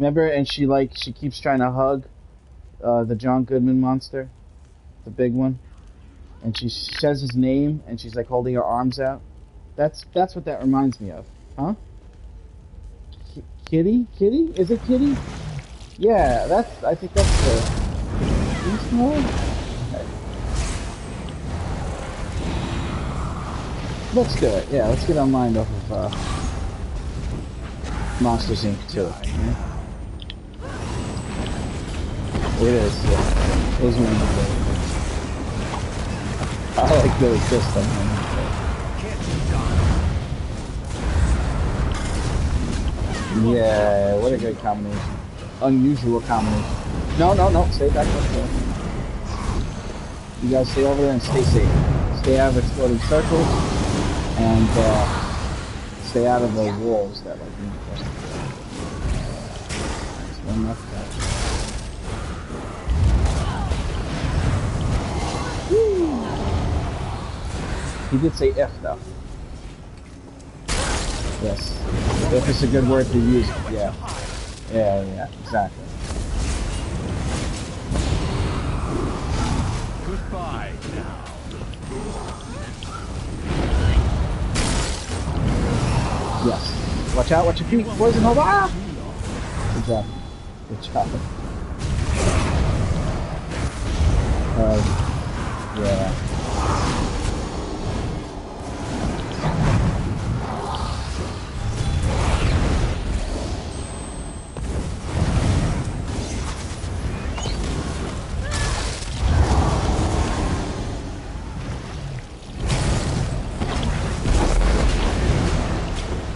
Remember? And she keeps trying to hug the John Goodman monster, the big one, and she says his name, and she's like holding her arms out. That's what that reminds me of, huh? Kitty? Kitty? Is it Kitty? Yeah, I think that's the beast mode. Okay. Let's do it. Yeah, let's get online off of Monsters Inc. 2. Yeah? It is. Yeah. It was one of the favorites. I like the system. Yeah, what a great combination. Unusual combination. No, stay back up there. You guys stay over there and stay safe. Stay out of exploding circles, and stay out of the walls that like you press. That's one left guy. He did say F though. Yes. If it's a good word to use, yeah. Yeah, exactly. Goodbye now. Yes. Watch out, watch your feet. Poison hold on. Good job. Good job. Yeah.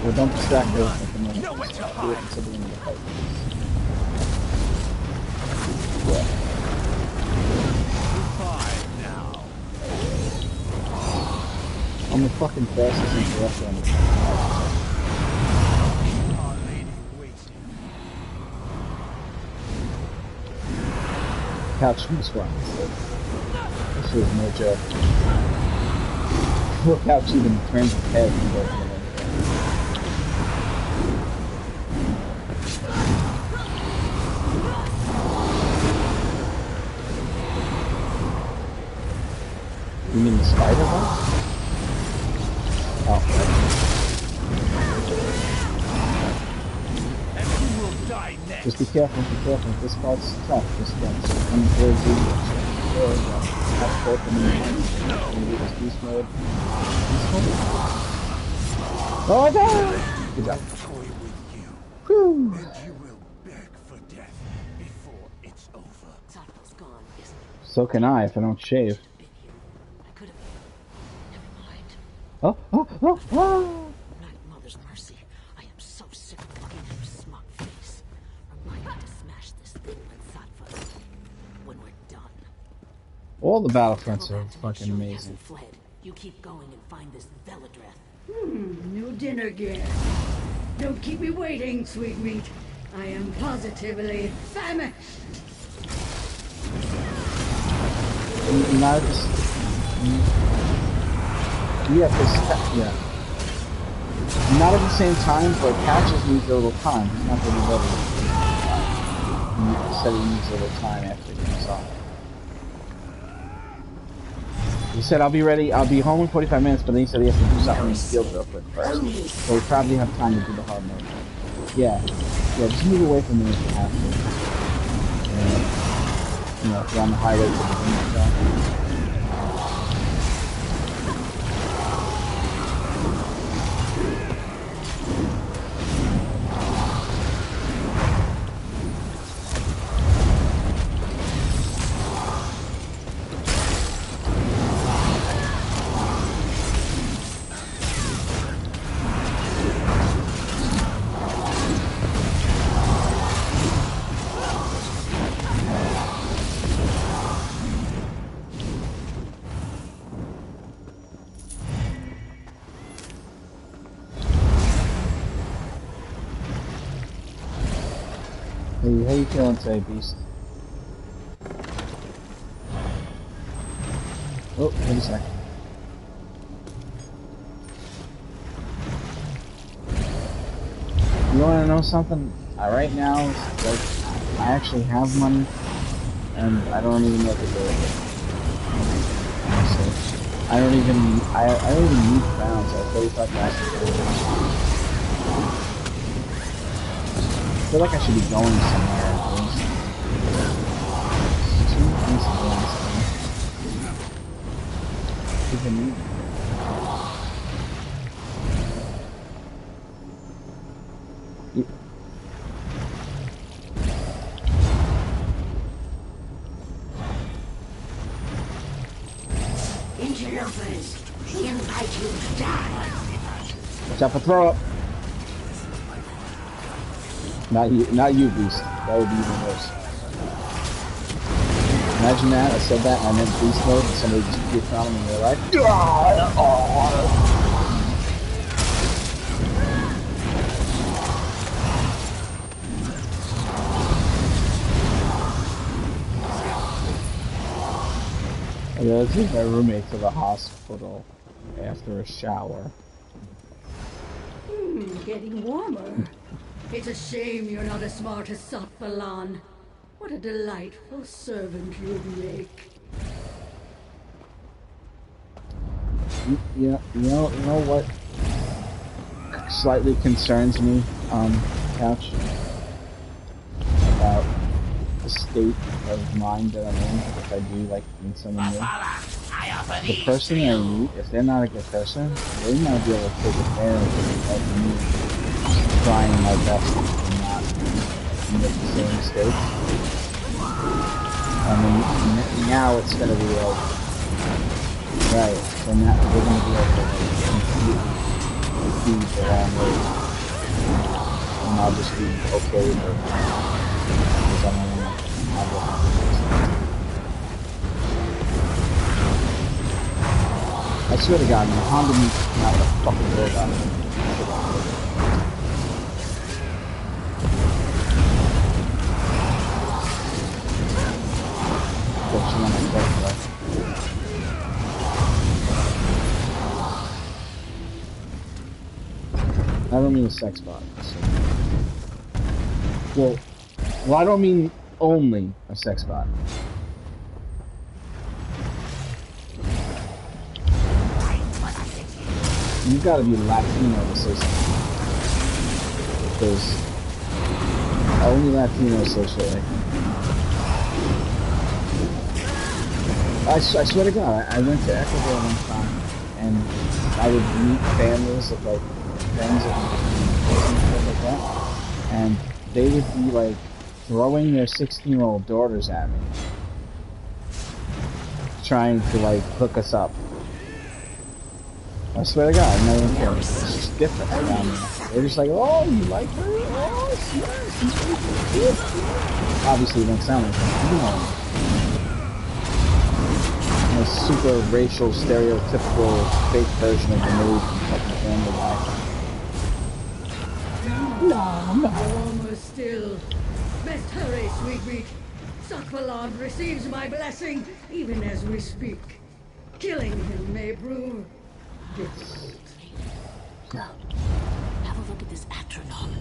Well, don't distract her at the moment. Do it until the end of the fight. Yeah. I'm the fucking fastest interrupter on the couch moose one. This is no joke. Poor couch even turns his head and goes to the You mean the spider one? Oh. And you will die next. Just be careful, be careful. This part's tough. This part's coming towards you. There we go. Have both of them in the hand. Can we do this beast mode? Beast mode? Oh, no! Good job. Whew. You will beg for death before it's over. Zarthel's gone, isn't it? So can I if I don't shave. I could have. Never mind. Oh! Right, Mother's mercy. I am so sick of looking at her smug face. Remind me to smash this thing with Zarthel's when we're done. All the Battlefronts Go are back to make fucking sure he amazing. hasn't fled. You keep going and find this Veladreth. No dinner yet. Don't keep me waiting, sweet meat. I am positively famished. Not just, yeah, yeah. Not at the same time, but Patches needs a little time. He's not going to be ready. He said he needs a little time after he comes off. He said, I'll be ready, I'll be home in 45 minutes, but then he said he has to do something in the field real quick first. So we probably have time to do the hard mode. Yeah, just move away from me if you have to. You know, if you're on the highway to the thing. Hey, how you feeling today, Beast? Oh, wait a sec. You wanna know something? right now, like, I actually have money, and I don't even know what to do with it. Honestly. I don't even need crowns. I have 35,000 crowns. I feel like I should be going somewhere at least. It's too decent last time. Even me. Interlopers, we invite you to die. Watch out for throw up. Not you, Beast. That would be even worse. Imagine that. I said that, and I meant Beast mode, and somebody just gets on him and they're like, yeah, let's take my roommate to the hospital after a shower. Getting warmer. It's a shame you're not as smart as Sot Balan. What a delightful servant you'd make. Yeah, you know what slightly concerns me, Couch, about the state of mind that I'm in if I do like meet someone new. The person I meet, if they're not a good person, they might be able to take advantage of me trying my best to not make the same mistakes. I mean, now it's gonna be like, right, so now they're gonna be able to like, completely feed the wrong way. And I'll just be okay with it. Because I'm gonna have it. I swear to God, man, Honda needs to come out of the fucking robot. I don't mean a sex bot. So. Well, I don't mean only a sex bot. You've got to be Latino to say something. Because only Latinos say shit like that. I swear to God, I went to Ecuador one time, and I would meet families of like friends and stuff like that, and they would be like throwing their 16-year-old daughters at me, trying to like hook us up. I swear to God, I never care. It's just different around me. They're just like, oh, you like her? Oh, yes. Obviously, it don't sound like that. You know. A super racial, stereotypical, fake version of the mood from fucking Family Guy. No. Warmer still. Best hurry, sweet meat. Sot Balan receives my blessing, even as we speak. Killing him may prove difficult. Have a look at this Atronach.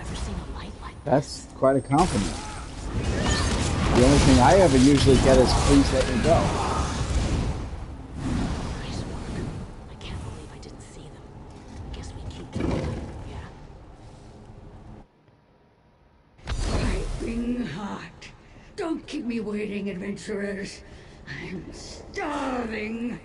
Ever seen a light like That's quite a compliment. The only thing I ever usually get is please let me go. Nice work. I can't believe I didn't see them. Guess we keep together, yeah? Piping hot. Don't keep me waiting, adventurers. I'm starving.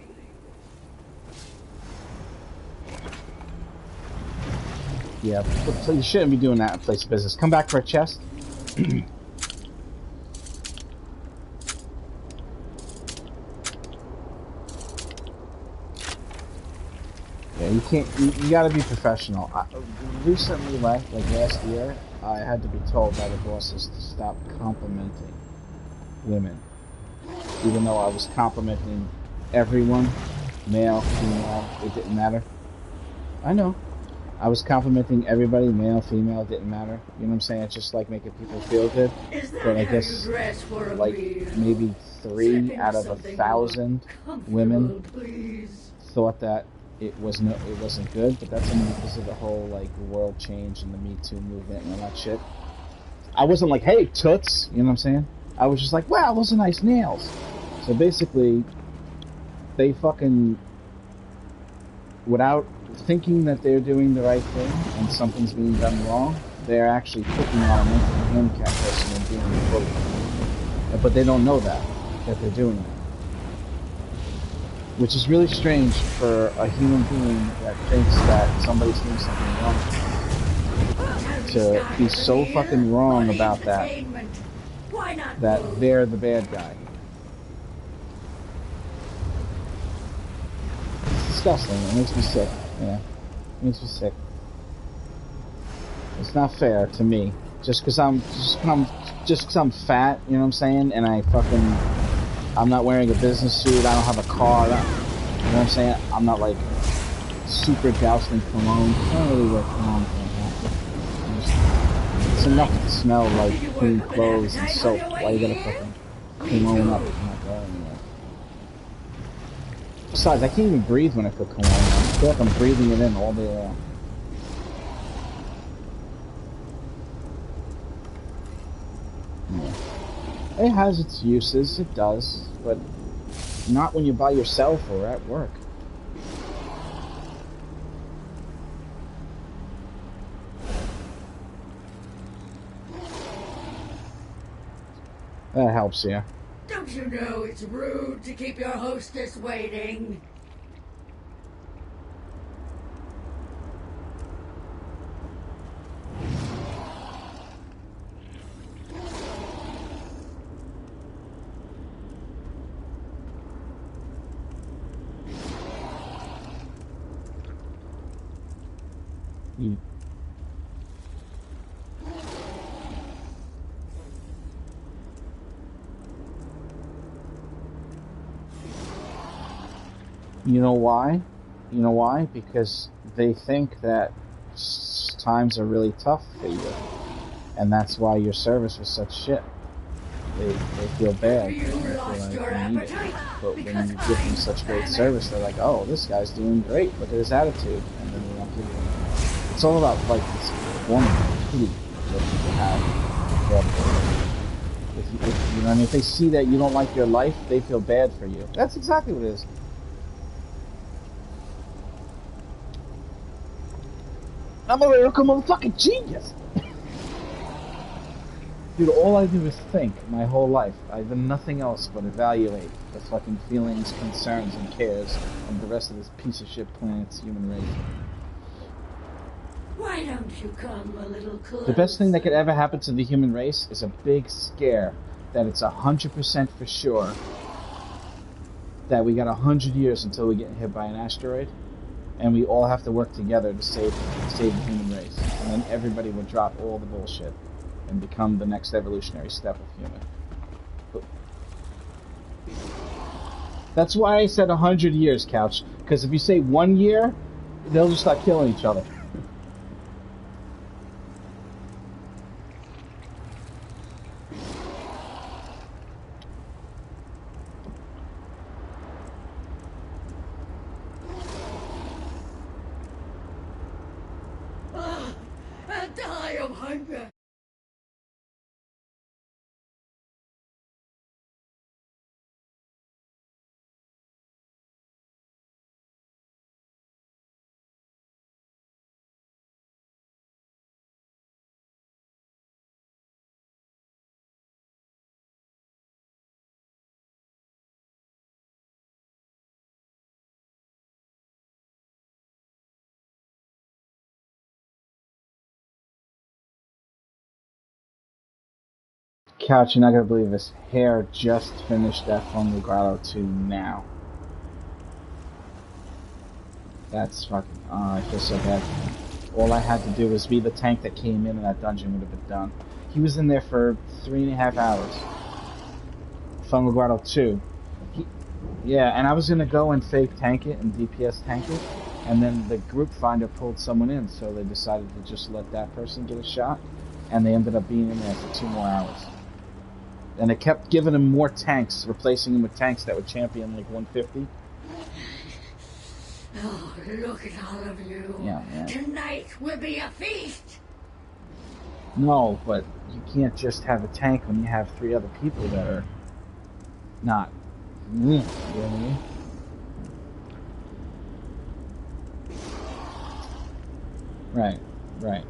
Yeah, but you shouldn't be doing that in place of business. Come back for a chest. Yeah, you can't. You gotta be professional. Recently, like last year, I had to be told by the bosses to stop complimenting women, even though I was complimenting everyone, male, female, it didn't matter. I know. I was complimenting everybody, male, female, it didn't matter. You know what I'm saying? It's just like making people feel good. But I guess like maybe 3 out of 1,000 women thought that it wasn't good, but that's only because of the whole like world change and the Me Too movement and all that shit. I wasn't like, hey, toots, you know what I'm saying? I was just like, wow, those are nice nails. So basically, they fucking, without thinking that they're doing the right thing and something's being done wrong, they're actually picking on a mentally handicapped person and being a bully. But they don't know that they're doing that. Which is really strange for a human being that thinks that somebody's doing something wrong to be so fucking wrong about that, that they're the bad guy. It's disgusting. It makes me sick. Yeah, it makes me sick. It's not fair to me. Just because I'm fat, you know what I'm saying, and I'm not wearing a business suit. I don't have a car. You know what I'm saying? I'm not like super dousing cologne. I don't really wear cologne. It's enough to smell like clean clothes and soap. Why you gotta fucking cologne up? I'm not going anywhere. Besides, I can't even breathe when I put cologne on. I feel like I'm breathing it in all day long. Yeah. It has its uses, it does, but not when you're by yourself or at work. That helps, yeah. Don't you know it's rude to keep your hostess waiting? You know why? You know why? Because they think that times are really tough for you. And that's why your service was such shit. They feel bad. They feel like you need it. But when you give them such great service, they're like, oh, this guy's doing great. Look at his attitude. And then they don't give you anything. It's all about, like, this form of pity that people have. If you know what I mean? If they see that you don't like your life, they feel bad for you. That's exactly what it is. I'm a lyrical motherfucking genius! Dude, all I do is think my whole life. I've done nothing else but evaluate the fucking feelings, concerns, and cares of the rest of this piece of shit planet's human race. Why don't you come a little closer? The best thing that could ever happen to the human race is a big scare that it's 100% for sure that we got 100 years until we get hit by an asteroid. And we all have to work together to save the human race. And then everybody would drop all the bullshit and become the next evolutionary step of human. That's why I said 100 years, Couch. Because if you say 1 year, they'll just start killing each other. Couch, you're not gonna believe this. Hair just finished that Fungal Grotto 2 now. That's fucking. Oh, I feel so bad for him. All I had to do was be the tank that came in and that dungeon would have been done. He was in there for 3.5 hours. Fungal Grotto 2. Yeah, and I was gonna go and fake tank it and DPS tank it, and then the group finder pulled someone in, so they decided to just let that person get a shot, and they ended up being in there for 2 more hours. And it kept giving him more tanks, replacing him with tanks that would champion like 150. Oh, look at all of you. Yeah, yeah. Tonight will be a feast. No, but you can't just have a tank when you have 3 other people that are not. You know what I mean? Right, right.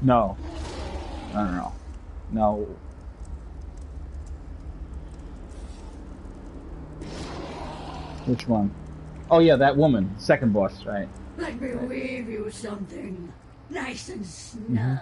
No. No. No. Which one? Oh yeah, that woman, second boss, right? Let me weave you something nice and snug.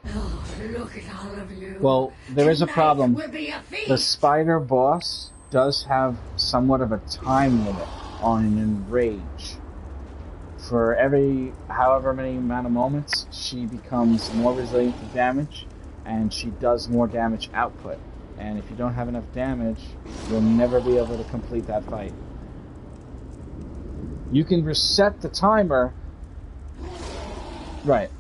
Oh, look at all of you. Well, there is a Tonight problem. will be a feast. The spider boss does have somewhat of a time limit on an enrage. For every however many amount of moments, she becomes more resilient to damage, and she does more damage output. And if you don't have enough damage, you'll never be able to complete that fight. You can reset the timer. Right.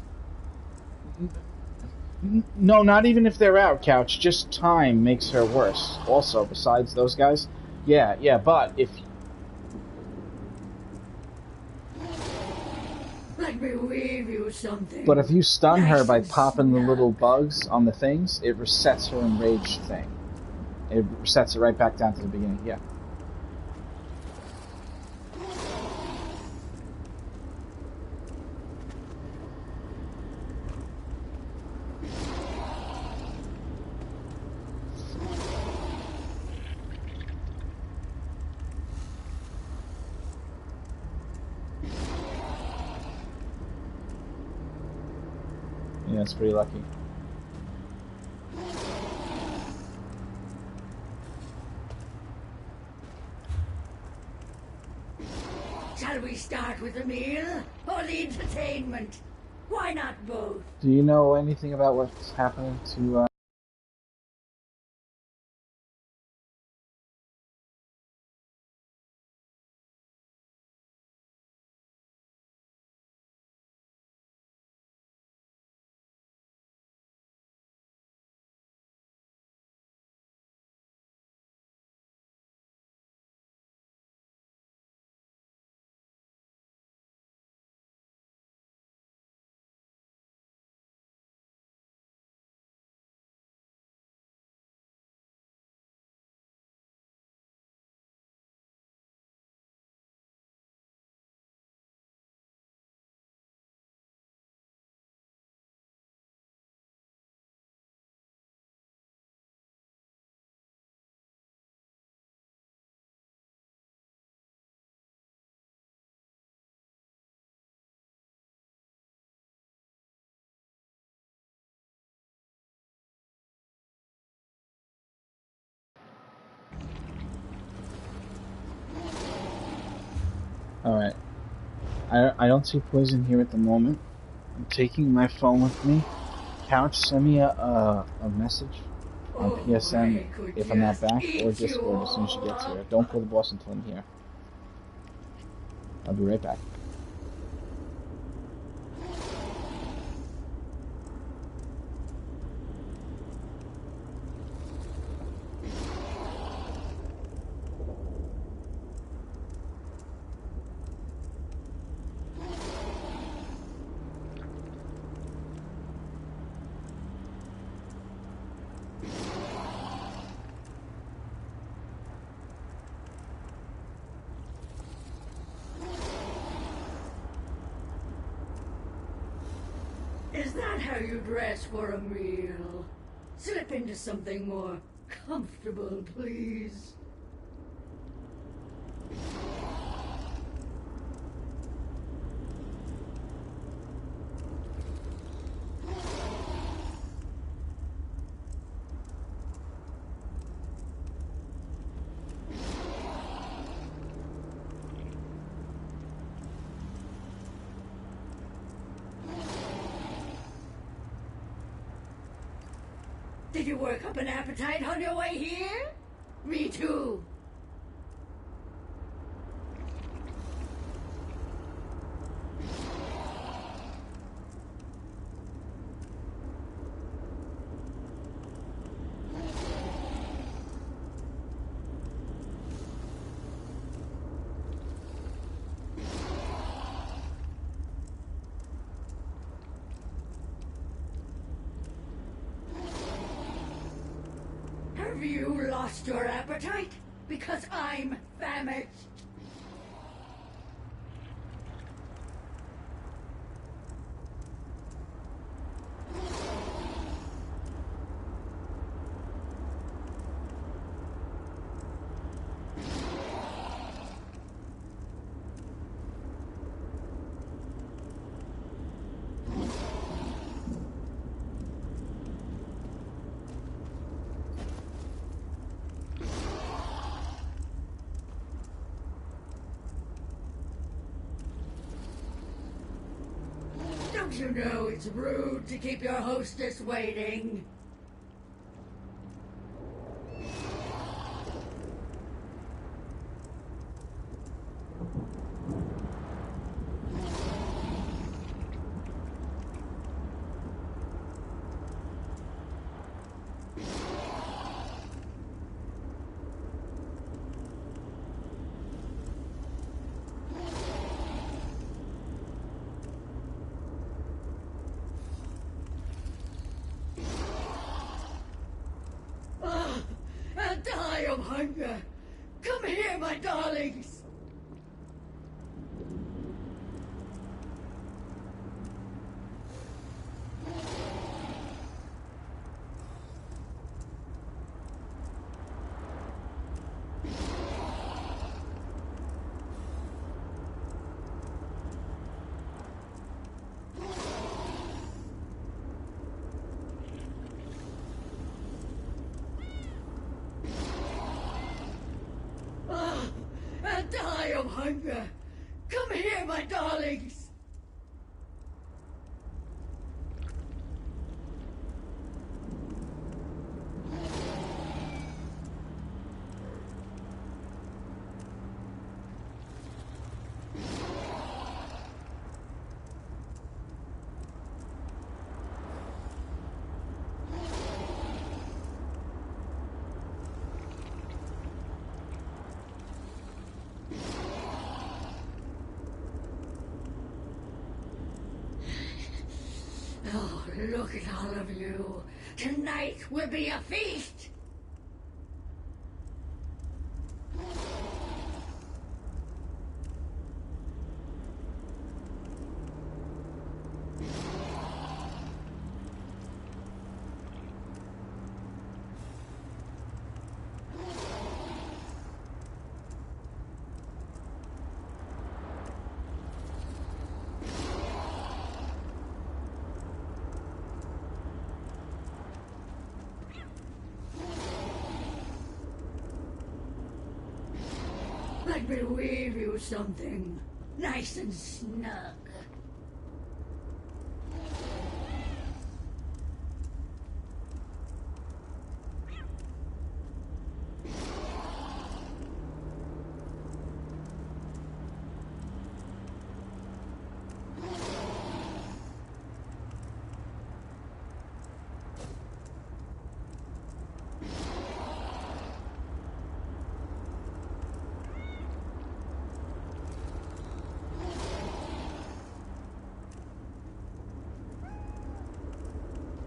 No, not even if they're out, Couch. Just time makes her worse. Also, besides those guys. Yeah, but if... Let me weave you something. But if you stun nice her by and popping the snug. little bugs on the things, it resets her enraged thing. It resets it right back down to the beginning, yeah. Yeah, it's pretty lucky. Shall we start with the meal or the entertainment? Why not both? Do you know anything about what's happening to, Alright. I don't see poison here at the moment. I'm taking my phone with me. Couch, send me a message on PSN if I'm not back, or Discord as soon as she gets here. Don't pull the boss until I'm here. I'll be right back. Is that how you dress for a meal? Slip into something more comfortable, please. Did you work up an appetite on your way here? Me too. Have you lost your appetite? Because I'm famished. Don't you know it's rude to keep your hostess waiting? I'll die of hunger. Come here, my darlings. I'll die of hunger. Come here, my darlings. Oh, look at all of you. Tonight will be a feast. Let me weave you something nice and snug.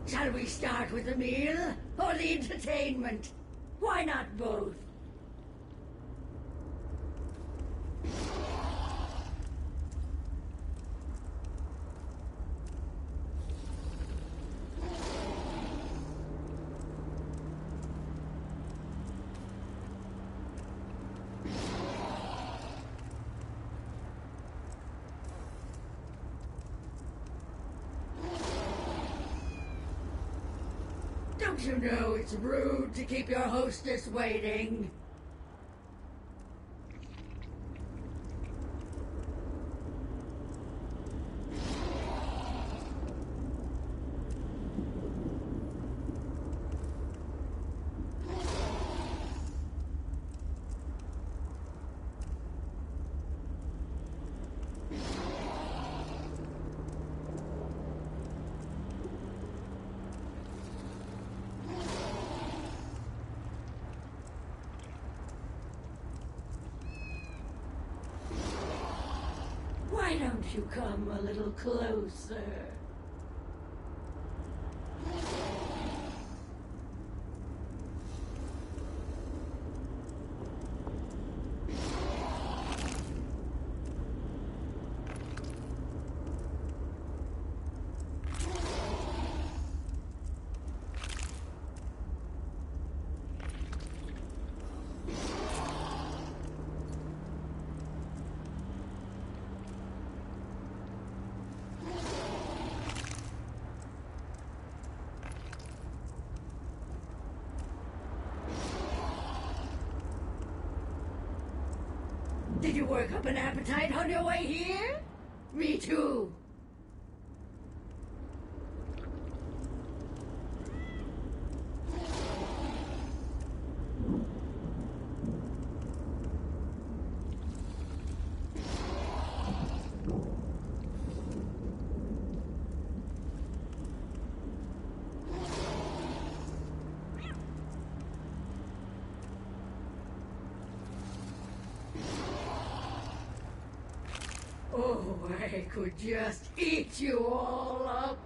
Shall we start with the meal or the entertainment? Why not both? Don't you know it's rude to keep your hostess waiting? you come a little closer? Did you work up an appetite on your way here? Me too. Oh, I could just eat you all up.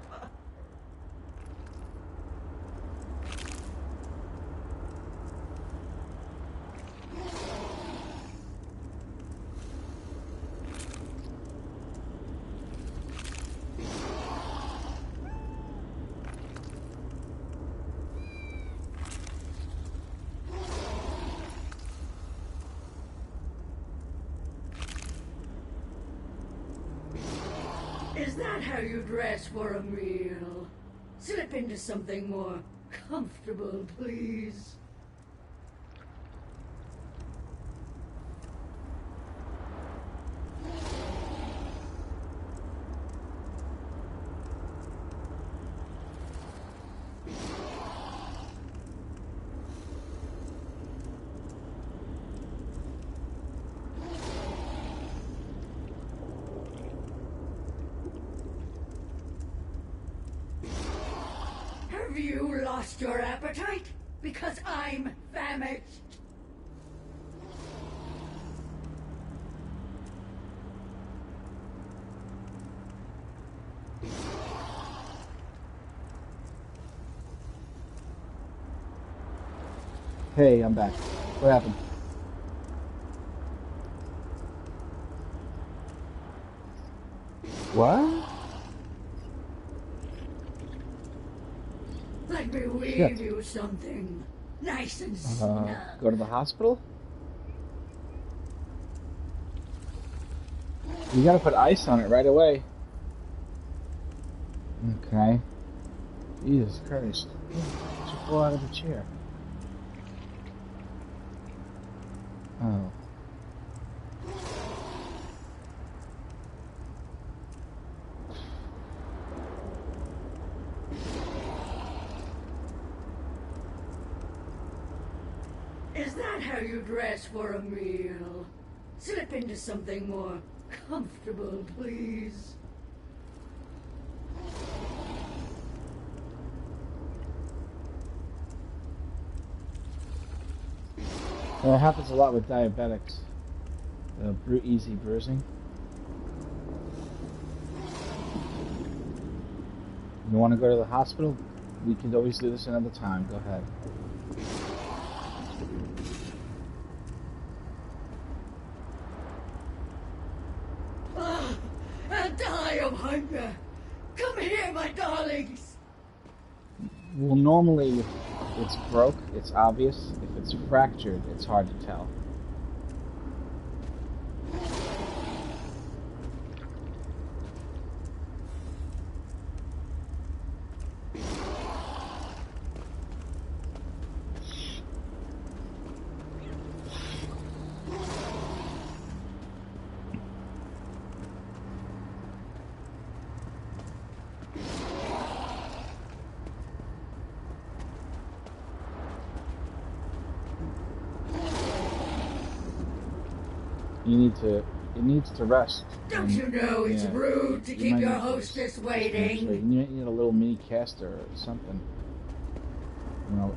Is that how you dress for a meal? Slip into something more comfortable, please. Have you lost your appetite? Because I'm famished. Hey, I'm back. What happened? What? Let me weave Shit. you something nice and snug. Go to the hospital? You gotta put ice on it right away. Okay. Jesus Christ. Just fall out of the chair. Oh. Is that how you dress for a meal? Slip into something more comfortable, please. Well, it happens a lot with diabetics. Easy bruising. You want to go to the hospital? We could always do this another time. Go ahead. I'll die of hunger. Come here, my darlings. Well, normally, if it's broke, it's obvious. If it's fractured, it's hard to tell. It needs to rest. Don't you know it's rude to keep your hostess waiting? You need a little mini caster or something. You know.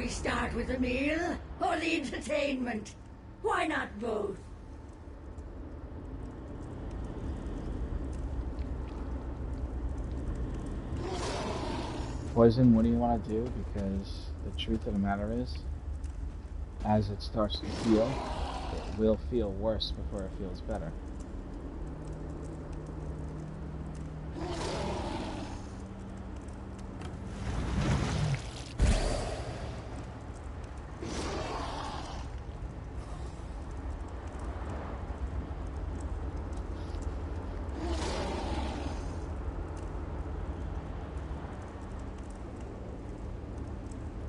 we start with the meal or the entertainment? Why not both? Poison, what do you want to do? Because the truth of the matter is, as it starts to heal, it will feel worse before it feels better.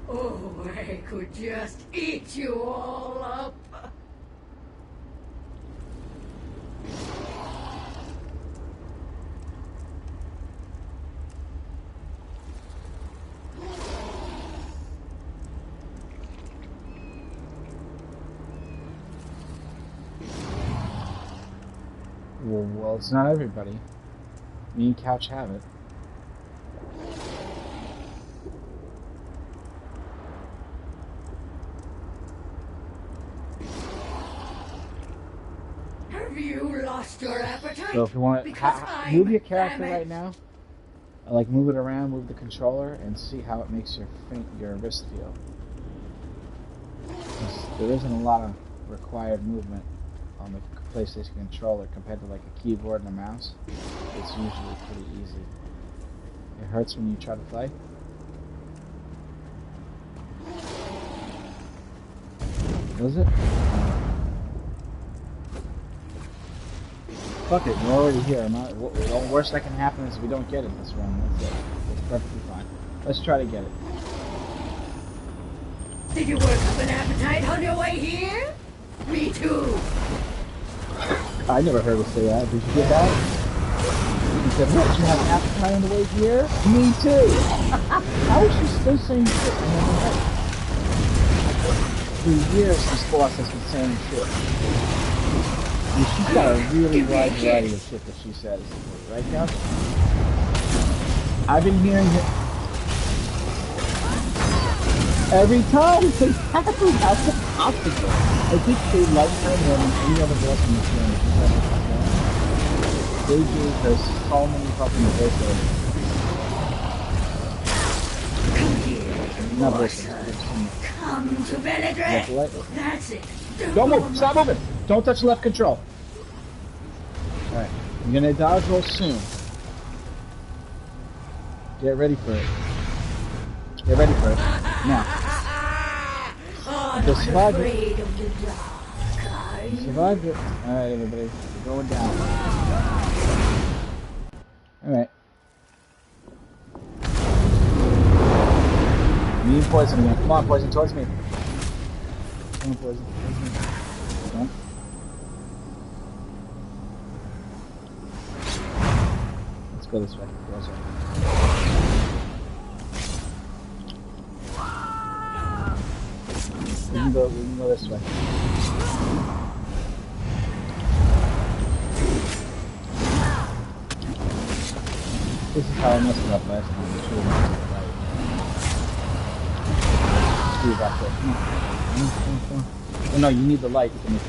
Oh, I could just eat you all up. Well, it's not everybody. Me and Couch have it. Have you lost your appetite? So if you want to move your character famished. right now, like move it around, move the controller, and see how it makes your wrist feel. 'Cause there isn't a lot of required movement on the PlayStation controller compared to like a keyboard and a mouse. It's usually pretty easy. It hurts when you try to play. Does it? Fuck it, we're already here. The worst that can happen is we don't get it this run. That's it. It's perfectly fine. Let's try to get it. Did you work up an appetite on your way here? Me too. I never heard her say that. Did you get that? He said, what, you have an appetite on the way here? Me too! How is she still saying shit in her head? For years, this boss has been saying shit. I mean, she's got a really wide variety of shit that she says. Right, Couch? I've been hearing it every time. Exactly. That's impossible. I think they like her more than any other girl in this game. They gave her so many fucking voices. Come here, Not Morrison. voices. Come to Benadryl. That's it. Don't move! Stop moving! Don't touch left control. Alright. I'm gonna dodge roll soon. Get ready for it. Get ready for it. Now. Oh, Just survive it. afraid of the dark, are you? Survived it. Alright, everybody. We're going down. Alright. Me and Poison again. Come on, Poison, towards me. Come on, Poison. Towards me. Come on. Let's go this way. Go this way. We can go this way. This is how I messed it up last time. I should have messed it right. Screw it back there. Come on. Oh, no, you need the light to make you.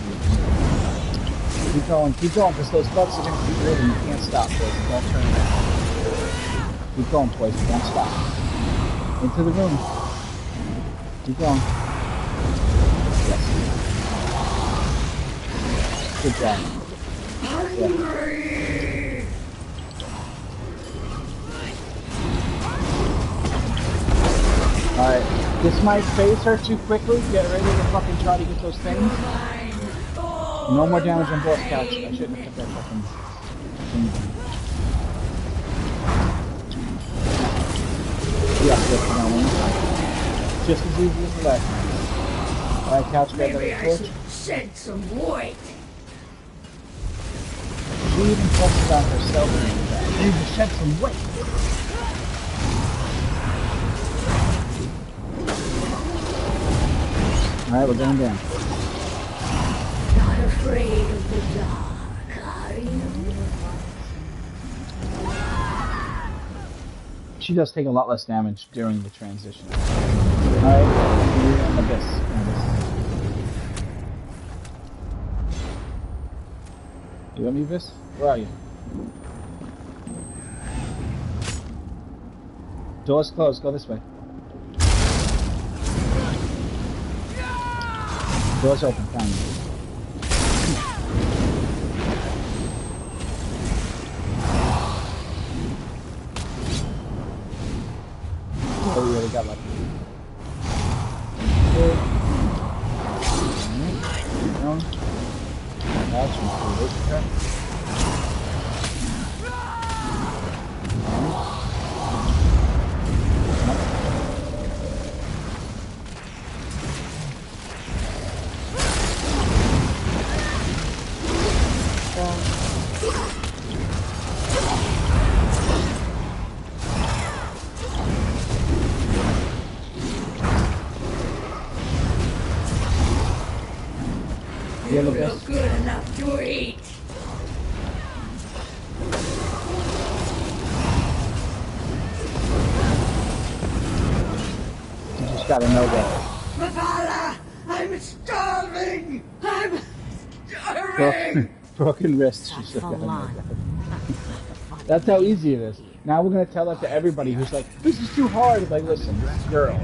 Keep going, because those bugs are going to keep moving. You can't stop, Poison. Don't turn around. Keep going, Poison. Don't stop. Into the room. Keep going. Yes. Good job. Yeah. Alright, this might phase her too quickly. Get ready to fucking try to get those things. No more damage on boss couch. I shouldn't have put that fucking thing. Yeah, just as easy as that. Alright, couch, grab Maybe that I torch. should shed some weight. She even talks about herself and that. You need to shed some weight. Alright, we're going down. Not afraid of the dark, are you? She does take a lot less damage during the transition. Alright, Abyss. You want me, Abyss? Where are you? Door's closed, go this way. Door's open, found me. Oh, we already got lucky. No. That's from You look good enough to eat. You just gotta know that. Mavala, I'm starving. I'm starving. Broken wrist. She just gotta know that. That's how easy it is. Now we're gonna tell that to everybody who's like, this is too hard. Like, listen, this girl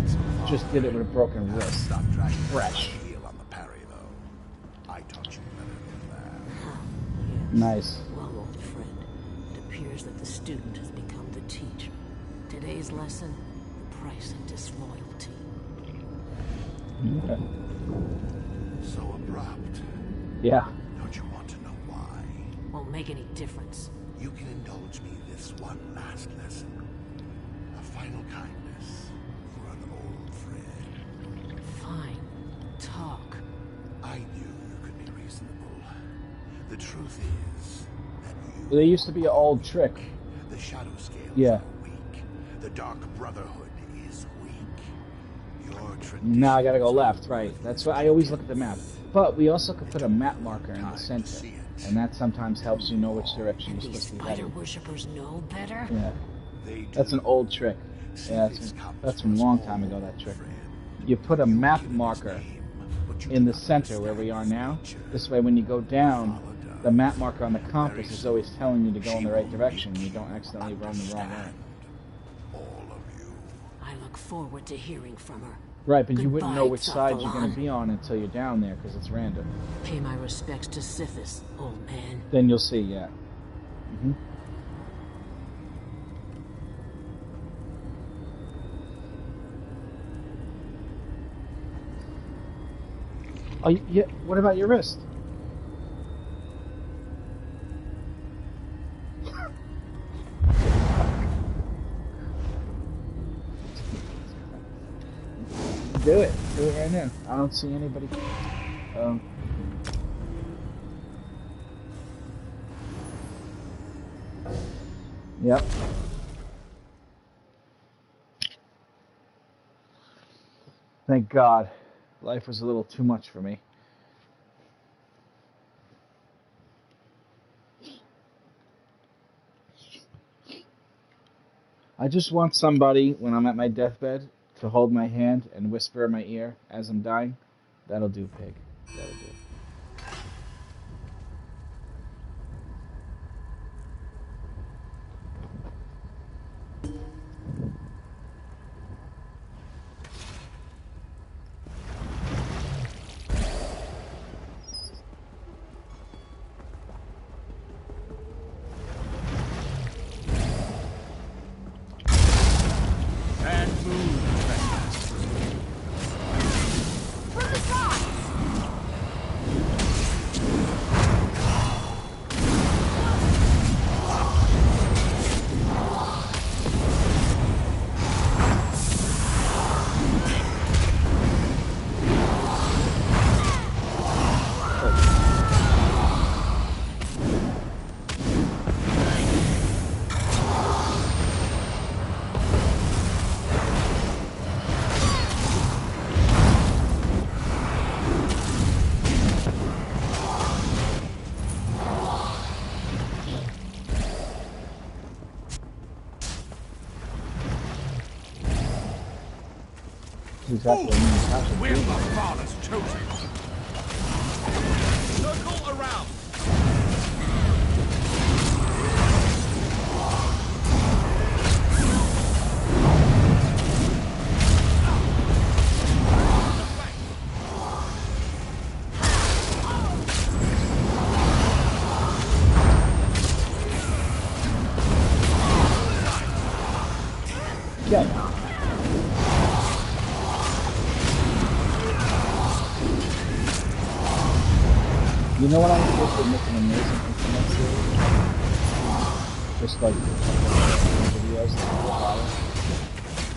just did it with a broken wrist. Stop trying to Fresh. heel on the parry, though. I taught you better than that. Nice. Well, old friend, it appears that the student has become the teacher. Today's lesson, the price of disloyalty. Okay. So abrupt. Yeah. Don't you want to know why? Won't make any difference. You can indulge me this one last lesson. A final kindness for an old friend. Fine. Talk. I knew you could be reasonable. The truth is that you... There used to be an old trick. The shadow scales Yeah. are weak. The Dark Brotherhood is weak. Your tradition... Now I gotta go left, right. That's why I always look at the map. But we also could put a map marker in the center. And that sometimes helps you know which direction you're These supposed to be spider heading. worshippers know better? Yeah. They That's an old trick. Yeah, that's from a long time ago, that trick. You put a map marker in the center where we are now. This way when you go down, the map marker on the compass is always telling you to go in the right direction. You don't accidentally run the wrong way. all of you. I look forward to hearing from her. Right, but you wouldn't know Goodbye, which side you're going Tophalan. to be on until you're down there because it's random. Pay my respects to Sithis, old man. Then you'll see, yeah. Mm-hmm. Oh, yeah. What about your wrist? Do it. Do it right now. I don't see anybody. Yep. Thank God. Life was a little too much for me. I just want somebody, when I'm at my deathbed, to hold my hand and whisper in my ear as I'm dying. That'll do, pig. That'll do. exactly what I mean. Tasha We're did. the father's chosen. Circle around. Yeah. You know what I'm supposed to make an amazing internet series? Just like videos that people follow.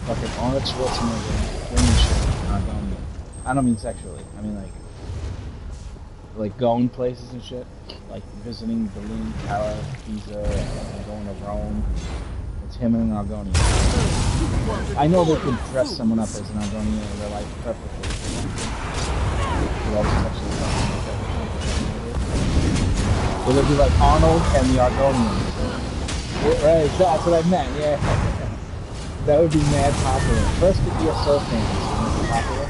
Like an Arnold Schwarzenegger doing shit. I don't mean sexually. I mean like going places and shit. Like visiting Berlin, Tower, Pisa, and going to Rome. It's him and an Argonian. I know they could dress someone up as an Argonian and they're like perfectly. It'll be like Arnold and the Argonians. Right, that's what I meant, yeah. That would be mad popular. First it'd be a Soul Fantasy, and it's popular.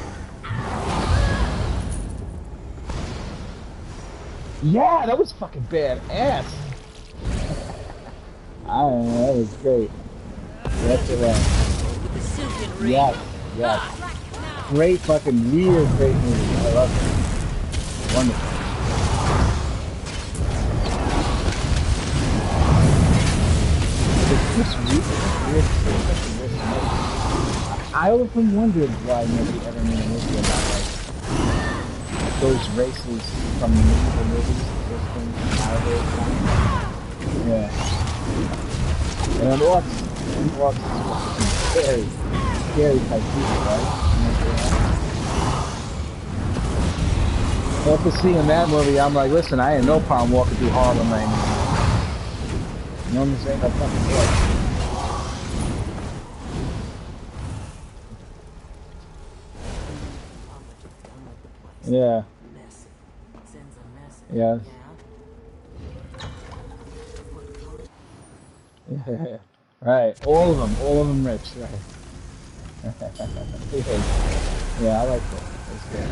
Yeah, that was fucking badass. I don't know, that was great. That's it, right. Yes, yes. Great fucking, real great movie. I love it. Wonderful. I often wondered why nobody ever made a movie about like those races from the medieval movies existing nowadays. Yeah. And orcs scary type people, right? After seeing that movie, I'm like, listen, I ain't no problem walking through Harlem right now. You know what I'm saying? No fucking way. Yeah. Yeah. Yeah. Right. All of them rich, right. Yeah, I like that. That's good.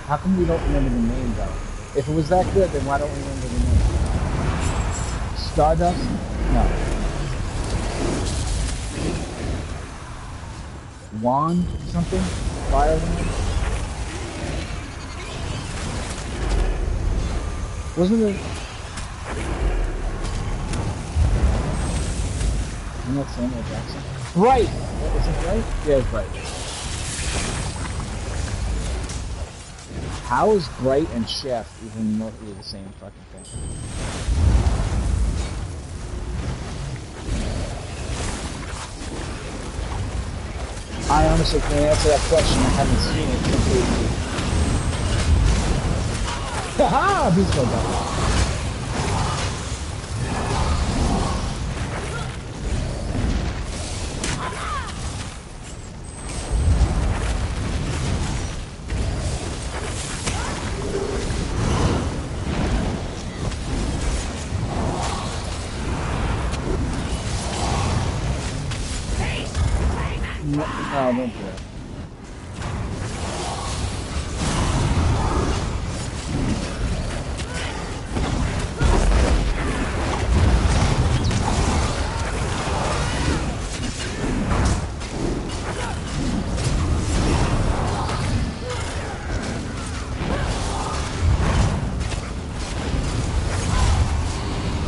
How come we don't remember the name though? If it was that good, then why don't we remember the name? Stardust? No. Wand? Something? Fire wand? Wasn't it? Isn't that Samuel Jackson? Bright! Is it Bright? Yeah, it's Bright. How is Bright and Chef even remotely the same fucking thing? I honestly can't answer that question. I haven't seen it completely. Haha! Beast Mode done. No, don't do that.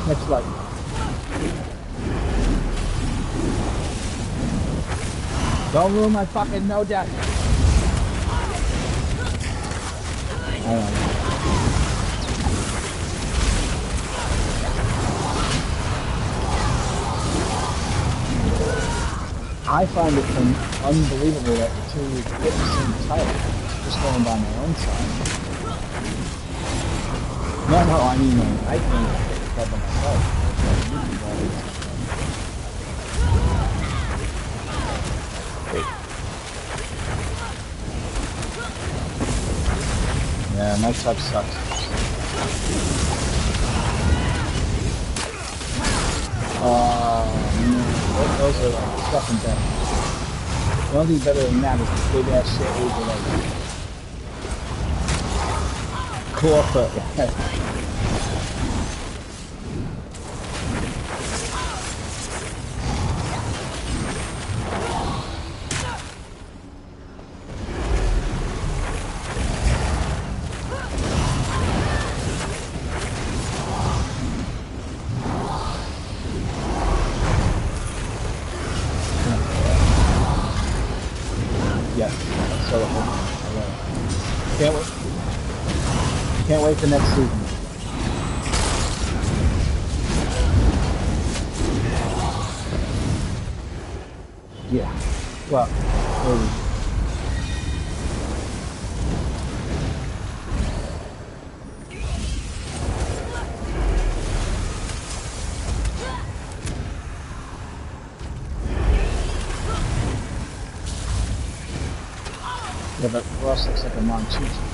Next slide. Don't ruin my fucking no death. I find it unbelievable that the two hit the same title, just going by my own side. No, I mean, I can hit the club by myself. Yeah, my sub sucks. Those are like stuff and death. The only thing better than that is the big ass shit over like Clawfoot. Yes, so I love it. Can't wait for next season. Yeah. Well, maybe. Yeah, but Ross looks like a Monchichi.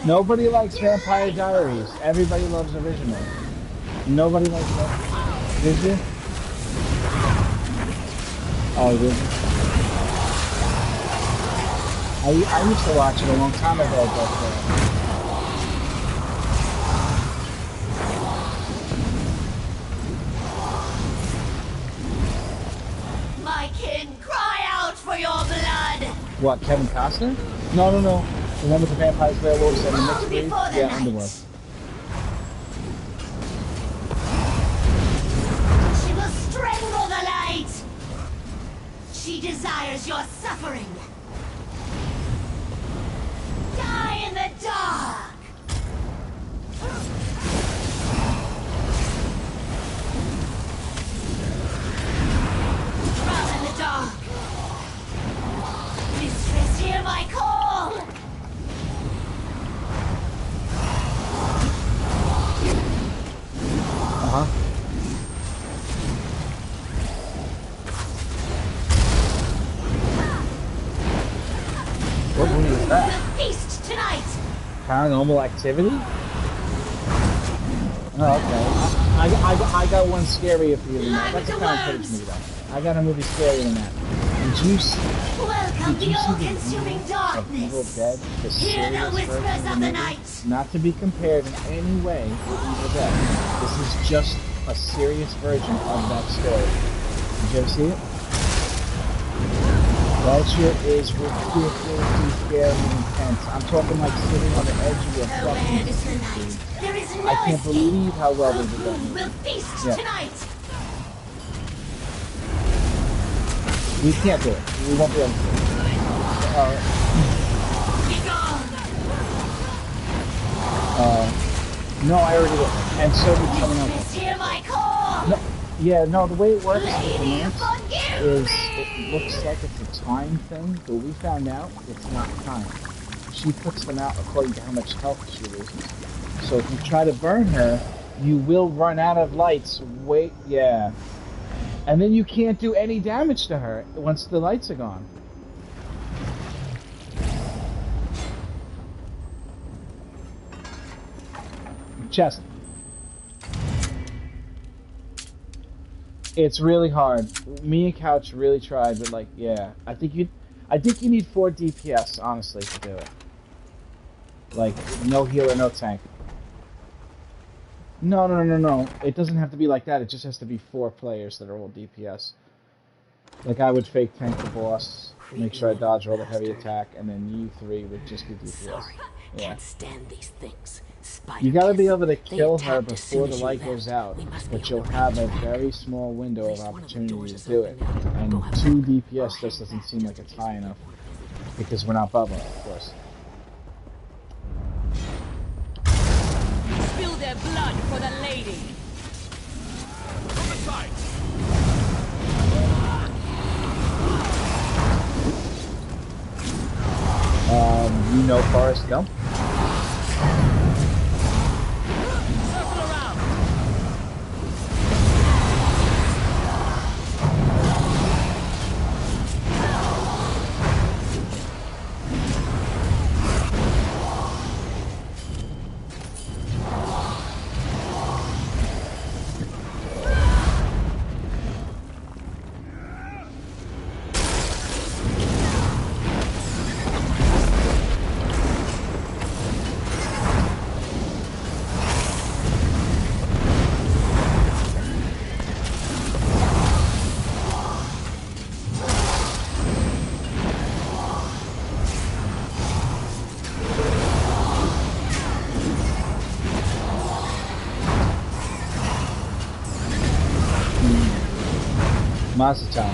Nobody likes Vampire Diaries. Everybody loves original. Nobody likes that. Did you? Oh, did you? I used to watch it a long time ago, but My kin, cry out for your blood! what, Kevin Costner? No. Remember the Vampires Werewolves and the mixed breed? Yeah, Underworld. She will strangle the light! She desires your suffering! Die in the dark! Drown in the dark! Mistress, hear my call! Uh-huh. What movie is that? Feast tonight! Paranormal Activity? Oh, okay. I got one scarier for you than that. That's a found footage movie, though. I got a movie scarier than that. Did you see? Welcome Did you the see all-consuming of Evil darkness! Dead? The Hear the serious whispers version of the movie? night! Not to be compared in any way with Evil Dead. This is just a serious version of that story. Did you ever see it? That shit is ridiculously scary and intense. I'm talking like sitting on the edge of your Nowhere fucking is the seat, light. dude. There is no I can't escape. believe how well they did that Who movie. will feast Yeah. tonight? We can't do it. We won't be able to do it. Be gone! No, I already did. And so did someone else. Mistress, hear my call! No, yeah, no, the way it works with the Lady, Nance forgive is me! it looks like it's a time thing, but we found out it's not time. She puts them out according to how much health she loses. So if you try to burn her, you will run out of lights. Wait, yeah. And then you can't do any damage to her once the lights are gone. Chest. It's really hard. Me and Couch really tried, but like, yeah. I think you need 4 DPS, honestly, to do it. Like, no healer, no tank. No. It doesn't have to be like that. It just has to be 4 players that are all DPS. Like, I would fake tank the boss, make sure I dodge all the heavy attack, and then you 3 would just be DPS. Sorry, Yeah. can't stand these things. You gotta be able to They kill her attacked as soon before the as you light left. goes out, We must be but on you'll the have a right track. very small window At of least one of the opportunity doors to is do it. open now. And Go have 2 a look. DPS just doesn't seem like it's high enough, because we're not bubbling, of course. Spill their blood for the lady. From the side! You know know Forrest Gump? Circle around. Mazda-chan.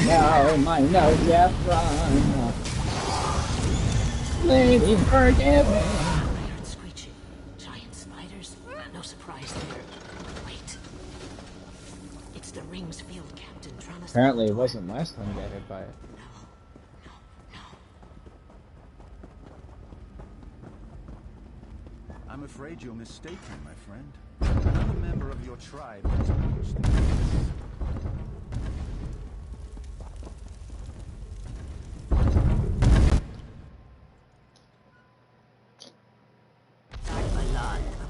No, my no death run. Lady, forgive me. I heard screeching. Giant spiders. No surprise there. Wait. It's the Rings field captain trying to... Apparently it wasn't last time I got hit by it. No. I'm afraid you're mistaken, my friend. Another member of your tribe has approached the gates.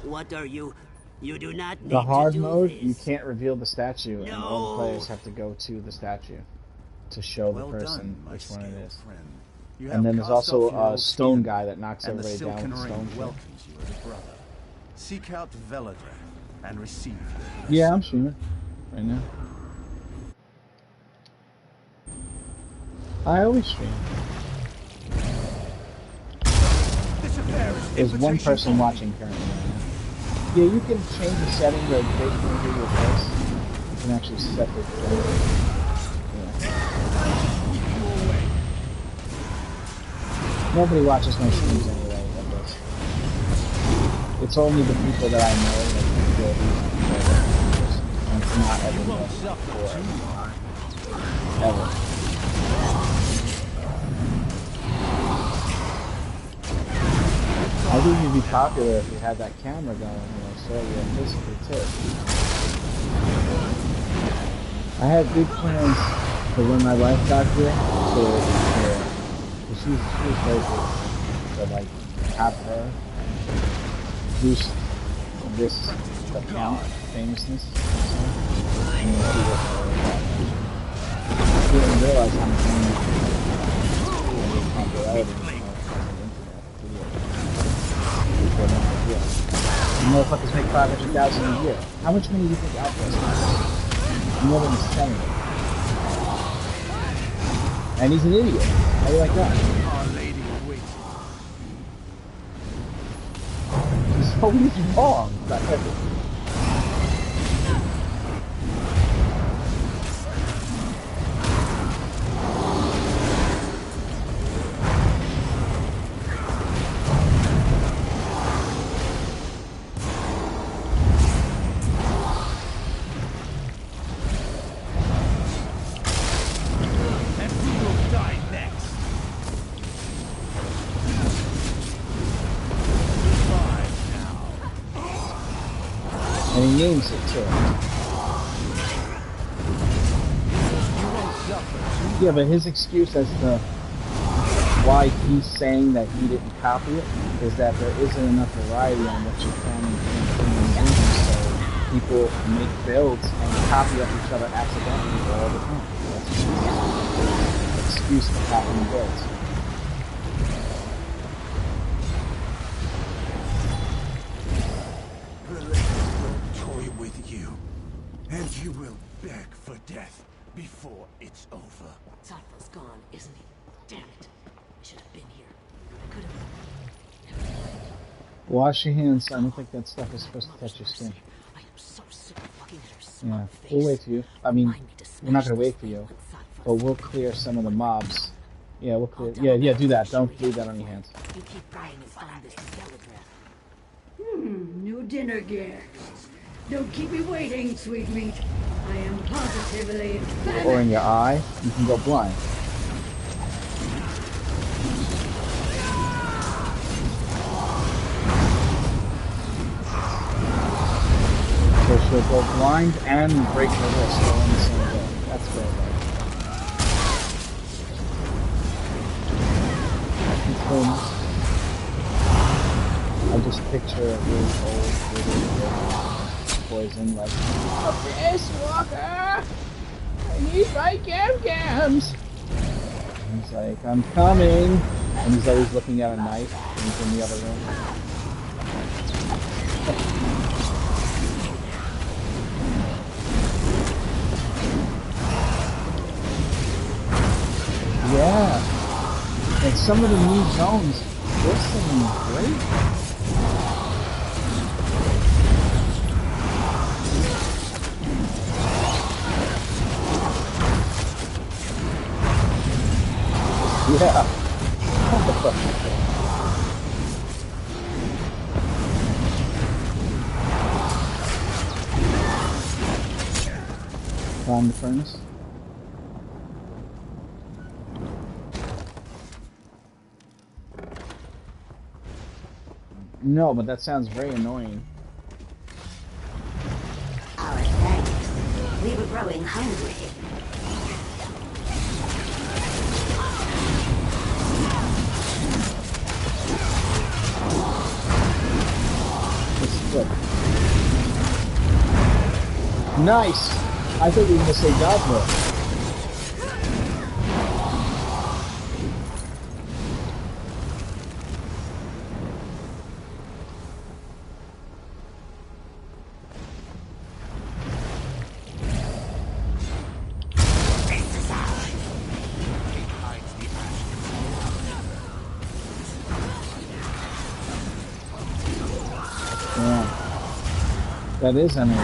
What are you? You do not need The hard to do mode, this. you can't reveal the statue, and all the No. players have to go to the statue to show the Well person done, my which one it skilled is. friend. You And have then there's cast also off your a old stone skin, guy that knocks and the everybody down Silken with a Ring stone kill. welcomes you as a brother. Seek out Veladreth and receive your blessing. Yeah, I'm streaming right now. I always stream. This affair is There's one invitation person only. watching currently right now. Yeah, you can change the setting where they can hear your voice. You can actually set the Nobody watches my streams anyway of this. It's only the people that I know that can feel these. And it's not everyone ever. I think you'd be popular if you had that camera going, so you're physically too. I had big plans for when my wife got here she's very good. So like have her boost this account famousness. And then see what I didn't realize how much popularity. Motherfuckers make 500,000 a year. How much money do you think Outpost makes? More than he's selling it. And he's an idiot. How do you like that? Our Lady awaits. He's always wrong about everything. And we will die next. Goodbye now. And he names it too. You won't suffer. Yeah, but his excuse as to why he's saying that he didn't copy it is that there isn't enough variety on what you can and do, so people make builds and copy up each other accidentally all the time. That's the excuse for copying builds. Relentless will toy with you, and you will beg for death before it's over. Zotfa's gone, isn't he? Damn it. I should have been here. I could have... Wash your hands, son. I don't think that stuff is supposed to touch your skin. I am so sick of looking at her Yeah, smug face. we'll wait for you. I mean, Remind me to we're not smash gonna wait this for you, thing with Zotfa. but we'll clear some of the mobs. Yeah, we'll clear. I'll tell Yeah, her do that. to Don't show leave that on your hands. You keep going and find this Veladreth. New dinner guests. Don't keep me waiting, sweetmeat. I am positively Or in your eye, you can go blind. So she'll go blind and break her wrist all in the same day. That's fair, right? I just picture a really old, poison like, Abyss Walker! I need my Gams! And he's like, I'm coming! And he's always looking at a knife, and he's in the other room. Yeah! And some of the new zones, there's some great. Yeah. Climb the furnace. No, but that sounds very annoying. Our thanks. We were growing hungry. Good. Nice! I thought you were going to say Godmore. That is amazing.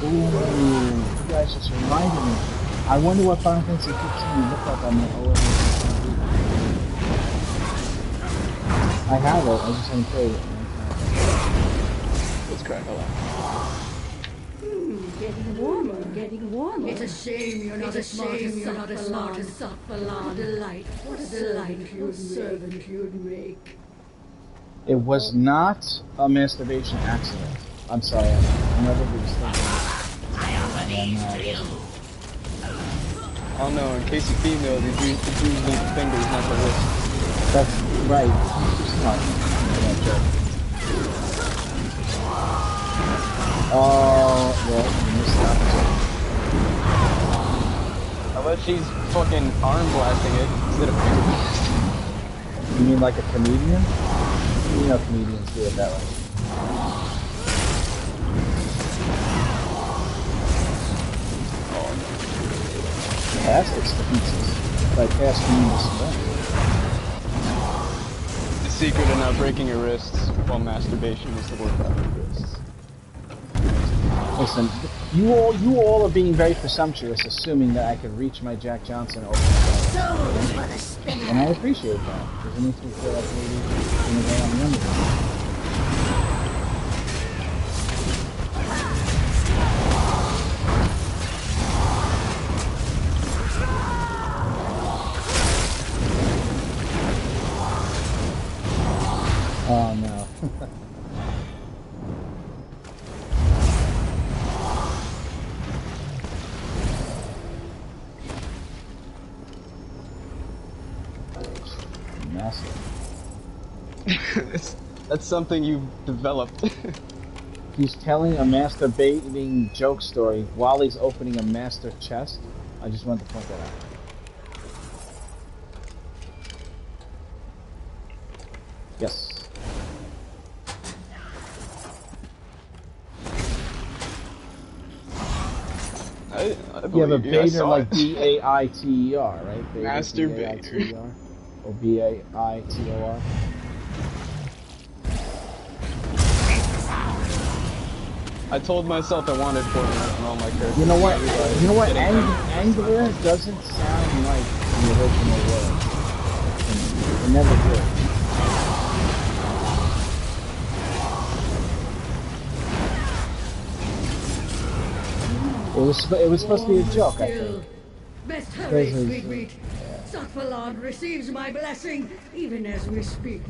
Ooh, you guys just reminded me. I wonder what Final Fantasy 15 looked like on the OS. I have it, I just haven't played it. Let's crack a lot. Getting warmer. It's a shame you're not as smart as Sakbalan. Delightful servant you'd make. It was not a masturbation accident. I'm sorry, I never was thinking. Oh no, in case of female, the Jews need the fingers, not the wrist. That's right. It's smart. Oh, well, you missed that. Unless she's fucking arm blasting it instead of finger blasting. You mean like a comedian? You know comedians do it that way. Oh no. Plastics to pieces. Like casting this way. The secret of not breaking your wrists while masturbation is to work out your wrists. Listen, you all are being very presumptuous, assuming that I could reach my Jack Johnson over the phone. And I appreciate that, because it makes me feel like maybe in the way I'm younger. Oh no. That's something you've developed. He's telling a masturbating joke story while he's opening a master chest. I just wanted to point that out. Yes. I You have a believe you. I baiter saw like it. B-A-I-T-E-R, right? Baiter, Masturbate. B-A-I-T-E-R. Or B-A-I-T-O-R. I told myself I wanted Fortnite and all my characters. You know what? You know what? Angler doesn't sound like the original world. It never did. It was supposed to be a joke, I think. Best hurry, Sweetmeat. Sakvalad receives my blessing even as we speak.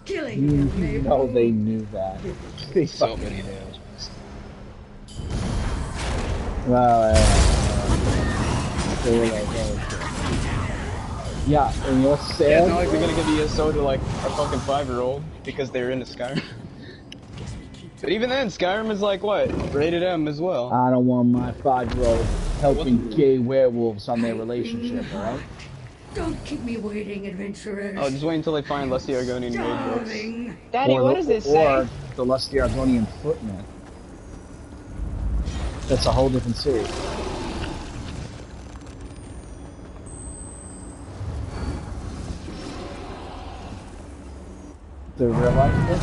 Killing him may No, they knew that. They So fucking many knew. announcements. Well, they were like, oh, shit. Yeah, and you know what's sad? Yeah, it's not like they're gonna give ESO to like a fucking 5-year-old because they're into Skyrim. But even then, Skyrim is like what? Rated M as well. I don't want my 5-year-old helping gay werewolves on their relationship, alright? Don't keep me waiting, adventurers. Oh, just wait until they find Lusty Argonian maid books. Starving. Daddy, what does this say? Or the Lusty Argonian Footman. That's a whole different series. The real life book?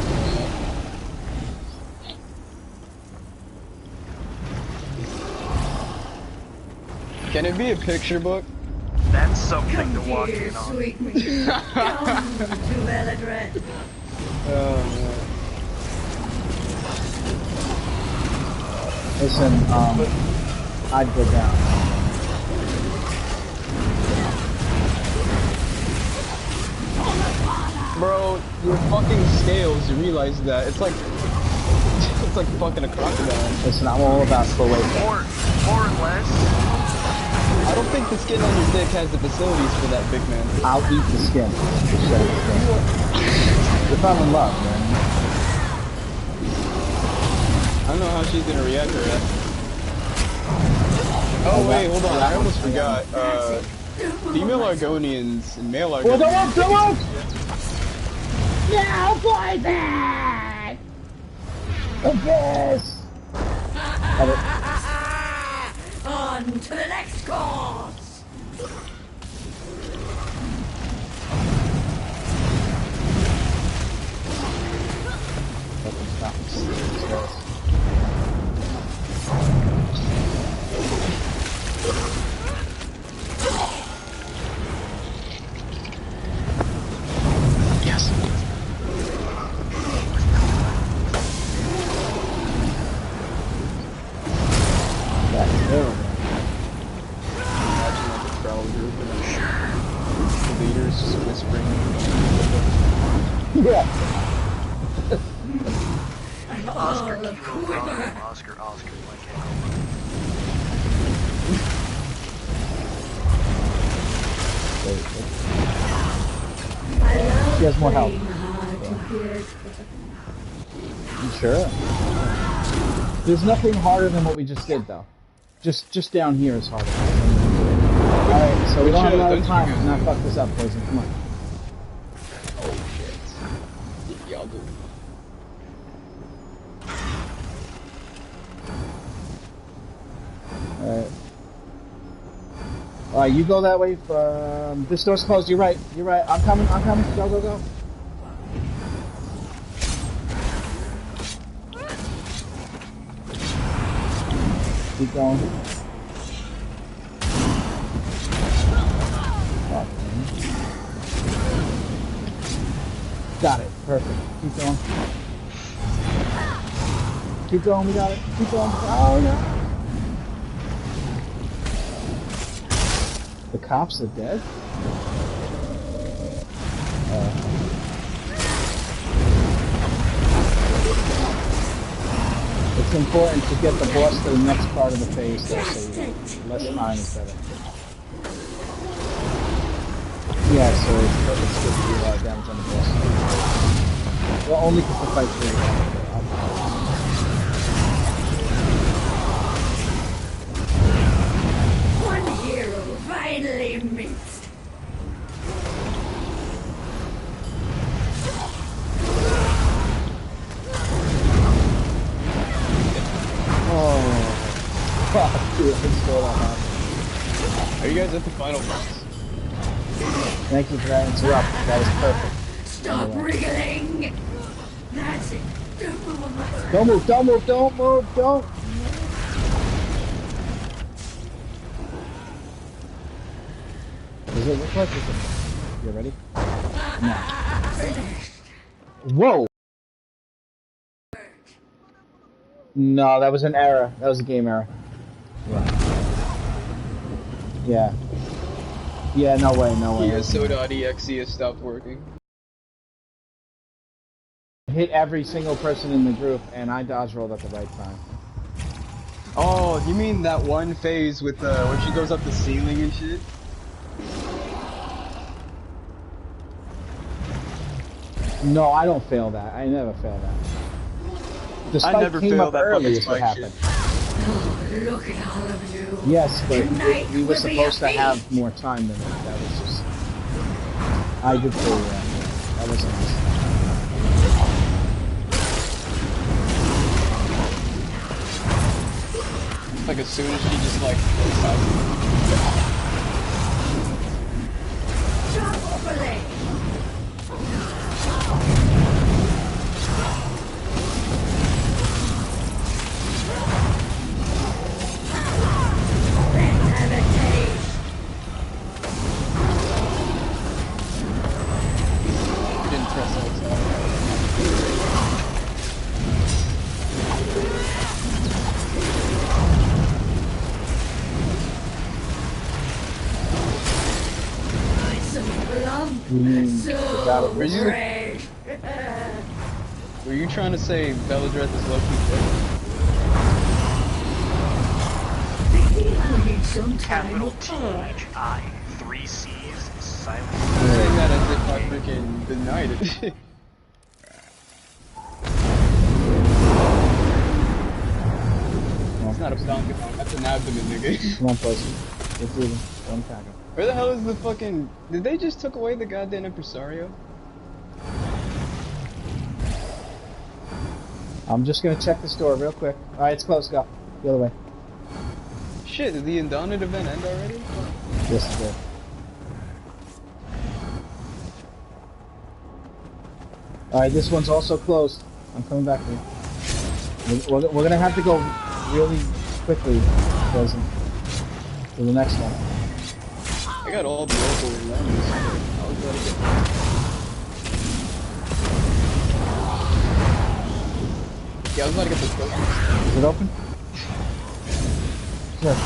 Can it be a picture book? That's something Come to walk here, in on. Sweetmeat. Come to Eladred. Oh Listen, I'd go down. Bro, your fucking scales, you realize that. It's like fucking a crocodile. Listen, I'm all about slow wave. More or less. I don't think the skin on your dick has the facilities for that big man. I'll eat the skin. You're falling in love, man. I don't know how she's gonna react to that. Oh wait, hold on, I almost forgot. Female Argonians and male Argonians. Oh, don't look! No, poison! Abyss! On to the next course. Yes. That's terrible. Imagine like a prowl group and the leaders just whispering. Yeah. Oscar, Kilo, Bravo, Oscar, Oscar, like She has more health. You sure? There's nothing harder than what we just did, though. Just down here is harder. Alright, so we don't have a lot of time to not fuck this up, Poison. Come on. Oh shit. Y'all do. Alright. Alright, you go that way. This door's closed. You're right. You're right. I'm coming. I'm coming. Go, go, go. Keep going. Fuck, man. Got it. Perfect. Keep going. Keep going. We got it. Keep going. Oh no. The cops are dead? It's important to get the boss to the next part of the phase, though, so less time is better. Yeah, so it's good to do a lot of damage on the boss. Well, only because the fight's really hard. One hero finally meets. Oh, fuck, dude, what's going on? Are you guys at the final boss? Thank you for that interrupt. That was perfect. Stop wriggling. That's it. Don't move, don't move, don't move, don't. Does it look like it's You ready? No. Whoa! No, that was an error. That was a game error. Yeah. Yeah, no way, no way. Yeah, Soda.exe has stopped working. Hit every single person in the group, and I dodge rolled at the right time. Oh, you mean that one phase with when she goes up the ceiling and shit? No, I don't fail that. I never fail that. The spike I never came fail up that early fucking is what spike happened. shit. Look at all of you. Yes, but Tonight we were will be supposed to a have feast. more time than that. That was just... I did fail that. That was nice. Like as soon as she just like decides. Didn't press X. Were you trying to say Beladreth is low-key dead? Capital T-H-I, 3 C's, silent. I'm saying that as if I freaking denied it. It's not a stomp, that's an abdomen, nigga. Come on, pussy. Let's do this. Don't attack him. Where the hell is the fucking... Did they just took away the goddamn Impresario? I'm just gonna check this door real quick. Alright, it's closed. Go. The other way. Shit, did the Indominate event end already? Yes, it did. Alright, this one's also closed. I'm coming back to you. We're gonna have to go really quickly because to the next one. I got all the local lemons. I was about to get... Yeah, I was about to get the tokens. Is it open? Sure.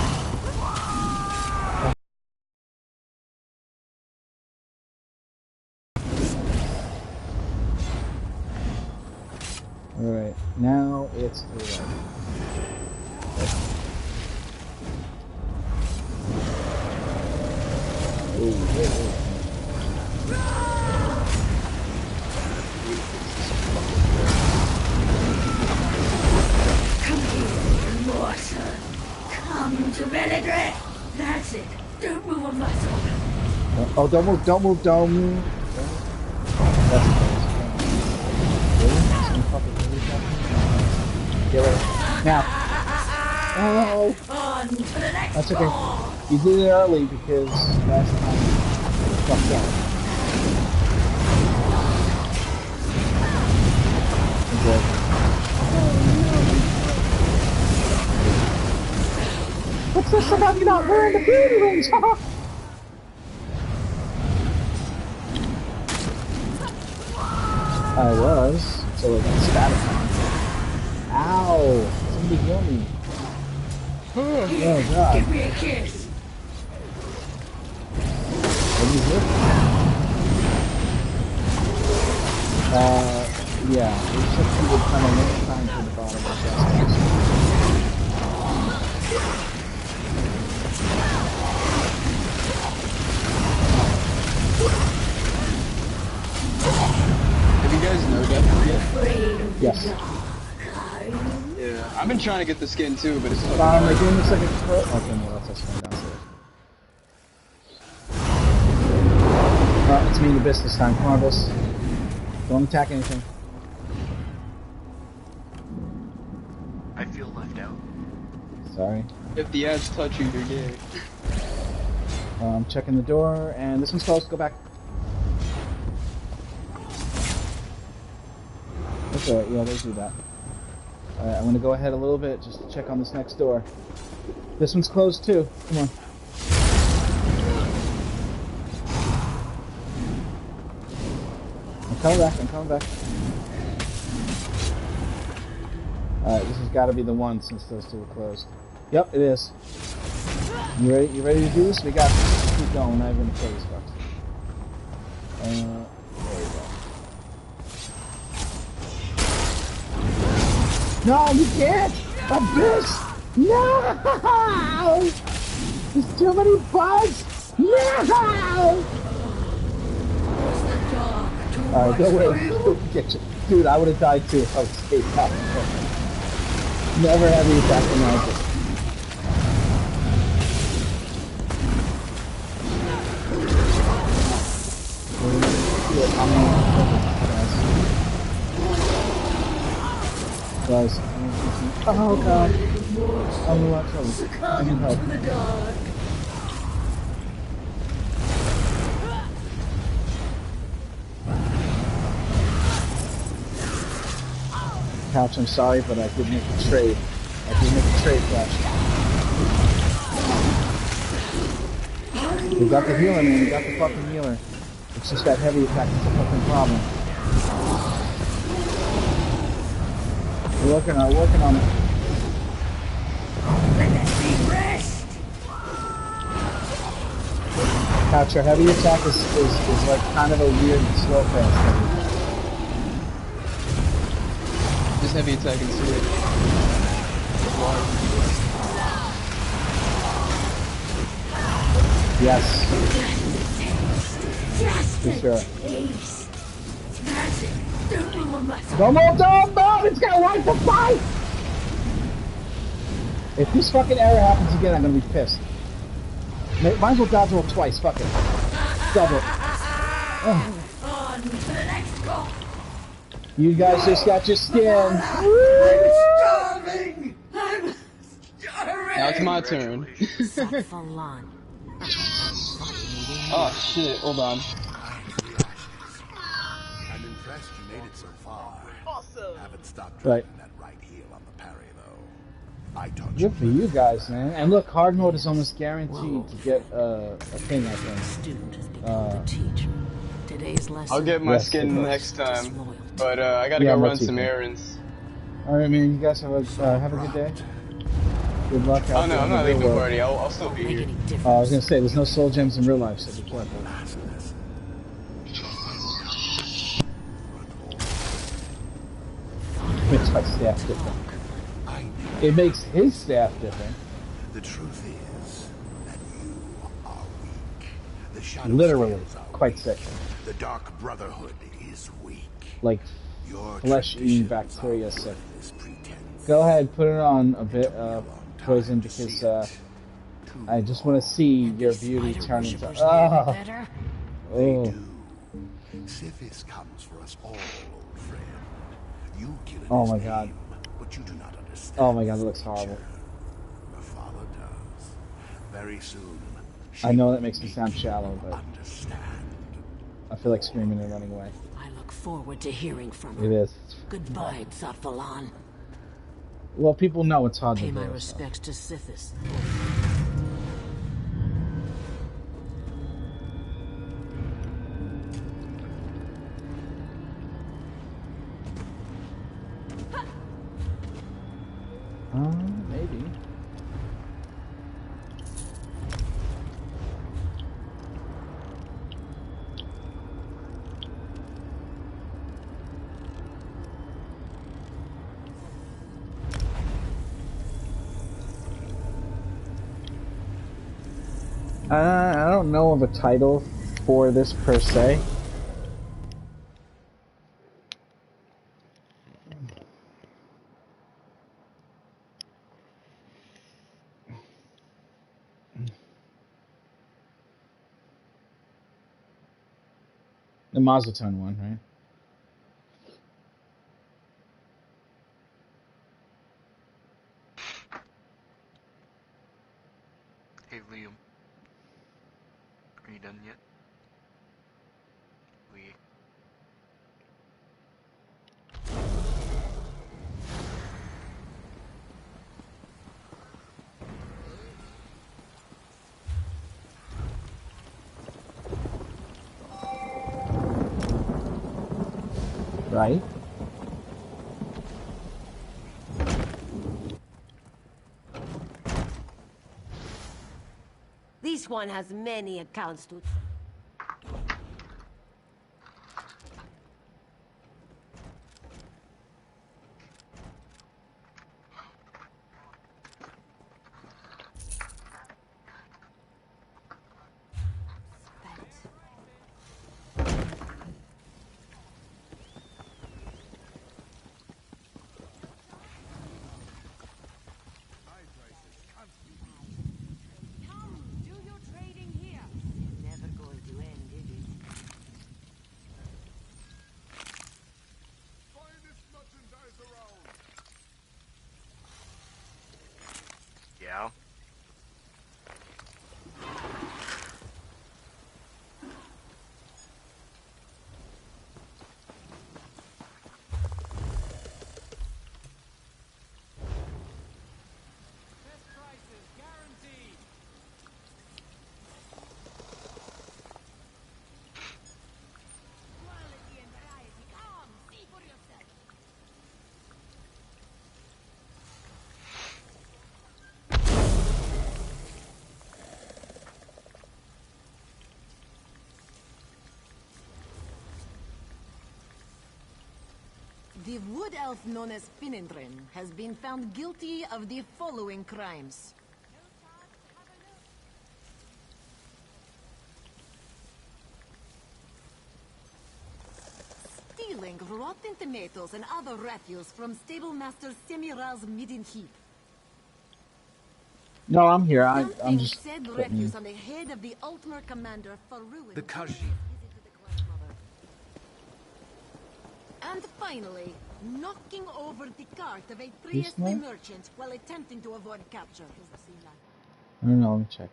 Alright, now it's to the right. Ooh, Come here, mortal. Come to Beladreth. That's it. Don't move a muscle. oh, don't move, don't move, don't move. That's Get ready. Now. Oh. On to the next That's okay. You did it early because last time it fucked up. Okay. What's this about you not wearing the beauty rings? I was until I got stabbed. Ow! Somebody heal me. Oh god. Give me a kiss. What is it? Yeah. We should see what kind of next time to the bottom of the Have you guys know that yet? Yes. Yeah, I've been trying to get the skin too, but it's fucking They're hard. doing this like a pro. Okay, no, that's going downstairs. It's me and the Abyss this time. Come on, Abyss. Don't attack anything. I feel left out. Sorry. If the ads touch you, you're gay. Checking the door, and this one's closed. Go back. That's alright, yeah, they do that. Alright, I'm gonna go ahead a little bit just to check on this next door. This one's closed too. Come on. I'm coming back, I'm coming back. Alright, this has got to be the one since those two are closed. Yep, it is. You ready? You ready to do this? We got this. Keep going. We're not even gonna kill these fucks. There we go. No, you can't! Abyss! No! There's too many bugs! No! Alright, don't worry. Get you. Dude, I would have died too if I was escaped out. Never have you attack the magic. Guys, oh god, I'm in a lot of trouble. I need help. Couch, I'm sorry, but I did make a trade. I did make a trade, Couch. We got the healer, man. We got the fucking healer. It's just that heavy attack that's a fucking problem. We're working on it. Couch, your heavy attack is like kind of a weird slow fast. Just heavy attack and see it. Yes. For sure. Don't move! It's got one to fight! If this fucking error happens again, I'm gonna be pissed. Might as well dodge roll twice, fuck it. Double. Oh. You guys just got your skin. I'm starving! I'm starving! Now it's my turn. Oh shit, hold on. I'm impressed you made it so far. Awesome. Haven't stopped Right. that right heel on the parry though. I taught Good for you guys, man. And look, hard mode is almost guaranteed to get a thing, I think. I'll get my skin next time, but I gotta go run some errands. Alright, man, you guys have a good day. Good luck out Oh no, there I'm in not the leaving real the world. party. I'll still be here. I was gonna say, there's no soul gems in real life, so be careful. Makes my staff different. It makes his staff different. The truth is that you are weak. The shadow Literally, quite sick. The Dark Brotherhood is weak. Like flesh-eating bacteria sick. Go ahead, put it on a bit of poison because I just want to see your beauty turn into. Oh. Sithis comes for us all, old friend. You kill it. Oh my god. But you do not understand. Oh my god, it looks horrible. My father does. Very soon. I know that makes me sound shallow, but Understand. I feel like screaming and running away. I look forward to hearing from It her. is. Goodbye, Tsatfalan. Well, people know it's hard to Pay do. my So. respects to Sithis. Maybe. I don't know of a title for this per se. The Mazatone one, right? Hey Liam, are you done yet? We Right? This one has many accounts to... Yeah. The wood elf known as Finindrin has been found guilty of the following crimes. Stealing rotten tomatoes and other refuse from stablemaster Semiral's midden heap. No, I'm here. I'm Dumping just said putting... refuse on the head of the Altmer commander for ruin. The Kaji. And finally, knocking over the cart of a Priestly merchant while attempting to avoid capture. I don't know, let me check.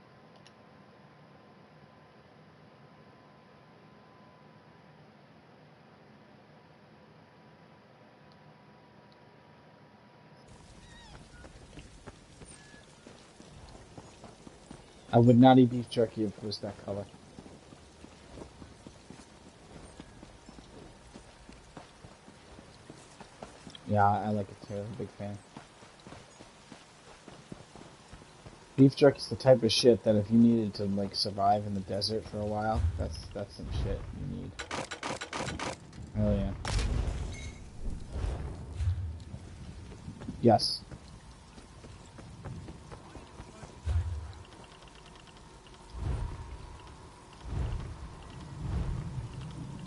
I would not eat beef jerky if it was that color. Yeah, I like it too. I'm a big fan. Beef jerky's the type of shit that if you needed to like survive in the desert for a while, that's some shit you need. Hell yeah. Yes.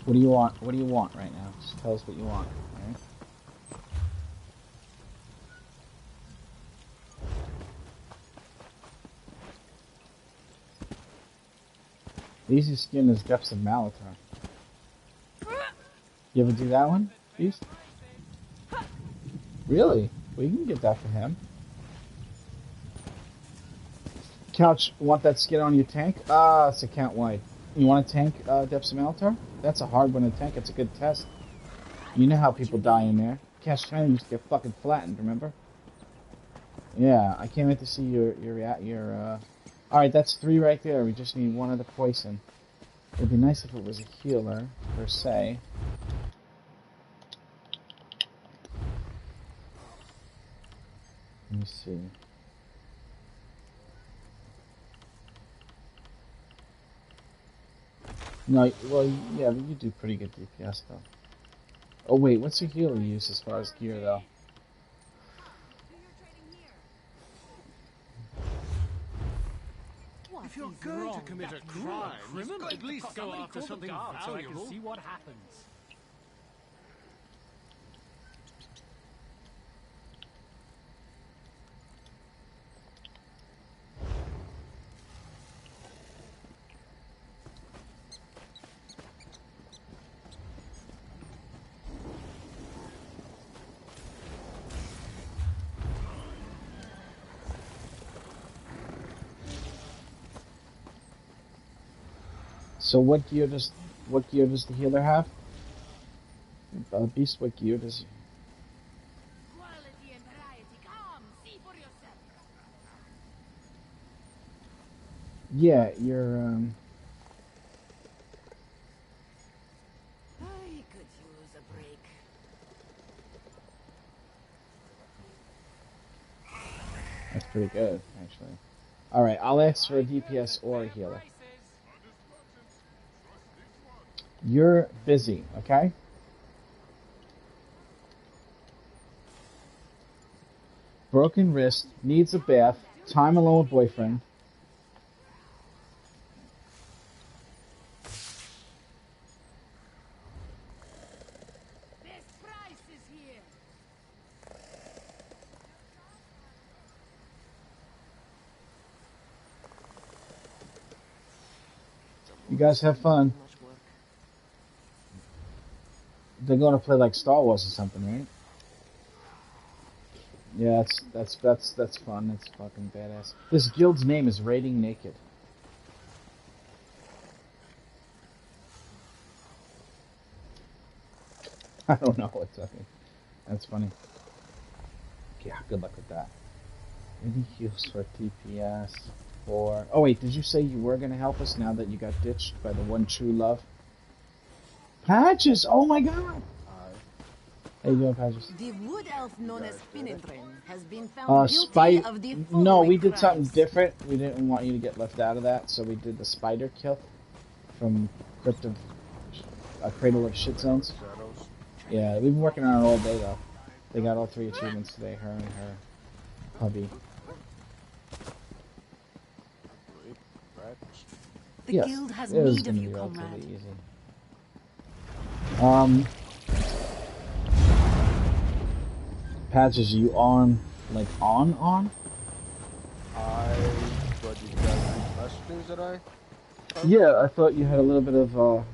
What do you want? What do you want right now? Just tell us what you want, alright? The easy skin is Depths of Malatar. You ever do that one, Beast? Really? Well, you can get that for him. Couch, want that skin on your tank? Ah, it's account wide. You want a tank, Depths of Malatar? That's a hard one to tank. It's a good test. You know how people die in there. Cash China used to get fucking flattened, remember? Yeah, I can't wait to see your Alright, that's 3 right there. We just need 1 of the poison. It'd be nice if it was a healer, per se. Let me see. No, well, yeah, but you do pretty good DPS, though. Oh, wait, what's your healer use as far as gear, though? If you're going to commit a crime, remember at least go after something valuable so I can see what happens. So what gear does the healer have? Beast, what gear does he? Quality and variety. Come, see for yourself. Yeah, you're I could use a break. That's pretty good, actually. Alright, I'll ask for a DPS or a healer. You're busy, okay? Broken wrist, needs a bath, time alone with boyfriend. You guys have fun. They're going to play like Star Wars or something, right? Yeah, that's fun. That's fucking badass. This guild's name is Raiding Naked. I don't know what's up. That's funny. Yeah, good luck with that. Any heals for TPS for... Oh wait, did you say you were gonna help us now that you got ditched by the one true love? Patches! Oh my god! How you doing, Patches? The wood elf known as Finetrin has been found guilty of the No, we did crimes. something different. We didn't want you to get left out of that, so we did the spider kill from Crypt of Cradle of Shit Zones. Yeah, we've been working on it all day though. They got all 3 achievements today, her and her hubby. The yes, guild has it was need of gonna you, be comrade. relatively easy. Patches, you on, like, on? But you guys read messages that I... Yeah, I thought you had a little bit of,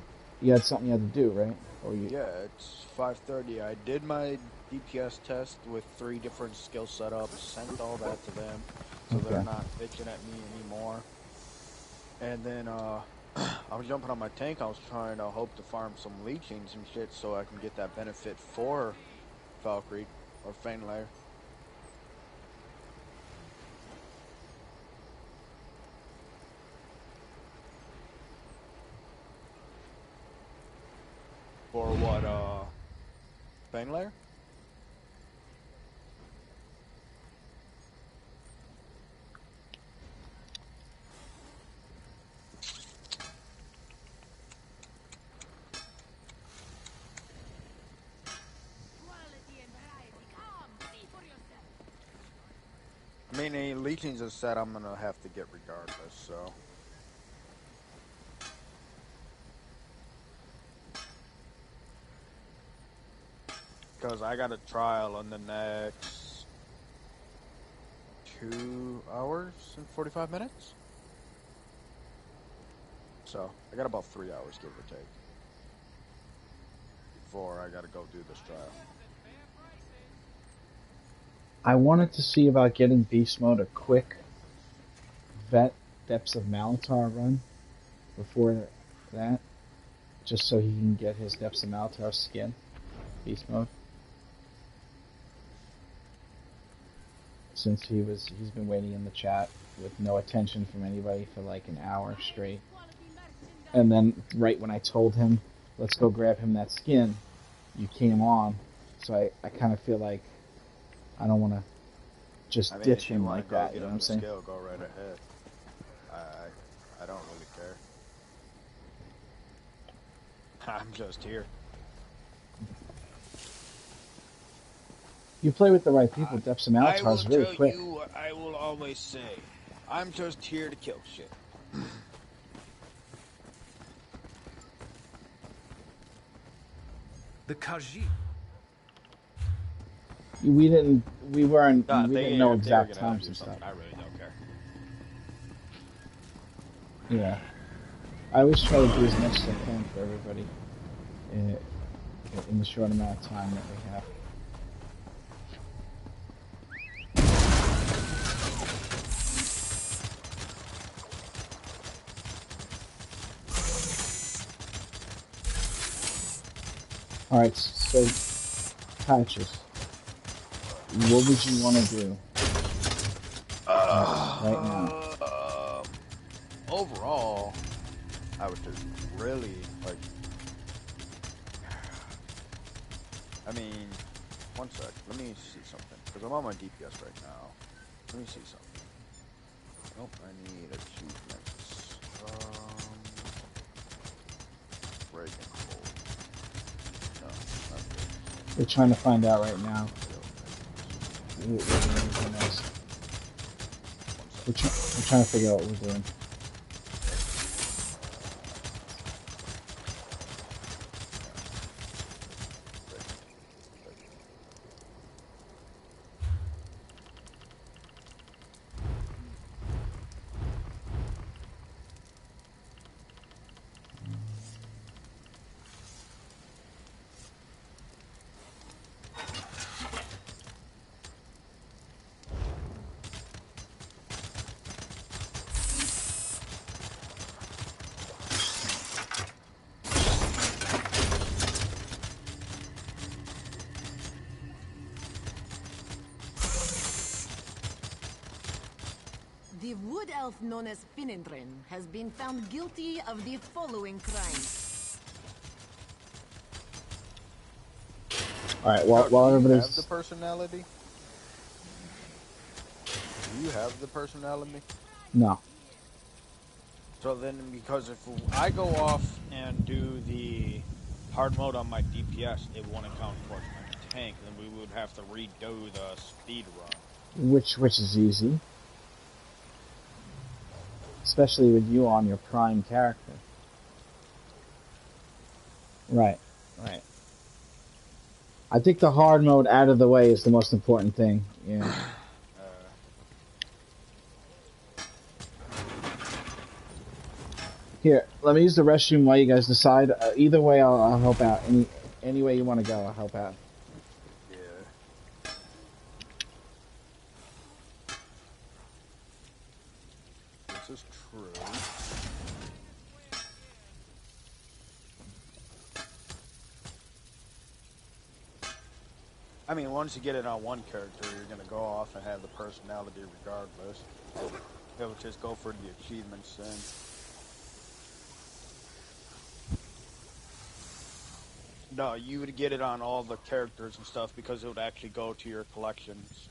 you had something you had to do, right? Or you... Yeah, it's 5:30. I did my DPS test with 3 different skill setups, sent all that to them, so they're not bitching at me anymore. And then, I was jumping on my tank. I was trying to hope to farm some leechings and shit so I can get that benefit for Valkyrie or Fainlair. For what, Fainlair? I mean, any leechings is set I'm gonna have to get regardless, so. Because I got a trial in the next 2 hours and 45 minutes. So, I got about 3 hours, give or take, before I gotta go do this trial. I wanted to see about getting Beast Mode a quick vet Depths of Malatar run before that, just so he can get his Depths of Malatar skin, Beast Mode. Since he's been waiting in the chat with no attention from anybody for like an hour straight. And then right when I told him, let's go grab him that skin, you came on. So I kind of feel like I don't want to just ditch him like that, you know what I'm saying? Skill, go right ahead. I don't really care. I'm just here. You play with the right people, Depths of Malatar is really quick. I will tell you what I will always say. I'm just here to kill shit. The Khajiit. We didn't know exact exact times and stuff. I really don't care. Yeah. I always try to do as much as I can for everybody in the short amount of time that we have. Alright, so Patches, what would you want to do right now? Overall, I would just really, like, I mean, one sec. Let me see something. Because I'm on my DPS right now. Let me see something. Nope, I need achievements. Reagan Hold. No, not good. We're trying to find out right now. We're trying to figure out what we're doing. The wood elf known as Finindrin has been found guilty of the following crimes. Alright, while everybody's... Do you have the personality? Do you have the personality? No. So then, because if I go off and do the hard mode on my DPS, it won't account towards my tank, then we would have to redo the speed run. Which is easy. Especially with you on your prime character. Right. I think the hard mode out of the way is the most important thing. Yeah. Here, let me use the restroom while you guys decide. Either way, I'll help out. Any way you want to go, I'll help out. Yeah. This is true. I mean, once you get it on one character, you're gonna go off and have the personality regardless. It'll just go for the achievements then. No, you would get it on all the characters and stuff because it would actually go to your collections.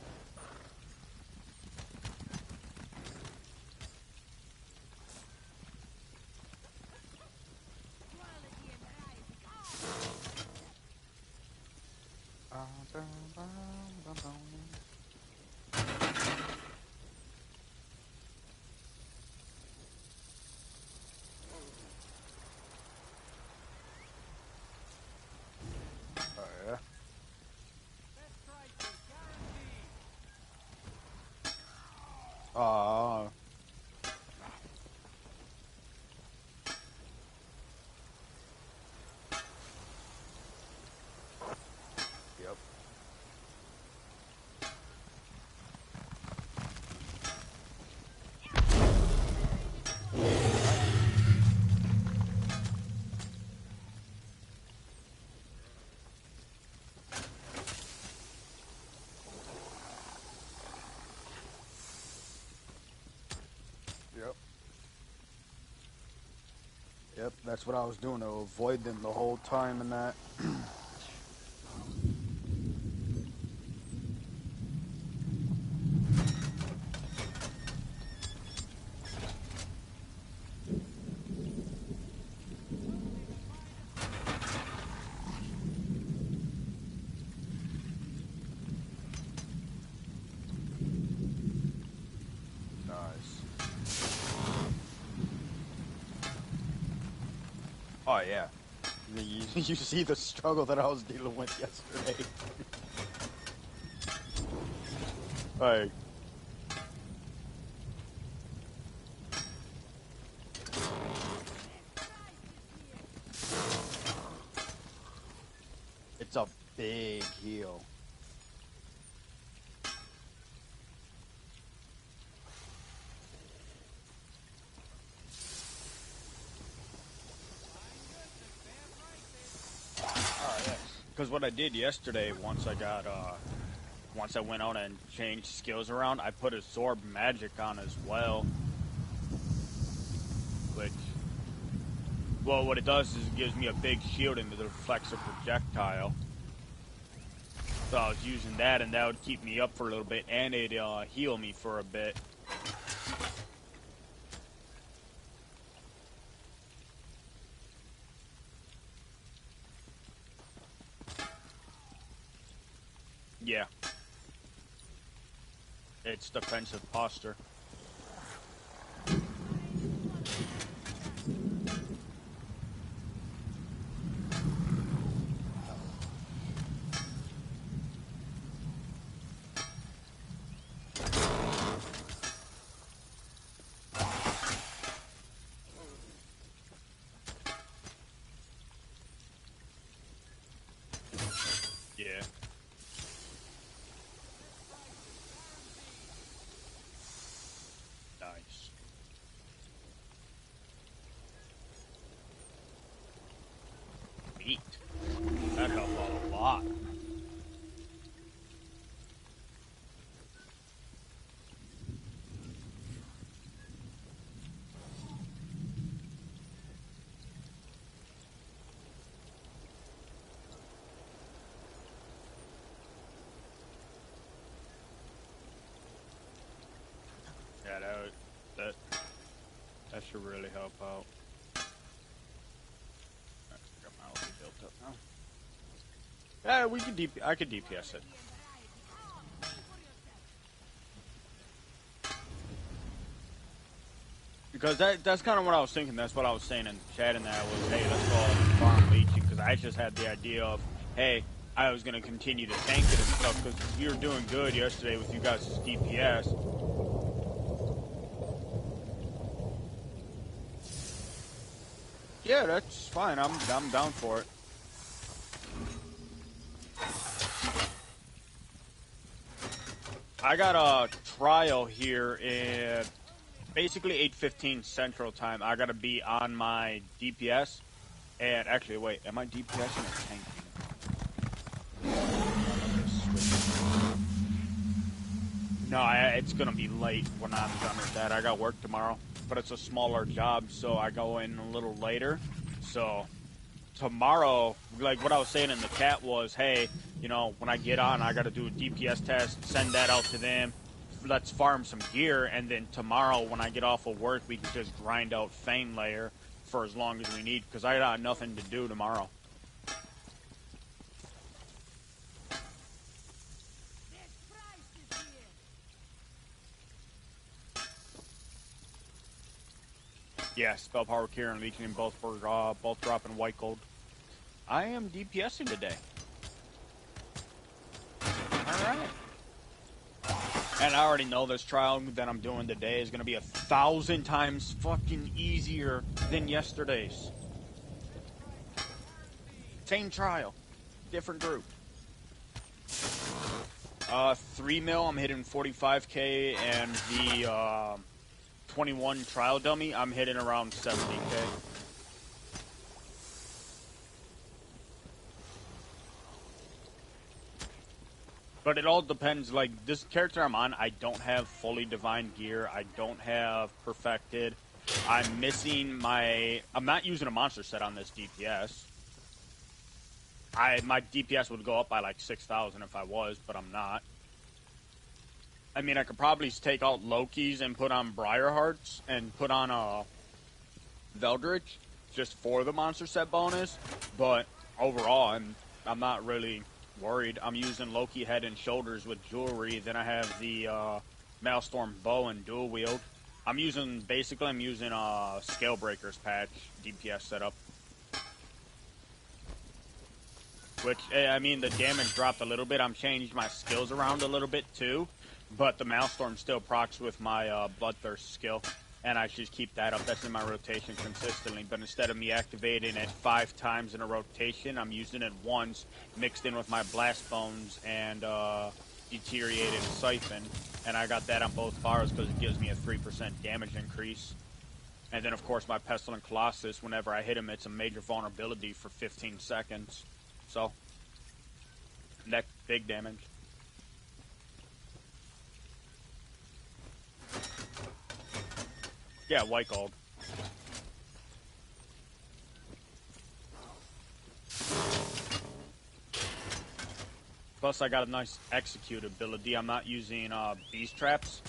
Yep. Yep, that's what I was doing to avoid them the whole time and that. Oh yeah, you see the struggle that I was dealing with yesterday. Alright. It's a big heal. Because what I did yesterday, once I went out and changed skills around, I put absorb magic on as well. Which, well, what it does is it gives me a big shield and it reflects a projectile. So I was using that, and that would keep me up for a little bit, and it'd heal me for a bit. Yeah. It's defensive posture. Yeah. Nice. Neat. That helped out a lot. Yeah, that should really help out. Got my ulti built up now. Yeah, we could I could DPS it. Because that's kind of what I was thinking. That's what I was saying in chat, and that was, hey, let's go farm leeching. Because I just had the idea of, hey, I was going to continue to tank it and stuff. Because you were doing good yesterday with you guys' DPS. Yeah, that's fine. I'm down for it. I got a trial here in basically 8:15 Central Time. I gotta be on my DPS, and actually, wait, am I DPSing or tanking? No, it's gonna be late when I'm done with that. I got work tomorrow, but it's a smaller job, so I go in a little later. So tomorrow, like what I was saying in the chat was, hey, you know, when I get on, I got to do a DPS test, send that out to them. Let's farm some gear, and then tomorrow when I get off of work, we can just grind out Fane Layer for as long as we need, because I got nothing to do tomorrow. Yeah, Spell Power, Kieran, and Legion both dropping white gold. I am DPSing today. Alright. And I already know this trial that I'm doing today is going to be 1,000 times fucking easier than yesterday's. Same trial. Different group. 3 mil, I'm hitting 45k, and the 21 trial dummy, I'm hitting around 70k. But it all depends, like, this character I'm on, I don't have fully divine gear, I don't have perfected, I'm missing I'm not using a monster set on this DPS. My DPS would go up by like 6,000 if I was, but I'm not. I mean, I could probably take out Loki's and put on Briarhearts and put on Veldritch just for the monster set bonus, but overall, I'm not really worried. I'm using Loki head and shoulders with jewelry. Then I have the Maelstrom bow and dual wield. I'm using Scalebreaker's patch DPS setup. Which, I mean, the damage dropped a little bit. I'm changed my skills around a little bit too, but the Maelstrom still procs with my Bloodthirst skill, and I just keep that up. That's in my rotation consistently, but instead of me activating it 5 times in a rotation, I'm using it once, mixed in with my Blast Bones and Deteriorated Siphon, and I got that on both bars because it gives me a 3% damage increase. And then, of course, my Pestilent Colossus, whenever I hit him, it's a major vulnerability for 15 seconds. So, neck big damage. Yeah, white gold. Plus, I got a nice execute ability. I'm not using beast traps.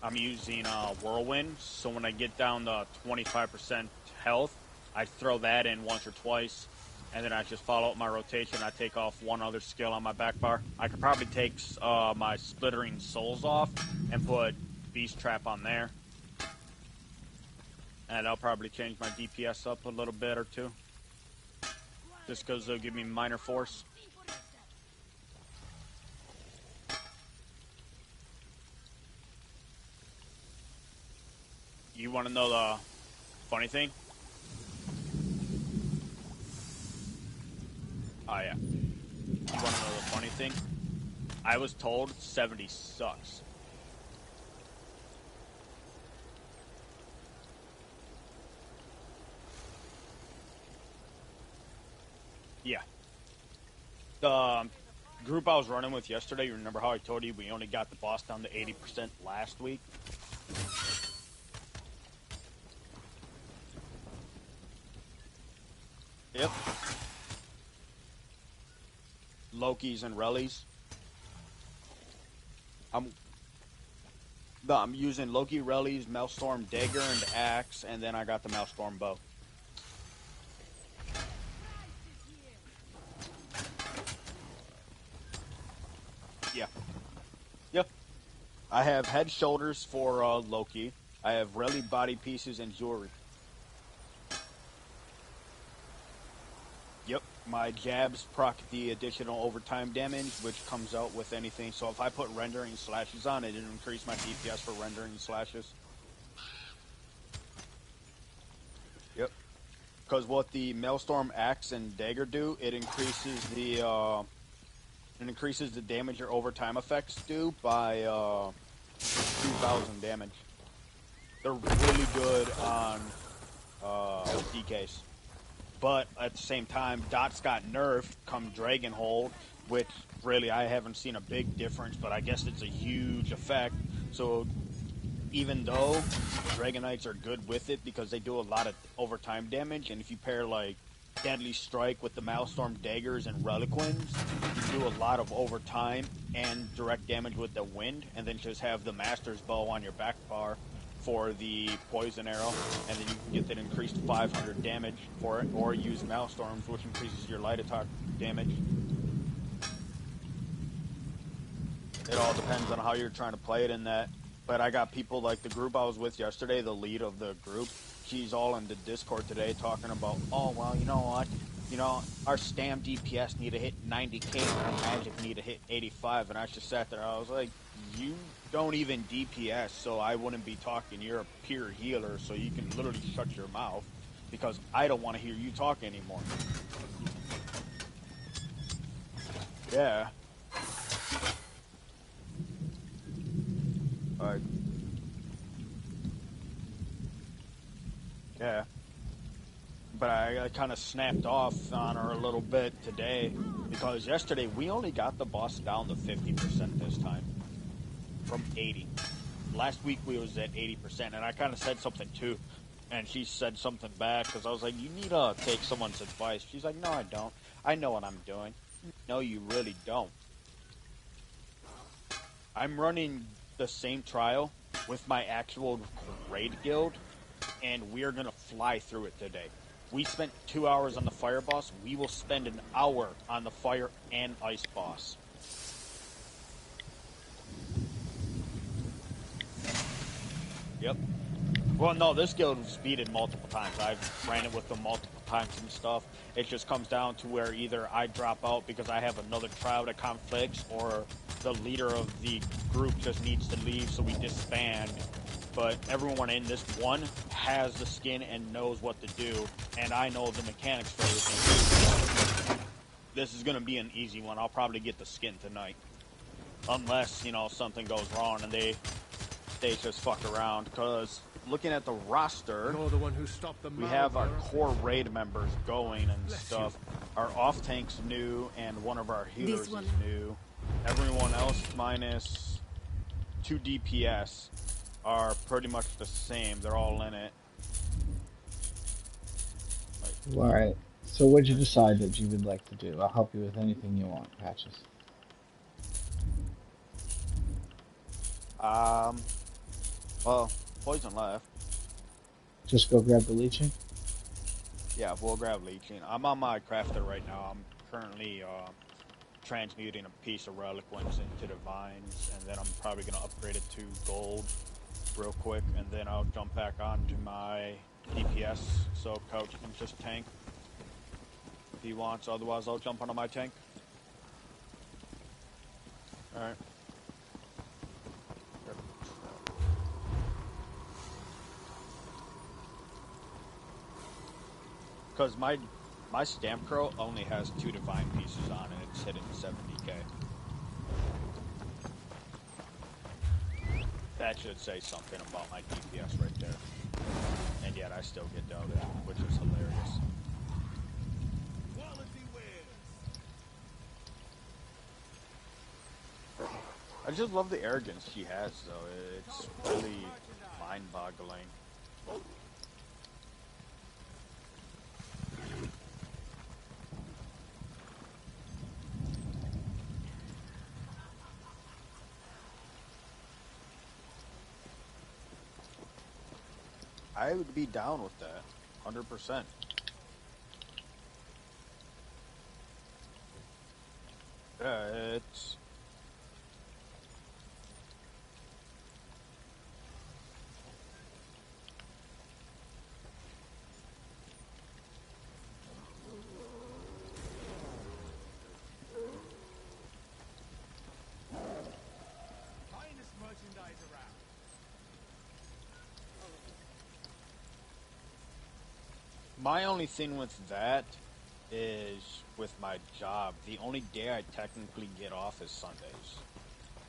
I'm using whirlwind. So when I get down to 25% health, I throw that in once or twice, and then I just follow up my rotation. I take off one other skill on my back bar. I could probably take my splittering souls off and put beast trap on there, and I'll probably change my DPS up a little bit or two, just because they'll give me minor force. You want to know the funny thing? Oh yeah. You want to know the funny thing? I was told 70 sucks. Yeah. The group I was running with yesterday, you remember how I told you we only got the boss down to 80% last week? Yep. Loki's and Reli's. I'm using Loki, Reli's, Maelstrom Dagger, and Axe, and then I got the Maelstrom Bow. Yeah. Yep. I have head shoulders for Loki. I have Reli body pieces and jewelry. Yep. My jabs proc the additional overtime damage, which comes out with anything. So if I put rendering slashes on, it increase my DPS for rendering slashes. Yep. Because what the Maelstrom Axe and Dagger do, it increases the damage your overtime effects do by 2,000 damage. They're really good on DKs. But at the same time, Dots got nerfed come Dragonhold, which really I haven't seen a big difference, but I guess it's a huge effect. So even though Dragon Knights are good with it because they do a lot of overtime damage, and if you pair like Deadly Strike with the Maelstrom Daggers and Reliquins, you do a lot of overtime and direct damage with the wind, and then just have the Master's Bow on your back bar for the poison arrow, and then you can get that increased 500 damage for it, or use Maelstorms, which increases your light attack damage. It all depends on how you're trying to play it in that. But I got people like the group I was with yesterday, the lead of the group, she's all in the Discord today talking about, oh, well, you know what? You know, our Stam DPS need to hit 90k and our Magic need to hit 85, and I just sat there, I was like, you don't even DPS, so I wouldn't be talking. You're a pure healer, so you can literally shut your mouth, because I don't want to hear you talk anymore. Yeah. Alright. Yeah. But I kind of snapped off on her a little bit today, because yesterday we only got the boss down to 50% this time. From 80. Last week we was at 80%, and I kind of said something too, and she said something back, because I was like, you need to take someone's advice. She's like, no, I don't. I know what I'm doing. No, you really don't. I'm running the same trial with my actual raid guild, and we're going to fly through it today. We spent 2 hours on the fire boss. We will spend an hour on the fire and ice boss. Yep. Well, no, this guild was beaten multiple times. I've ran it with them multiple times and stuff. It just comes down to where either I drop out because I have another trial that conflicts, or the leader of the group just needs to leave, so we disband. But everyone in this one has the skin and knows what to do, and I know the mechanics for everything. This is going to be an easy one. I'll probably get the skin tonight. Unless, you know, something goes wrong and they just fuck around, because looking at the roster, You're the one who stopped the we have our core raid members going and stuff. Our off tank's new, and one of our healers is new. Everyone else minus 2 DPS are pretty much the same. They're all in it. Alright, so what'd you decide that you would like to do? I'll help you with anything you want, Patches. Well, poison left. Just go grab the leeching. Yeah, we'll grab leeching. I'm on my crafter right now. I'm currently transmuting a piece of relic ones into divines, and then I'm probably gonna upgrade it to gold real quick, and then I'll jump back onto my DPS so Coach can just tank if he wants. Otherwise, I'll jump onto my tank. All right. Because my Stamp Crow only has 2 divine pieces on it. It's hitting 70k. That should say something about my DPS right there. And yet I still get doubted, which is hilarious. I just love the arrogance she has, though. It's really mind-boggling. I would be down with that, 100%. Yeah, it's... My only thing with that is with my job, the only day I technically get off is Sundays.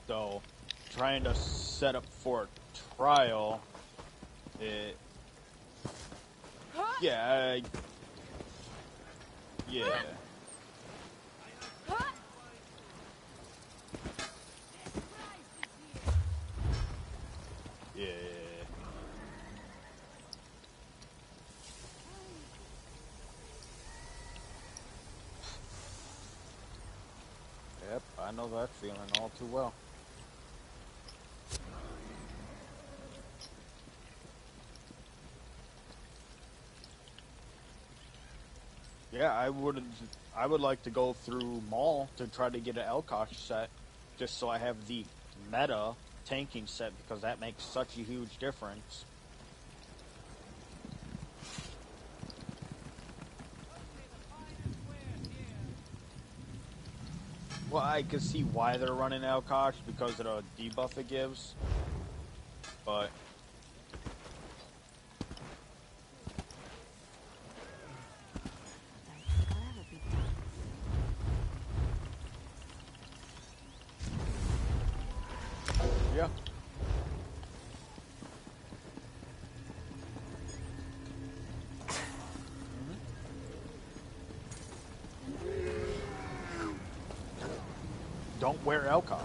So, trying to set up for a trial, yeah. Yep, I know that feeling all too well. Yeah, I would like to go through Maul to try to get an Elkosh set, just so I have the meta tanking set, because that makes such a huge difference. Well, I can see why they're running Elkosh, because of the debuff it gives, but... Yeah. Don't wear Elkosh.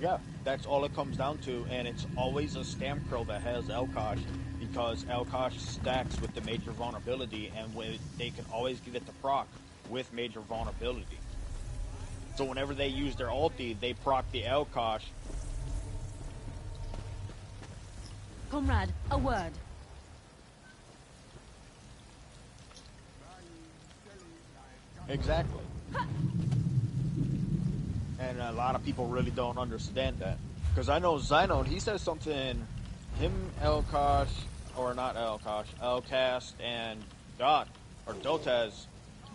Yeah, that's all it comes down to, and it's always a Stamp Crow that has Elkosh, because Elkosh stacks with the major vulnerability, and they can always get it to proc with major vulnerability. So whenever they use their ulti, they proc the Elkosh. Comrade, a word. Exactly. And a lot of people really don't understand that. Because I know Xynode, he says something, him, Elkosh, or not Elkosh, Elcast, and God, or Dotaz,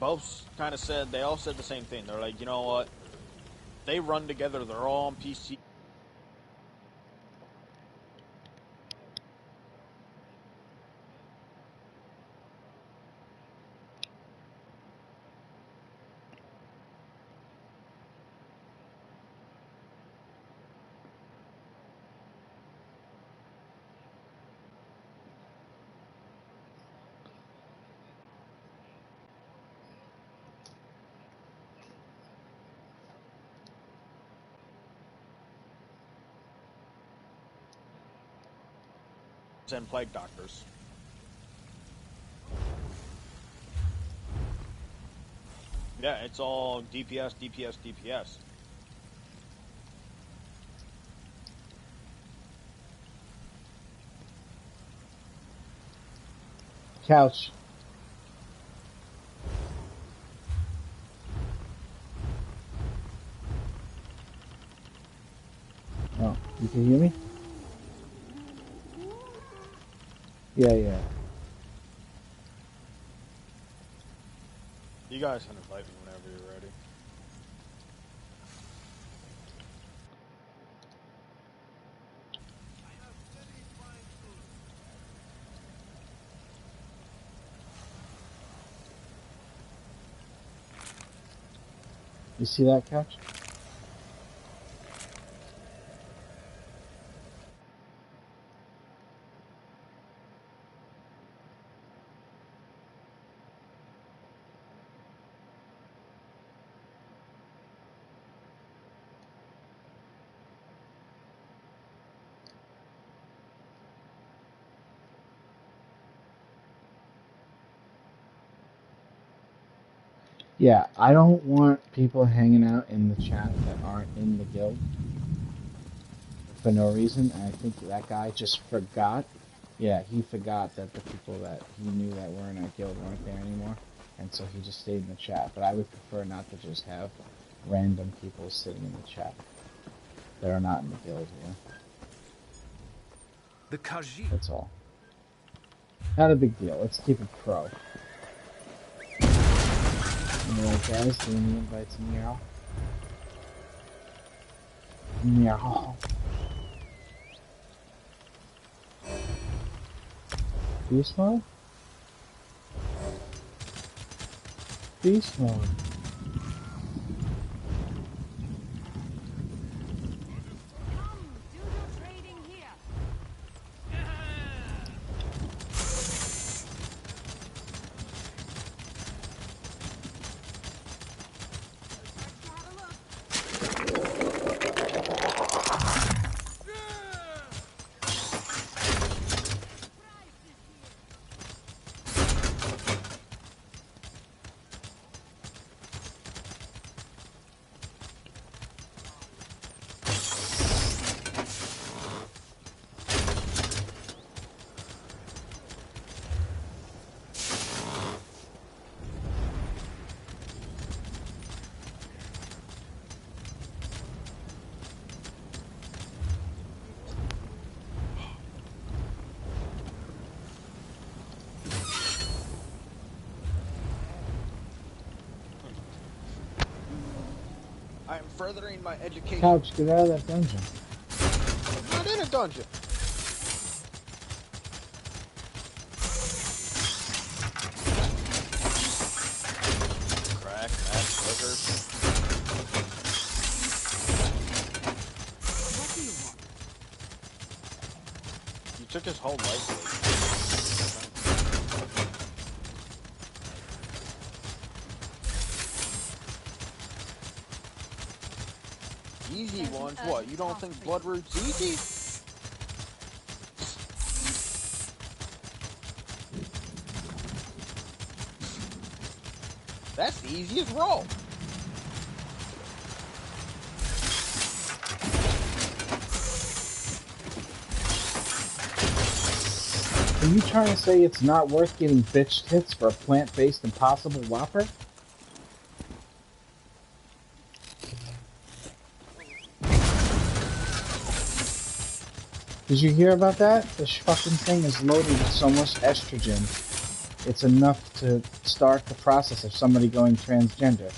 both kind of said, they all said the same thing. They're like, you know what, they run together, they're all on PC. And plague doctors. Yeah, it's all DPS, DPS, DPS. Couch. Oh, you can hear me? Yeah. You guys can invite me whenever you're ready. You see that, Couch? Yeah, I don't want people hanging out in the chat that aren't in the guild for no reason. And I think that guy just forgot. Yeah, he forgot that the people that he knew that were in our guild weren't there anymore. And so he just stayed in the chat. But I would prefer not to just have random people sitting in the chat that are not in the guild here. The Khajiit. That's all. Not a big deal. Let's keep it pro. Alright guys, doing the invites in Meow. Meow. Beast mode? Beast mode. I am furthering my education. Couch, get out of that dungeon. I'm not in a dungeon. Crack, that sugar. What do you want? You took his whole life away. Easy ones? What, you don't think Bloodroot's easy? That's the easiest roll. Are you trying to say it's not worth getting bitch tits for a plant-based Impossible Whopper? Did you hear about that? This fucking thing is loaded with so much estrogen. It's enough to start the process of somebody going transgender.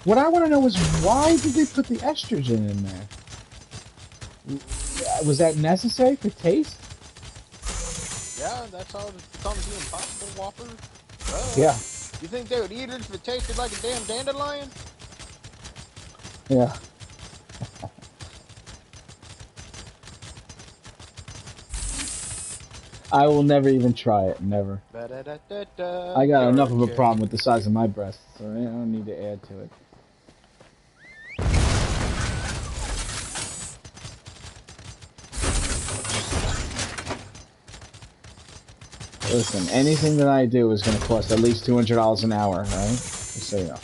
What I want to know is why did they put the estrogen in there? Was that necessary for taste? Yeah, that's how it becomes the Impossible Whopper. Yeah. You think they would eat it if it tasted like a damn dandelion? Yeah. I will never even try it. Never. I got enough of a problem with the size of my breasts, so I don't need to add to it. Listen, anything that I do is going to cost at least $200 an hour, right? Just so you know.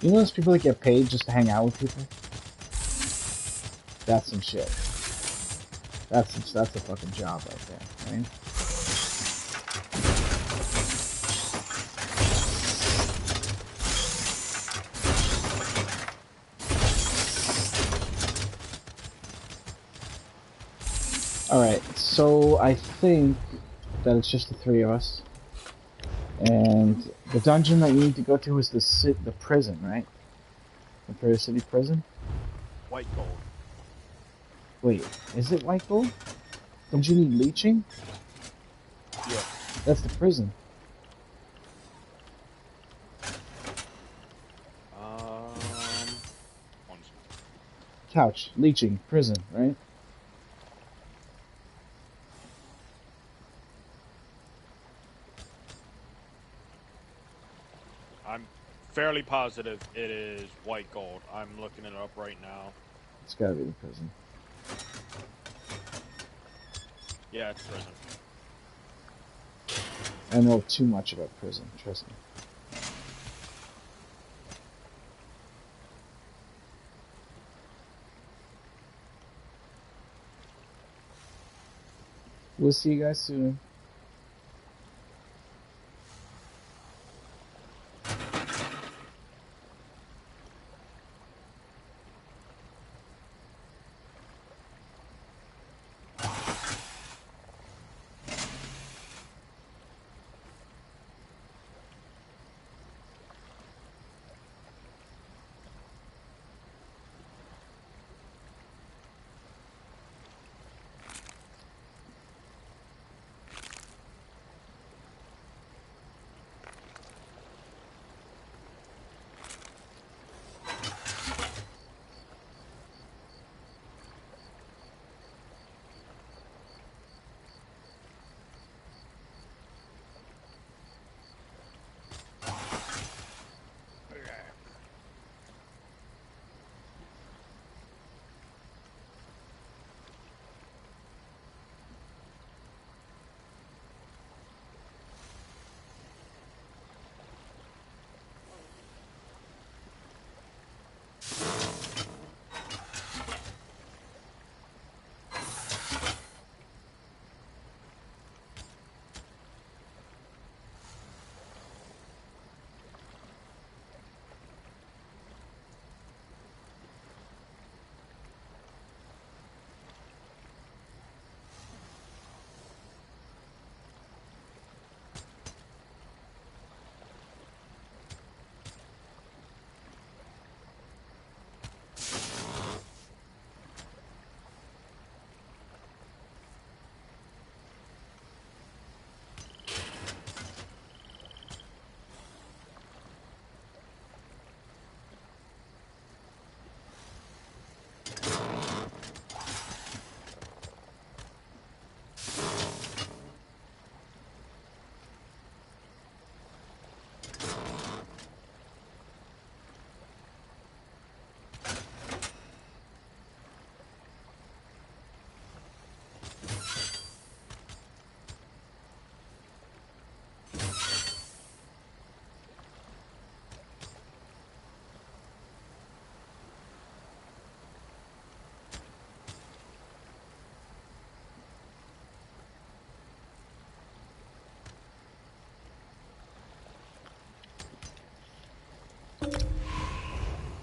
You know those people that get paid just to hang out with people? That's some shit. That's a fucking job right there, right? Alright, so I think that it's just the three of us. And the dungeon that you need to go to is the prison, right? The Imperial City prison? White gold. Wait, is it white gold? Don't you need leeching? Yeah. That's the prison. Couch, leeching, prison, right? I'm fairly positive it is white gold. I'm looking it up right now. It's gotta be the prison. Yeah, it's prison. I know too much about prison, trust me. We'll see you guys soon.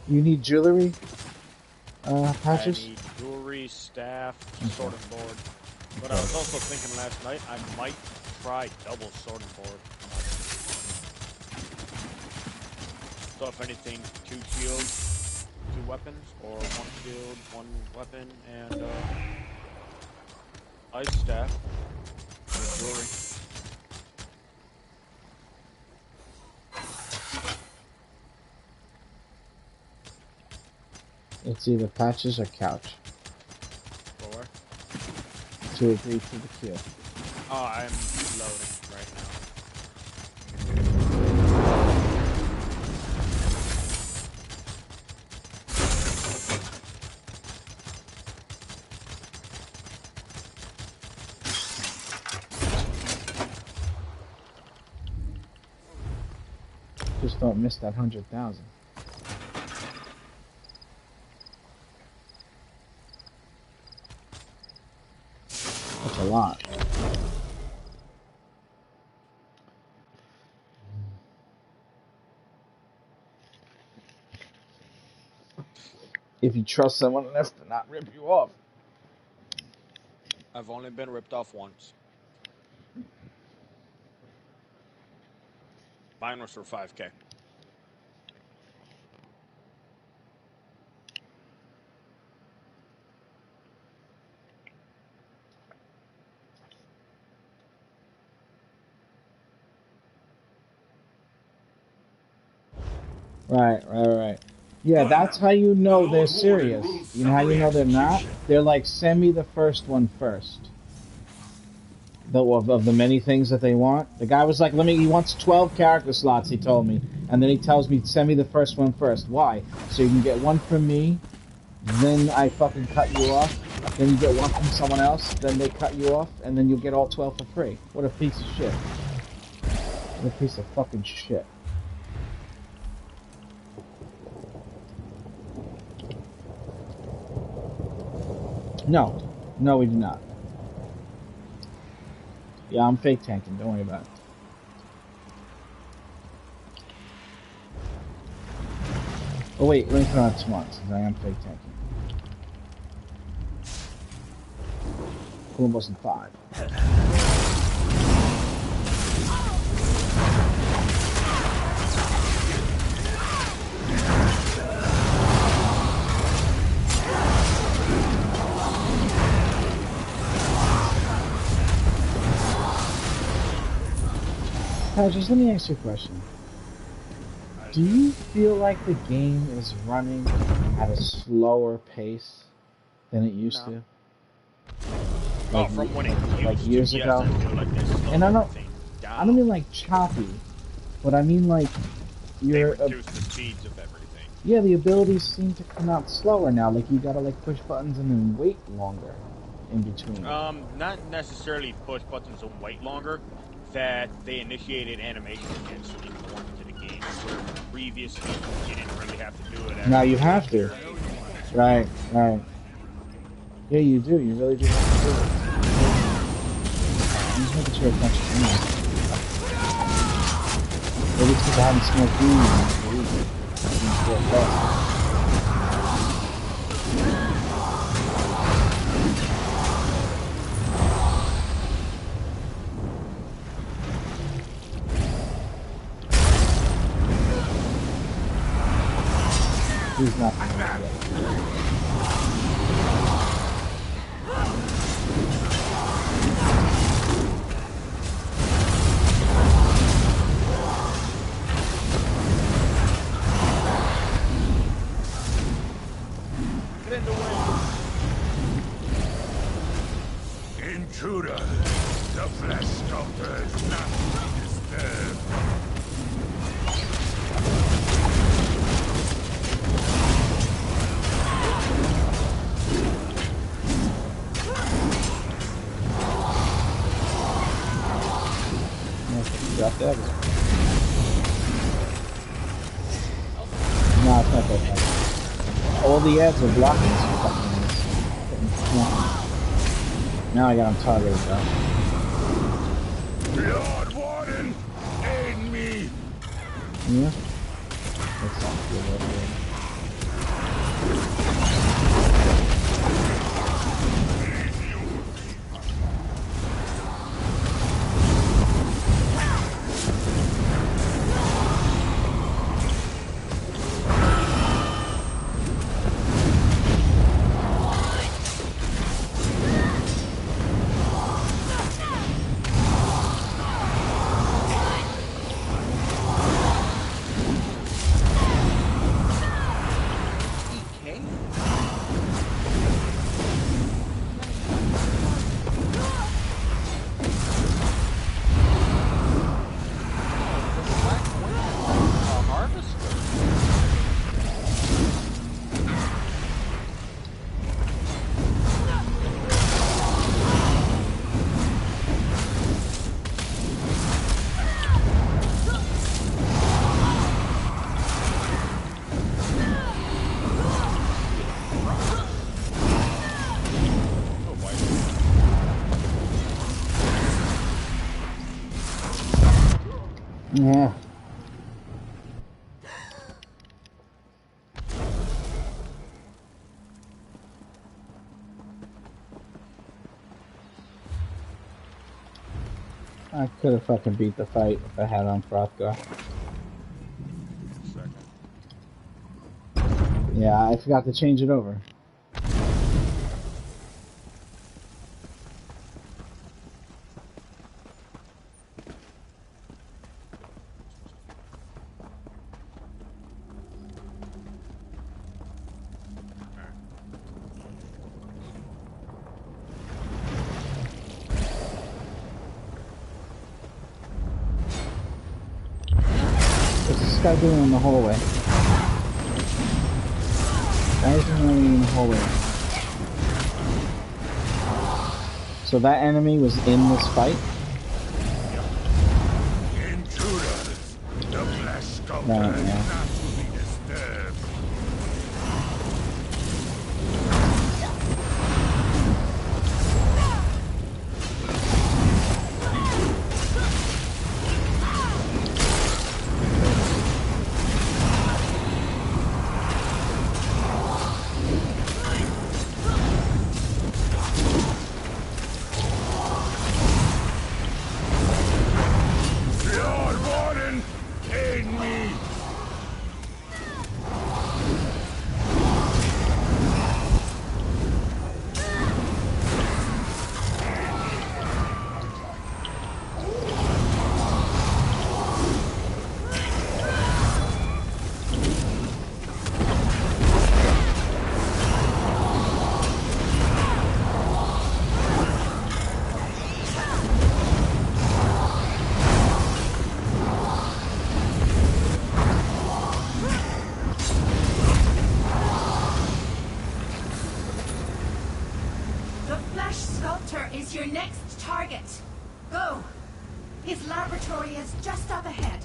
You need jewelry, patches? I need jewelry, staff, sword and board. But I was also thinking last night I might try double sword and board. So if anything, 2 shields, 2 weapons, or 1 shield, 1 weapon, and ice staff with jewelry. It's either patches or couch. Or? To agree to the kill. Oh, I'm loading right now. don't miss that 100,000. That's a lot. If you trust someone enough to not rip you off. I've only been ripped off once. Mine was for 5K. Right. Yeah, that's how you know they're serious. You know how you know they're not? They're like, send me the first one first. Of the many things that they want. The guy was like, he wants 12 character slots, he told me. And then he tells me, send me the first one first. Why? So you can get one from me, then I fucking cut you off. Then you get one from someone else, then they cut you off, and then you'll get all 12 for free. What a piece of shit. What a piece of fucking shit. No, we do not. Yeah, I'm fake tanking, don't worry about it. Oh wait, let me put on smart, since I am fake tanking. Almost in 5. Just let me ask you a question. Do you feel like the game is running at a slower pace than it used to? Like, from when it like years yes, ago? I feel like they slowed And I everything down. don't mean like choppy, but I mean like They reduced the speeds of everything. Yeah, the abilities seem to come out slower now. Like you gotta like push buttons and then wait longer in between. Not necessarily push buttons and wait longer. That they initiated animation again, so you more into the game. Where previously you didn't really have to do it. Now you have to. Right. Yeah, you do. You really do have to do it. I'm just making sure it's not just me. Maybe it's because I haven't smoked weed. He's not going to get it. Get in the way. Intruder, the flesh sculptor is not to be disturbed. Drop that. No, it's not that bad. All the ads are blocking this fucking ass. Now I got him targeted though. Lord Warden, aid me! Yeah? That sounds good right there. Yeah. I could have fucking beat the fight if I had on Frothgar. Yeah, I forgot to change it over. What's this guy doing in the hallway? Why is he running in the hallway? So that enemy was in this fight? Intruders, the flesh sculptor Right, is yeah. not to be disturbed. Lord Warden, aid me! The Flesh Sculptor is your next target. Go. His laboratory is just up ahead.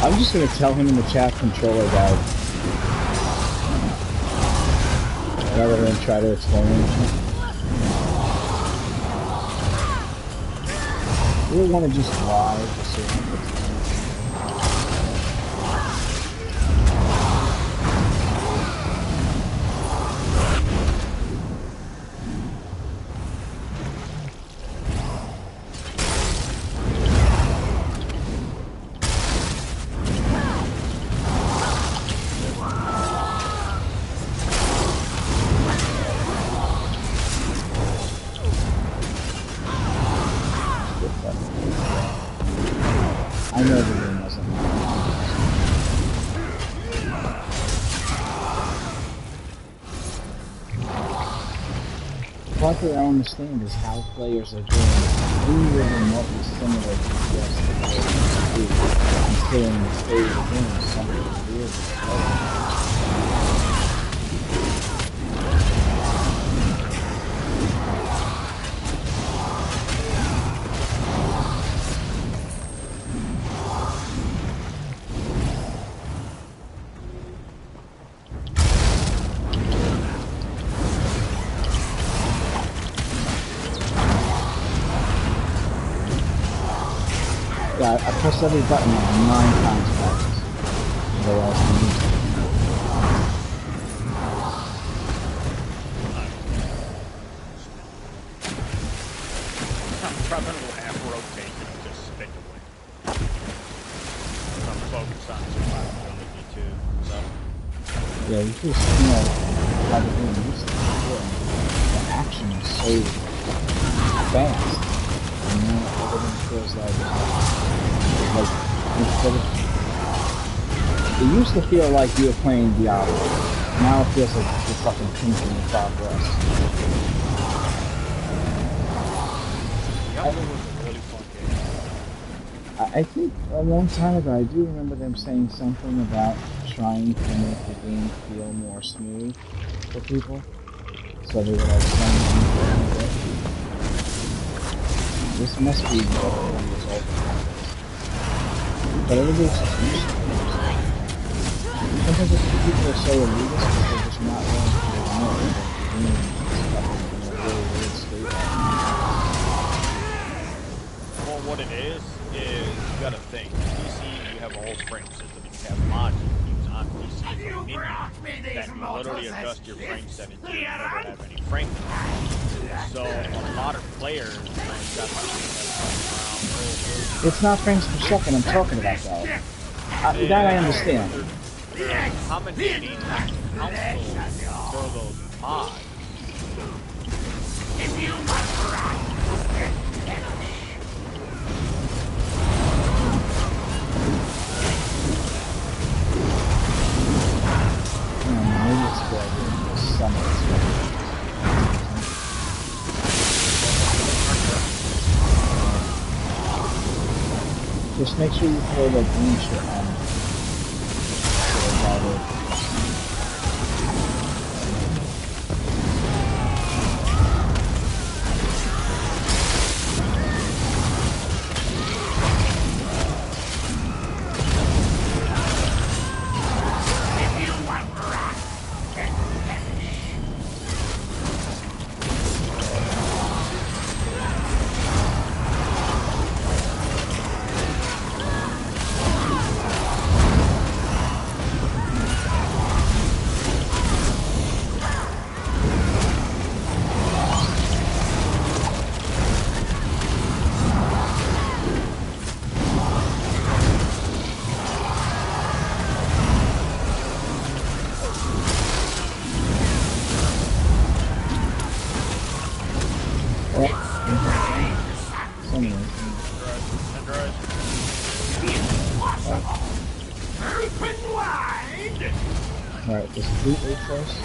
I'm just gonna tell him in the chat controller died. Rather than try to explain it. You don't want to just lie just so you don't get to I know the room wasn't what I don't understand is how players are doing really remotely similar to just the considering the state of the game is something weird as well. Yeah, I pressed every button like 9 times fast. Otherwise, I need to. I'm probably a little half rotate and just stick away. I'm focused on survivability too, so. Yeah, you just, how the game used to be. The action is so fast. And now everything feels like instead of, it used to feel like you were playing Diablo. Now it feels like you're fucking pinching the progress. Diablo was a really fun game. I think a long time ago, I do remember them saying something about trying to make the game feel more smooth for people. So they were like playing people. This must be what the result of this. But everybody's just used to it. Sometimes it's people are so elitist that they're just not willing to admit that the game is fucking in a really weird state. Well, what it is you gotta think. PC, you have a whole frame system, and you have mods you can use on PC from menu that literally adjust your frame settings. You never have any frame drops. So a lot of players got it's not frames per second I'm talking about, though. That I understand. Commentating console for those mods. If you maybe it's good in the summer. Just make sure you throw the green shit on. Alright, just loot it first.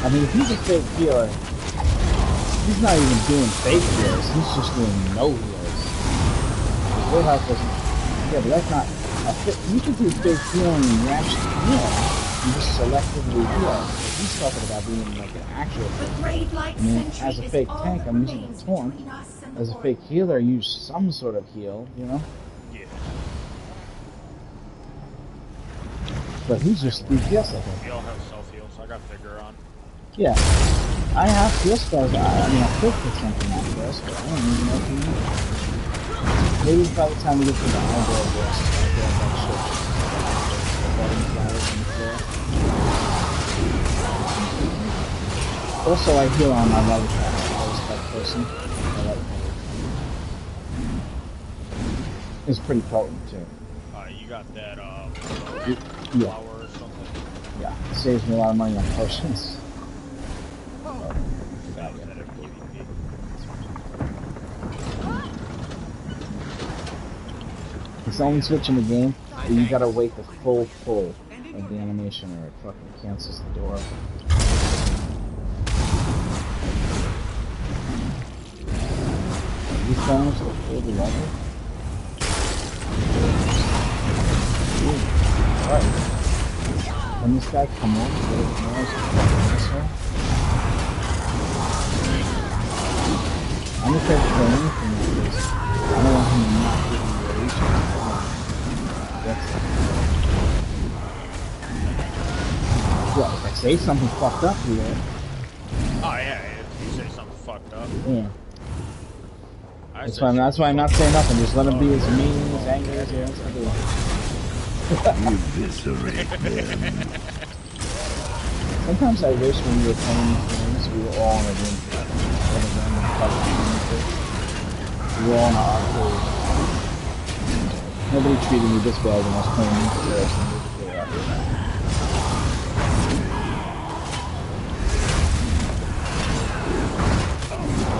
I mean, if he's a fake healer, he's not even doing fake heals, he's just doing no heals. Real health doesn't. Yeah, but that's not. You can do fake healing and you actually heal. You just selectively heal. He's talking about being like an actual fake. I mean, as a fake tank, I'm using a taunt. As a fake healer, I use some sort of heal, you know? Yeah. But he's just DPS, I think. We all have self-heal, so I got Vigor on. Yeah. I have heal spells. I mean, I could put something on first, but I don't even know if you need it. Maybe by the time we get to the elbow of this, I'll get that shit. The button flowers on the floor. Also, I heal on my level track. I was that person. It's pretty potent, too. You got that, yeah. flower or something? Yeah, it saves me a lot of money on potions. It's the only switch in the game that you gotta wait the full pull of the animation or it fucking cancels the door. These bombs will pull the level. Alright. When this guy come on, get it noise this one. I'm gonna try to kill anything because I don't want him to not give me the reach. Well, if I say something fucked up here. Oh yeah, if you say something fucked up. Yeah. That's why I'm not saying nothing. Just let him be as mean and as angry as he wants to be. Sometimes I wish when we were playing these games, we were all in a room together. We were all in an arcade. Nobody treated me this bad when I was playing these players and we were out there.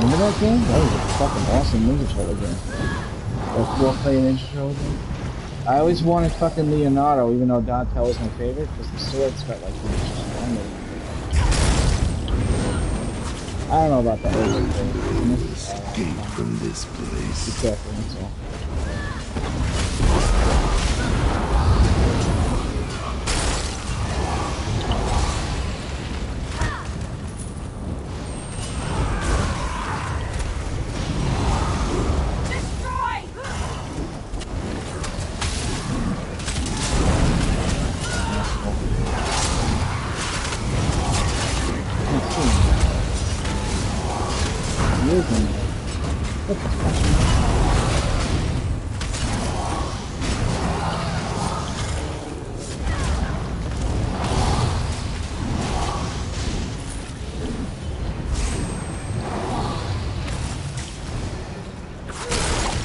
Remember that game? That was a fucking awesome Ninja Turtle game. That role-playing Ninja Turtle game. I always wanted fucking Leonardo, even though Donatello was my favorite, because the swords felt like I don't know about that. Escape from this place. Be careful, that's all.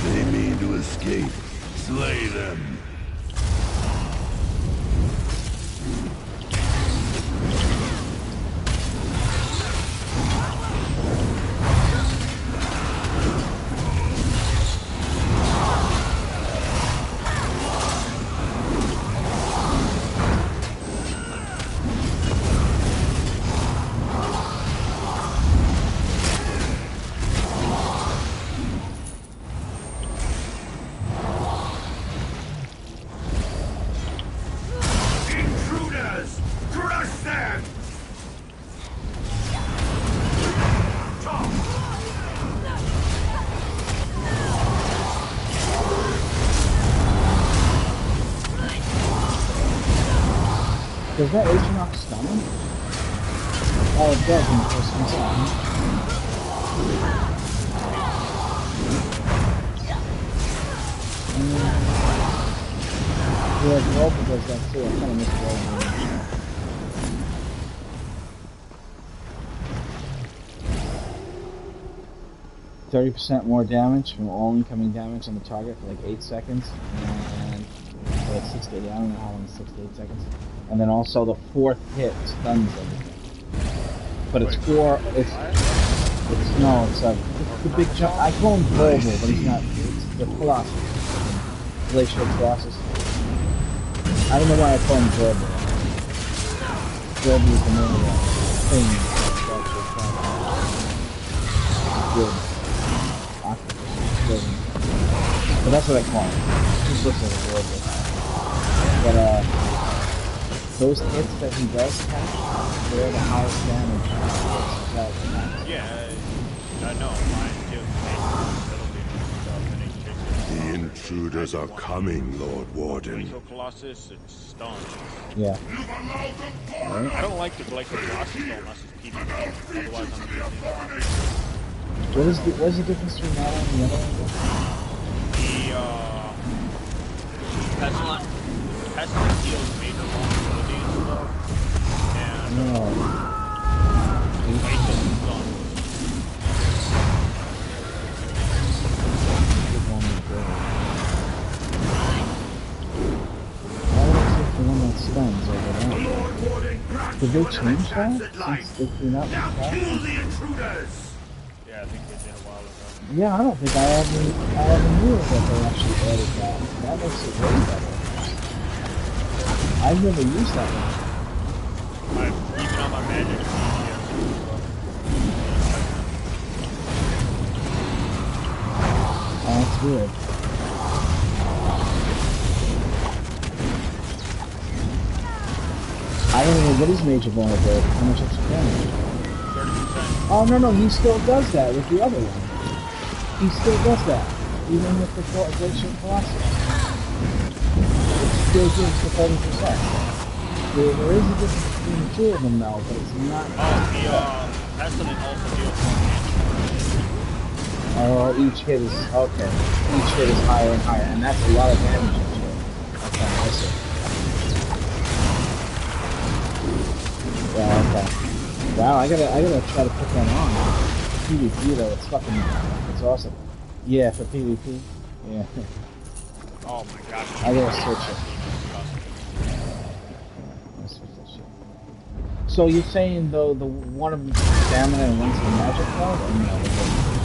They mean to escape. Slay them. Intruders! Crush them! Does that H-Knock stun him? Oh, it does in the first one stun. Yeah, Global does that too. I kind of miss Global. 30% more damage from all incoming damage on the target for like 8 seconds. And for like 6 to 8, I don't know how long, 6 to 8 seconds. And then also the 4th hit stuns everything. But it's the big jump. I call him Global, but he's not. It's the Colossus. Glacial Colossus. I don't know why I call him Global. Global is the name of that thing. Good. Octopus. But that's what I call him. He looks like a Global. But those hits that he does catch, they're the highest damage. Yeah, I know. Mine kills The intruders are coming, Lord Warden. Glacial Colossus, it's stunned. Yeah. I don't like the Glacial Colossus though, unless it's PvP. Otherwise, I'm gonna What is the difference between that and the other one? The Pestilence deals major vulnerabilities and stuff. And Glacial is stunned. The one that stuns over there. Did they change that? Since they cleaned up Now kill the intruders! Yeah, I think they did a while ago. Yeah, I don't think I ever knew that they actually added that. That makes it way better. I've never used that one. Even on my magic. Oh, that's weird. I don't know what is major vulnerability. How much extra damage? 30%. Oh no, he still does that with the other one. He still does that, even with the Glacial Colossus. It still gives the 30%. There is a difference between the two of them now, but it's not. Pestilence also deals more damage. Each hit is okay. Each hit is higher and higher, and that's a lot of damage. Okay, I see. Yeah, okay. Wow, I gotta try to put that on. PvP though, it's awesome. Yeah, for PvP. Yeah. Oh my gosh. I gotta search it. So you're saying though the one of them's stamina and one's the magic card, or no?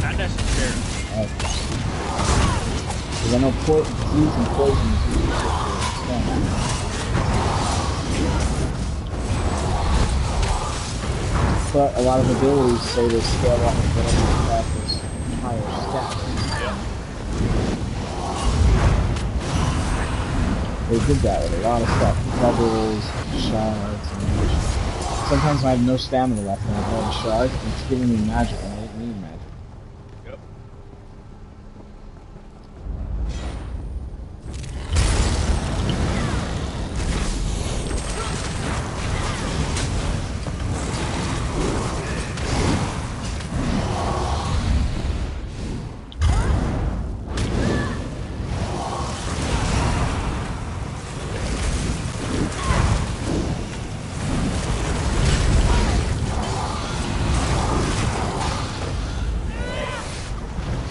Not necessarily. Okay. Because I know disease and poison is usually stamina. but a lot of abilities say they scale off of whatever you practice higher stats. They did that with a lot of stuff. Bubbles, shards, and magic. Sometimes I have no stamina left and I have a shard, and it's giving me magic and I didn't need magic. Yep.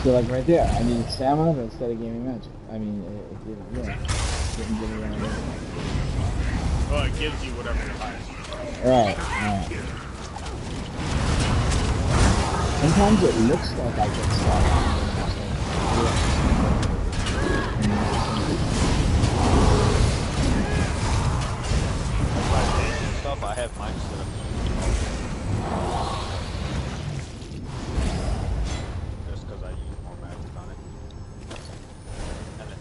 So like right there, I needed stamina, but instead it gave me magic. I mean, it didn't, yeah. It didn't give me anything. Well, it gives you whatever you're highest. Right. Sometimes it looks like I get stuck. Stuff I have mine set up. Just because I use more magic on it. And then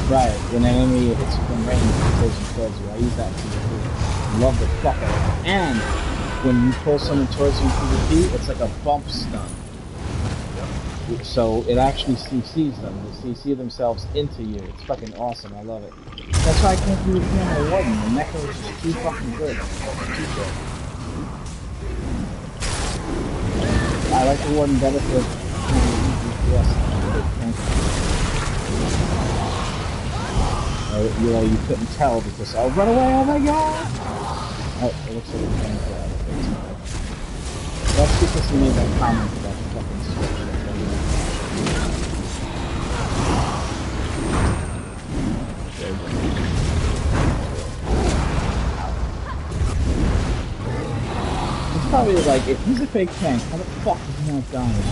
Right, when an enemy hits you from range, it pulls you towards you. I use that in PvP. Love the fuck out of it. And when you pull someone towards you in PvP, it's like a bump stun. So it actually CCs them. They CC themselves into you. It's fucking awesome. I love it. That's why I can't do the camera warden. The mecha is just too fucking good. Too good. I like the warden better for DPS. You know, you couldn't tell because I'll run away. Oh my god! Oh, it looks like it's going to That's because he made that comment about the fucking switch. It's probably like, if he's a fake tank, how the fuck is he not dying?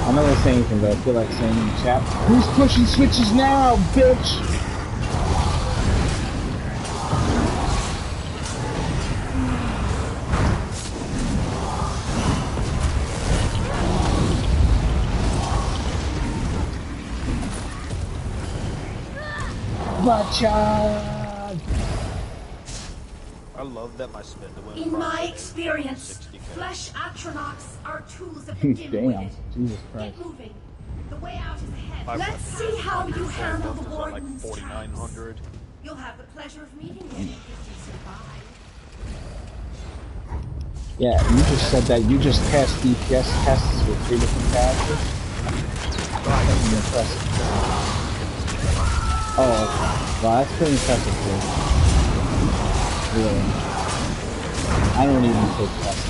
I'm not gonna say anything, but I feel like saying in the chat, who's pushing switches now, bitch? Butchard! I love that my spin to win. In my experience, flesh astronauts are tools that begin with Damn, it. Jesus Christ. Get moving. The way out is ahead. Let's see how you handle the warden's like 4,900. You'll have the pleasure of meeting him if you survive. Yeah, you just said that you just passed DPS tests with 3 different characters. That's impressive. Oh, okay. Wow, that's pretty impressive, dude. Really. I don't even take tests.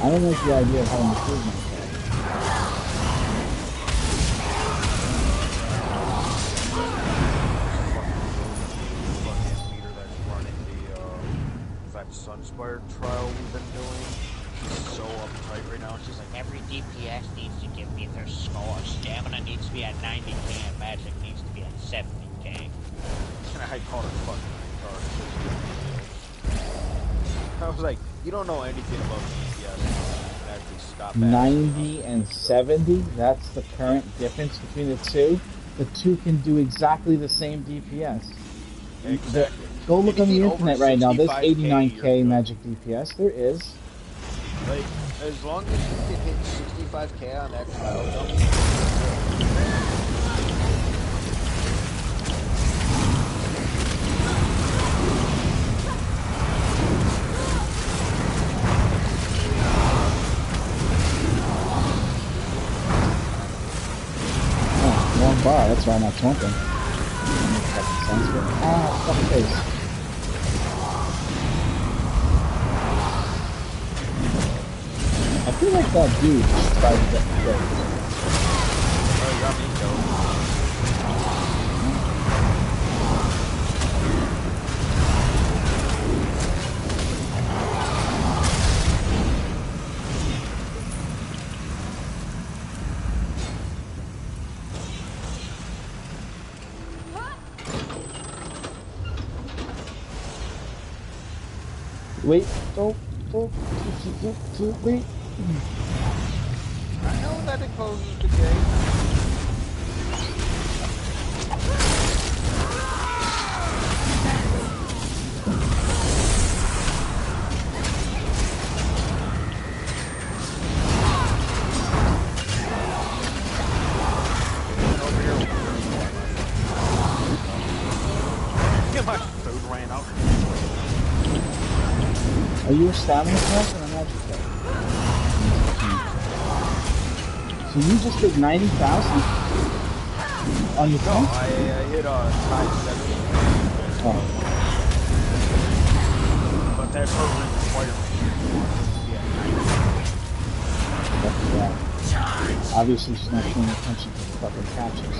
I don't like the idea of having to prove myself. Sunspire trial we've been doing. She's so uptight right now. She's like, every DPS needs to give me their score. Stamina needs to be at 90k and magic needs to be at 70k. And I called her fucking retarded. I was like, you don't know anything about DPS. Actually, stop 90 and 70, that's the current difference between the two. The two can do exactly the same DPS. Exactly. Go look on the internet right now. There's 89k magic DPS. There is. Like, as long as you can hit 65k on that trial jump. Oh, Oh, that's why I'm not smoking. That makes fucking sense, but... Ah, fuck face. I feel like that dude just tried to get me killed. Oh, you got me killed. Wait, wait. I know that it closes the gate. My food ran out. Are you a stamina class or a magic class? So you just did 90,000 on your phone? No, I hit times 70. Oh. But that program Yeah. Obviously she's not paying attention to the fucking captures.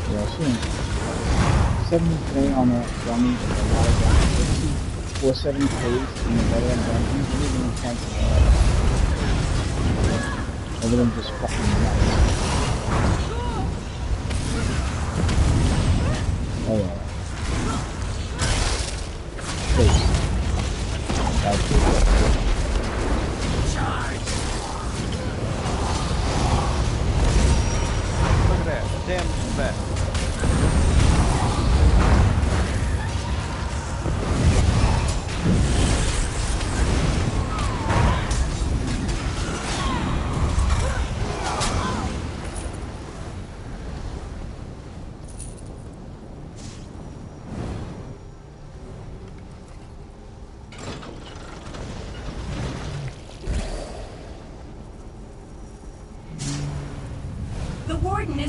Yeah, she ain't. 70k on a dummy with a lot of damage. 470k in the better end dungeon. Anything intense about it. Everything just fucking nuts. Oh yeah. Face. That's it. Look at that. Damn back.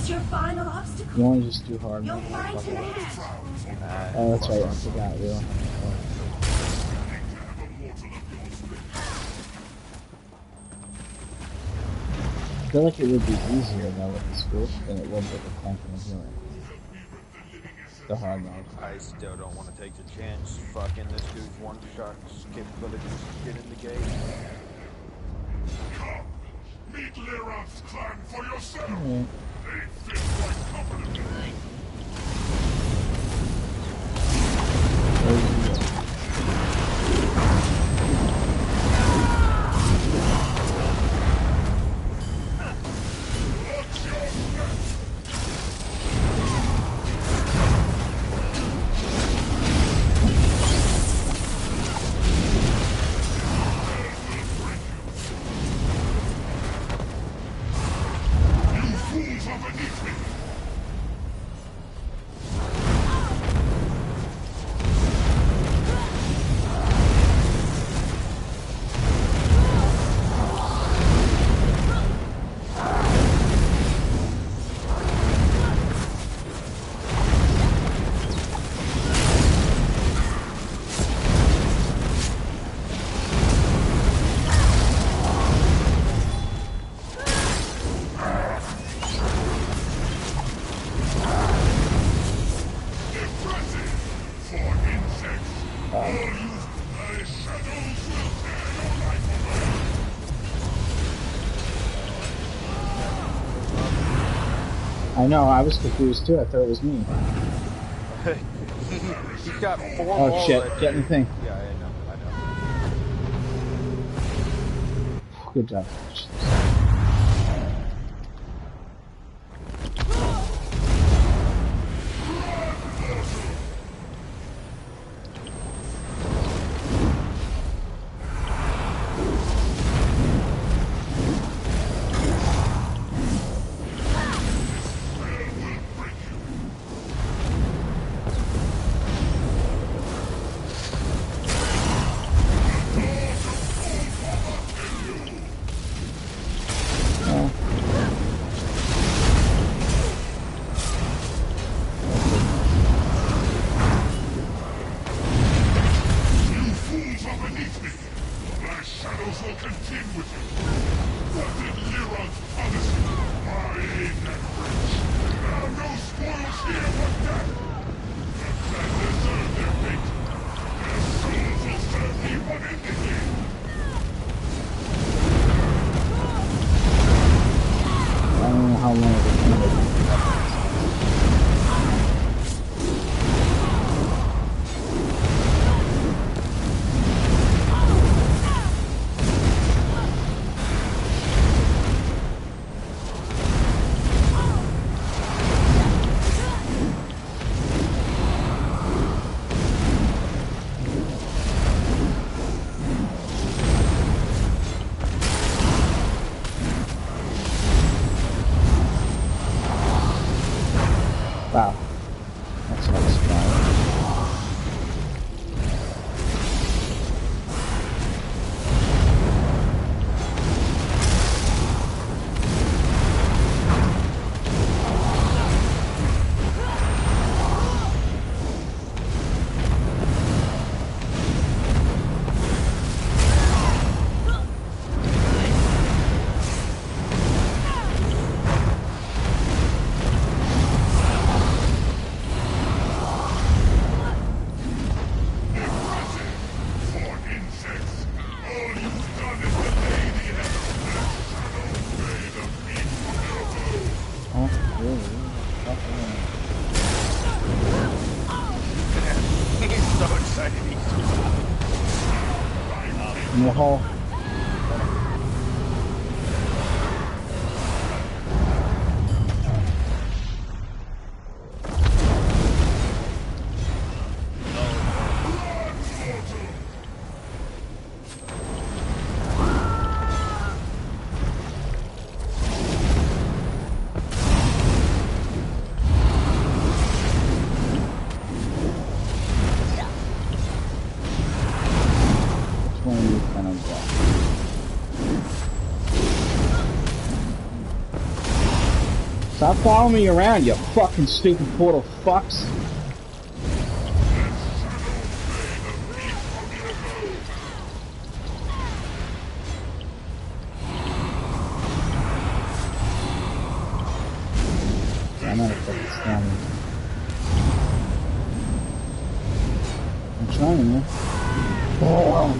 Your final obstacle. You want to just do hard You'll mode? find to the hand. Oh, that's right. I forgot. We don't have I feel like it would be easier though with the school than it would with the tank and healing. The hard mode. I still don't want to take the chance. Fucking this dude's one shot capability to get in the gate. Come, meet Lyrath's clan for yourself. Yeah. They fit right comfortably. I know, I was confused too. I thought it was me. He's got 4 Oh balls shit, right get in the thing. Yeah, I know. Good job. me. My shadows will contend with you. What did Lyra's promise you? My aid and bridge. Now no spoils here but death. The clan deserve their fate. Their souls will serve me unendingly. I don't know how long it's going to be. Wow. That's not strong. He's so excited. In the hall. Stop following me around, you fucking stupid portal fucks. I'm not a fucking scammer. I'm trying, man. Oh.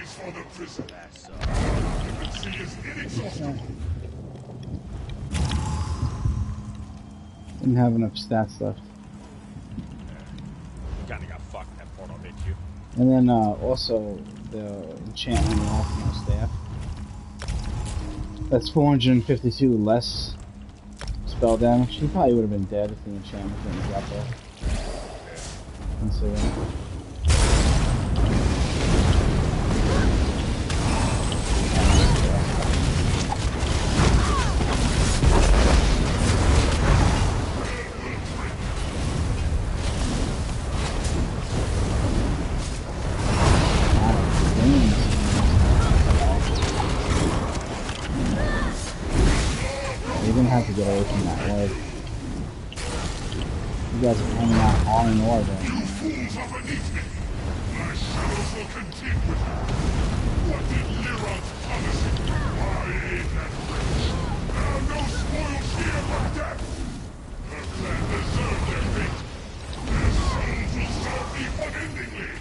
For the prison. Efficiency is inexhaustible. Didn't have enough stats left. Kinda got fucked, that portal hit you. And then also the enchantment off my staff. That's 452 less spell damage. He probably would have been dead if the enchantment didn't drop off. Considering. guys are hanging out all in order. Fools are beneath me. My shadows will contend with you. What did Lyra promise you? I ain't that rich. There are no spoils here but death. The clan deserve their fate. Their souls will serve me unendingly.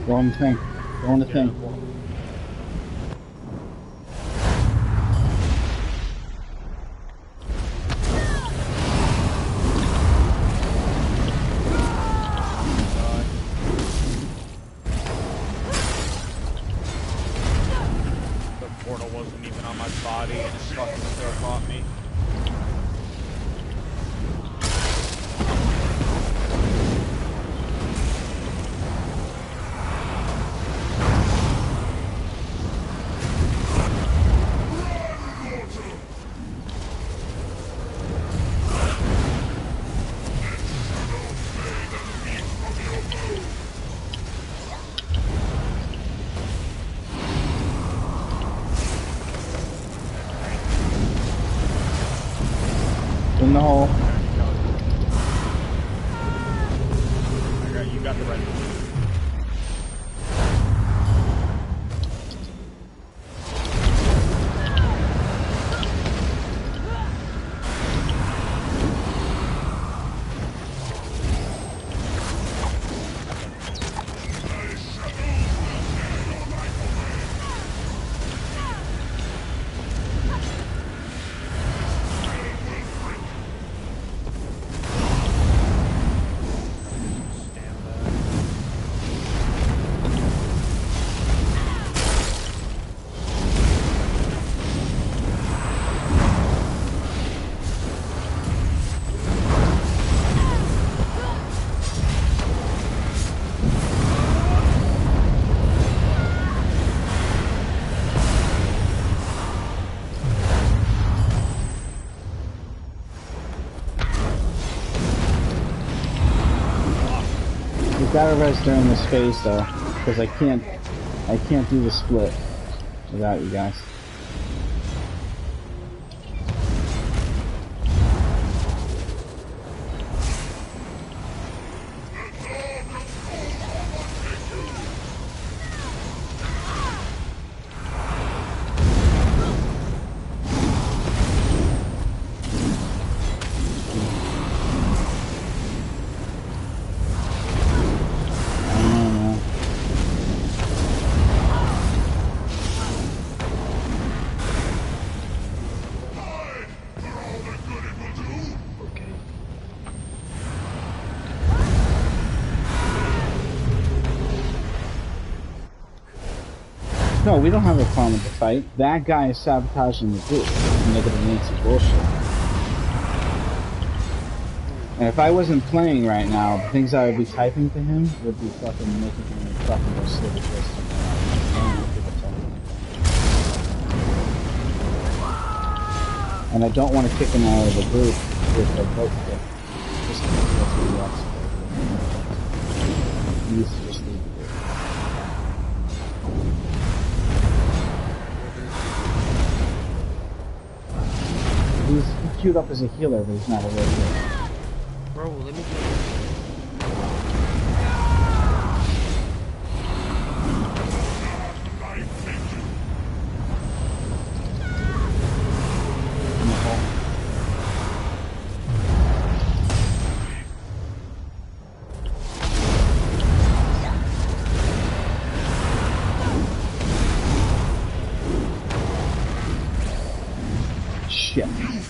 Go on the thing. Go on the thing. The portal wasn't even on my body and it fucking still caught me. In the hole. You got the red one. Gotta rest during this phase though, because I can't do the split without you guys. No, we don't have a problem with the fight. That guy is sabotaging the group. Negative Nancy bullshit. And if I wasn't playing right now, the things I would be typing to him would be fucking making him fucking go slit his wrist. And I don't want to kick him out of the group if they both kick. Just because that's what he wants to do. He needs to just leave the group. He's queued up as a healer, but he's not a real healer. Bro, let me get Shit.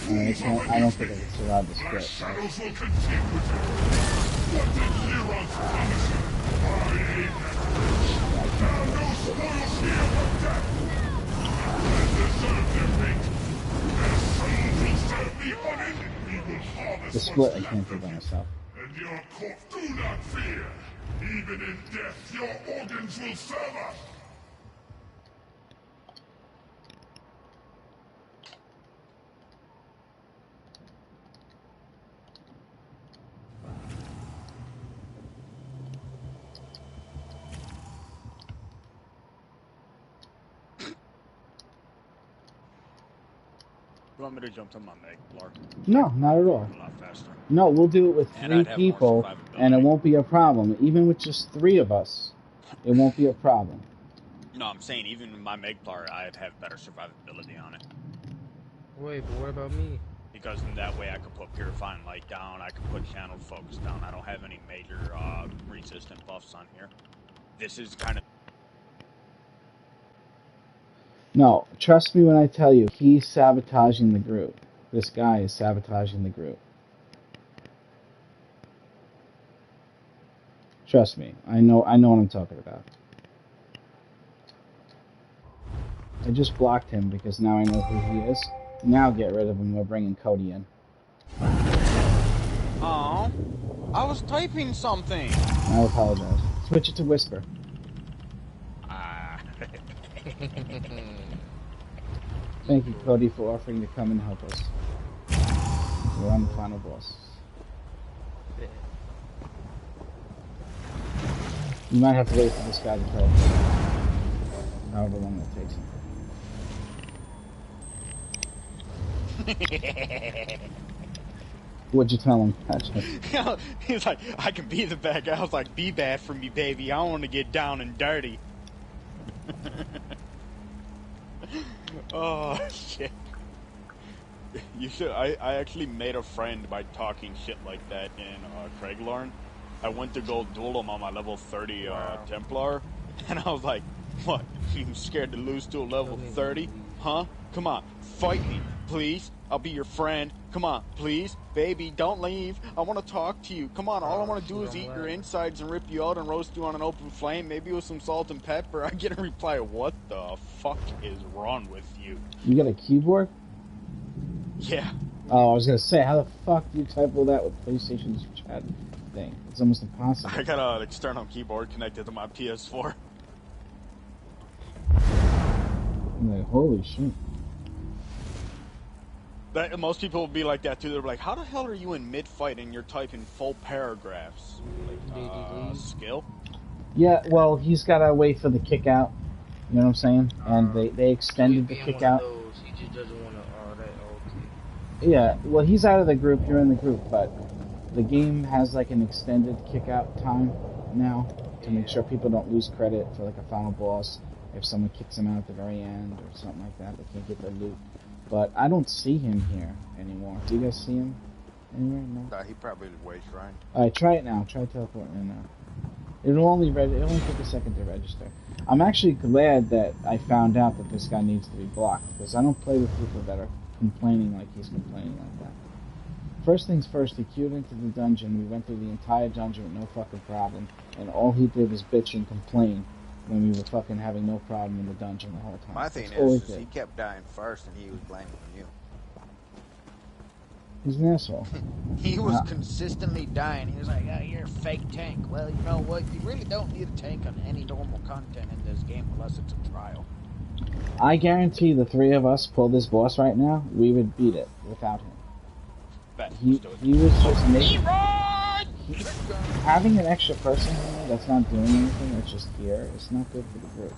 I don't think I can survive the split. Shadows will contend with you. What did Lyron promise you? I ain't that rich. Now no spoils here but death. They deserve their fate. Their souls will serve the unending. We will harvest The split I can't do by myself. and your corpse. Do not fear. Even in death, your organs will serve us. You want me to jump to my Meg, Lark? No, not at all. A lot faster. No, we'll do it with And 3 I'd have more people, and it won't be a problem. Even with just 3 of us, it won't be a problem. No, I'm saying even with my Megplar, I'd have better survivability on it. Wait, but what about me? Because in that way I could put Purifying Light down, I could put Channel Focus down. I don't have any major resistant buffs on here. This is kind of... No, trust me when I tell you, he's sabotaging the group. This guy is sabotaging the group. Trust me, I know what I'm talking about. I just blocked him because now I know who he is. Now get rid of him, we're bringing Cody in. Oh, I was typing something. I apologize. Switch it to Whisper. Thank you, Cody, for offering to come and help us. We're on the final boss. You might have to wait for this guy to kill him. However long that takes him. What'd you tell him, Patrick? He's like, I can be the bad guy. I was like, be bad for me, baby. I want to get down and dirty. Oh, shit. You should. I actually made a friend by talking shit like that in Craiglorn. I went to go duel him on my level 30 Templar, and I was like, what? You scared to lose to a level 30? Huh? Come on, fight me, please. I'll be your friend. Come on, please. Baby, don't leave. I want to talk to you. Come on, all I want to do is eat your insides and rip you out and roast you on an open flame, maybe with some salt and pepper. I get a reply, what the fuck is wrong with you? You got a keyboard? Yeah. Oh, I was gonna say, how the fuck do you type all that with PlayStation's chat thing? It's almost impossible. I got an external keyboard connected to my PS4. I'm like, holy shit. Most people will be like that too. They're like, how the hell are you in mid-fight and you're typing full paragraphs? Like, skill? Yeah, well, he's gotta wait for the kick out. You know what I'm saying? And they extended the kick out. He just doesn't want to, Yeah, well, he's out of the group, you're in the group, but the game has like an extended kick out time now to make sure people don't lose credit for like a final boss if someone kicks him out at the very end or something like that. They can't get their loot. But I don't see him here anymore. Do you guys see him anywhere? No? He probably way shrine. Alright, try it now. Try teleporting in now. It'll only take a second to register. I'm actually glad that I found out that this guy needs to be blocked, because I don't play with people that are complaining like he's complaining like that. First things first, he queued into the dungeon. We went through the entire dungeon with no fucking problem, and all he did was bitch and complain when we were fucking having no problem in the dungeon the whole time. My thing That's all is he kept dying first, and he was blaming you. He's an asshole. He was consistently dying. He was like, oh, you're a fake tank. Well, you know what? You really don't need a tank on any normal content in this game unless it's a trial. I guarantee the 3 of us pull this boss right now, we would beat it without him. He was just making... Having an extra person here that's not doing anything, that's just here, it's not good for the group.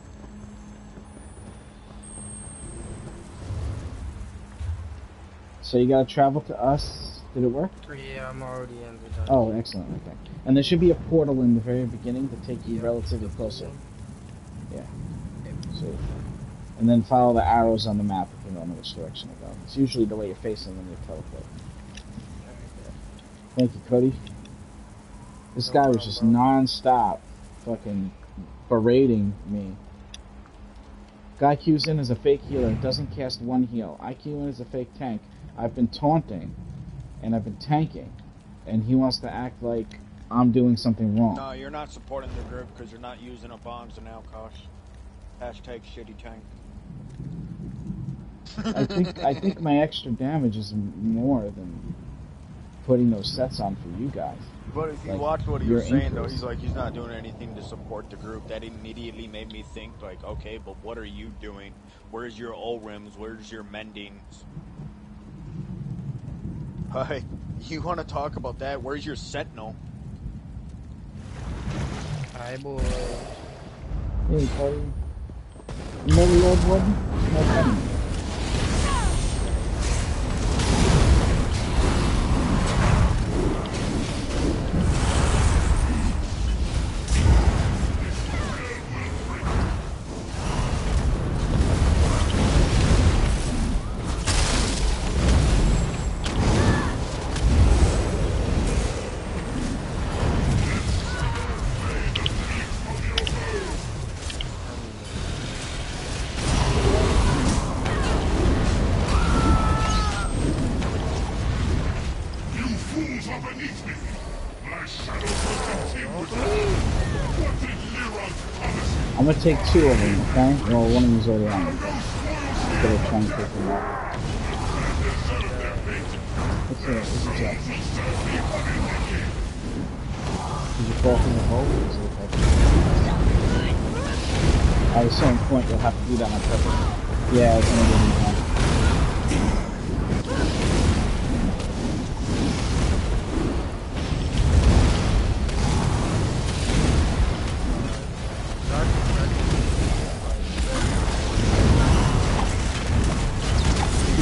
So you gotta travel to us. Did it work? Yeah, I'm already in the dungeon. Oh, excellent. Okay. And there should be a portal in the very beginning to take you relatively closer. Yeah. So, and then follow the arrows on the map if you don't know which direction to go. It's usually the way you're facing when you teleport. Thank you, Cody. This guy was just non-stop fucking berating me. Guy Q's in as a fake healer, doesn't cast one heal. I Q in as a fake tank. I've been taunting, and I've been tanking, and he wants to act like I'm doing something wrong. No, you're not supporting the group because you're not using up bombs and Alkosh. Hashtag shitty tank. I think my extra damage is more than putting those sets on for you guys. But if you watch what he was saying, though, he's like, he's not doing anything to support the group. That immediately made me think, like, okay, but what are you doing? Where's your O-rims? Where's your mendings? Hi, you want to talk about that? Where's your Sentinel? Hi, boy. Hey, buddy. You know the old one? No funny. I'm gonna take two of them, okay? Well, one of them's already on me, but I'm gonna try and take them out. What's it? What's it up? Did you fall from the hole? Or is it okay? At a certain point, you'll have to do that on purpose. Yeah, it's gonna be done.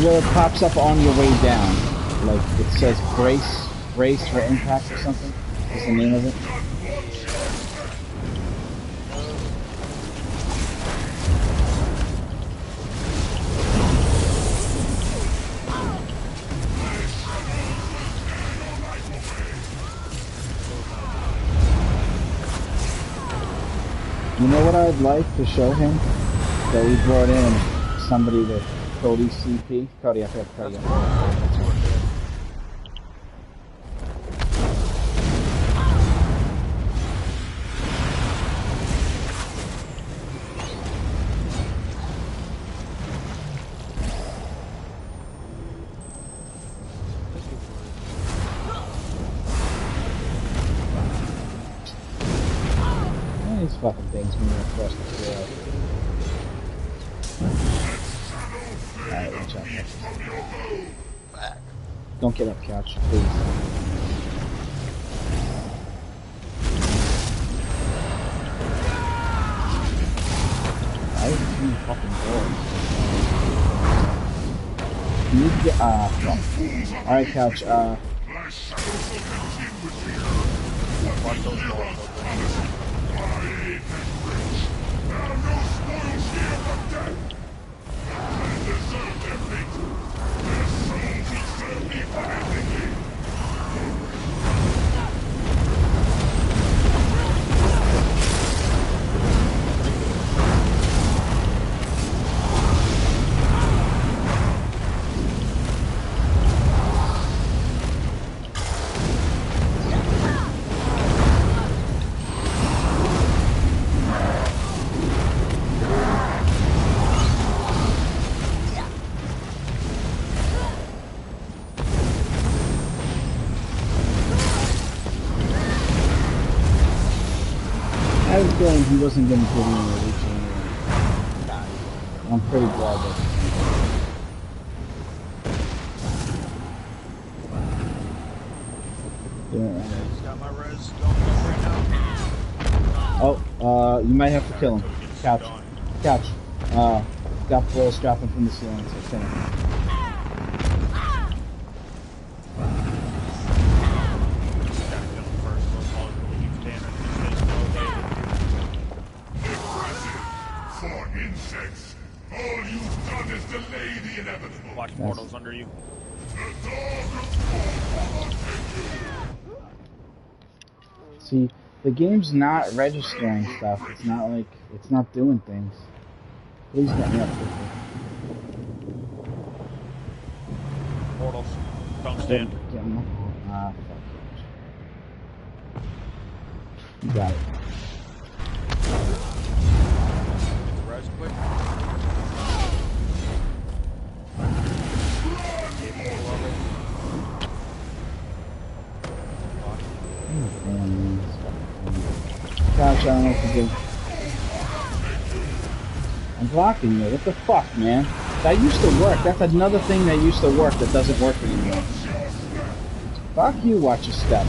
Well, it pops up on your way down. Like, it says brace for impact or something. Is the name of it. You know what I'd like to show him? That we brought in somebody that Cody CP. Cody, I forgot to tell you. These fucking things moving across the floor. Alright, watch out. Don't get up, couch, please. Why is this thing fucking bored? You need to get, well. Alright, couch, Watch those balls. I was feeling he wasn't going to give me a reach anyway. I'm pretty glad that. Oh, you might have to kill him. Couch. Got balls dropping from the ceiling, so kill him. Watch portals under you. See, the game's not registering stuff. It's not like, it's not doing things. Please get me up quickly. Portals. Don't stand. Get him. Ah, fuck it. You got it. Res quick. Gosh, I don't know what to do. I'm blocking you. What the fuck, man? That used to work. That's another thing that used to work that doesn't work anymore. Fuck you, watch your step.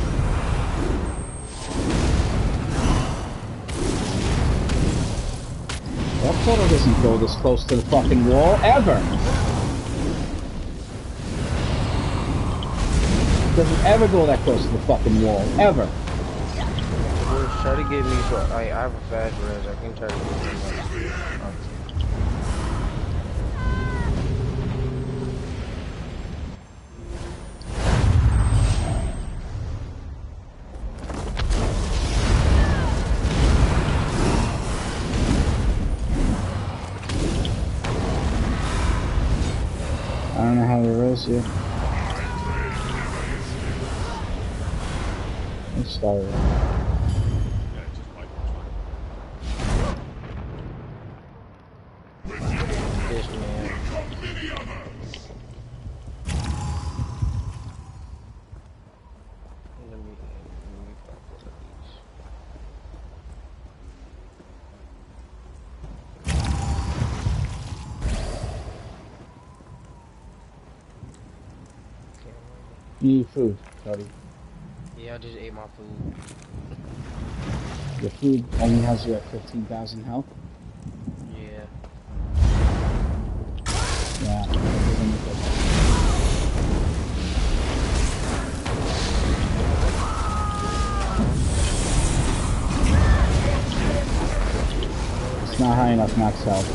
That portal doesn't go this close to the fucking wall, ever! It doesn't ever go that close to the fucking wall, ever! Try to get me, so I have a fast res, I can try to get you. I don't know how to res you. Let's start it. This man. Let me find one of these. You need food, Cody. Yeah, I just ate my food. Your food only has you at 15,000 health? Yeah. Yeah. That doesn't make it. It's not high enough max health.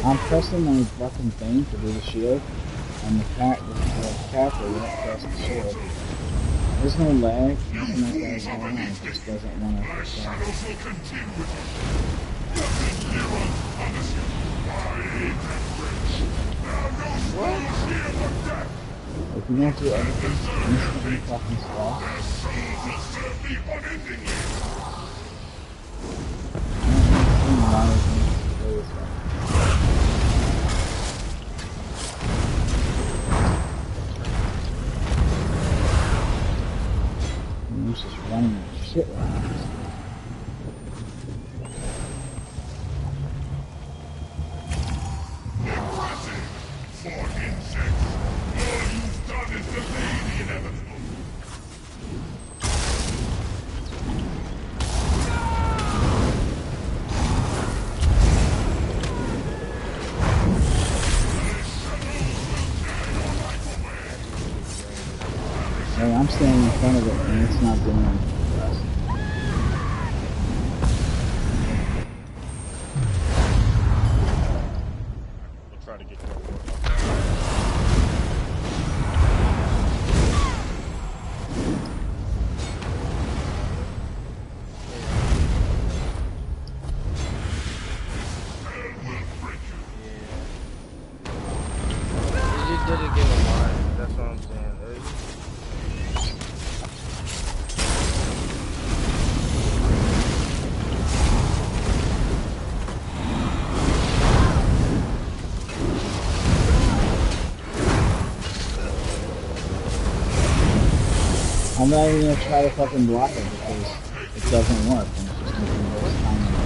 I'm pressing my fucking thing to do the shield, and the character won't press the shield. There's no lag, nothing like that is going on, it just doesn't want to press that. If you want to do everything instantly fucking stop. He's just running that shit around. Hey, I'm standing in front of it and it's not doing anything for us. We'll try to get you It just didn't give a line, that's what I'm saying. I'm not even gonna try to fucking block it because it doesn't work and it's just making it worse time and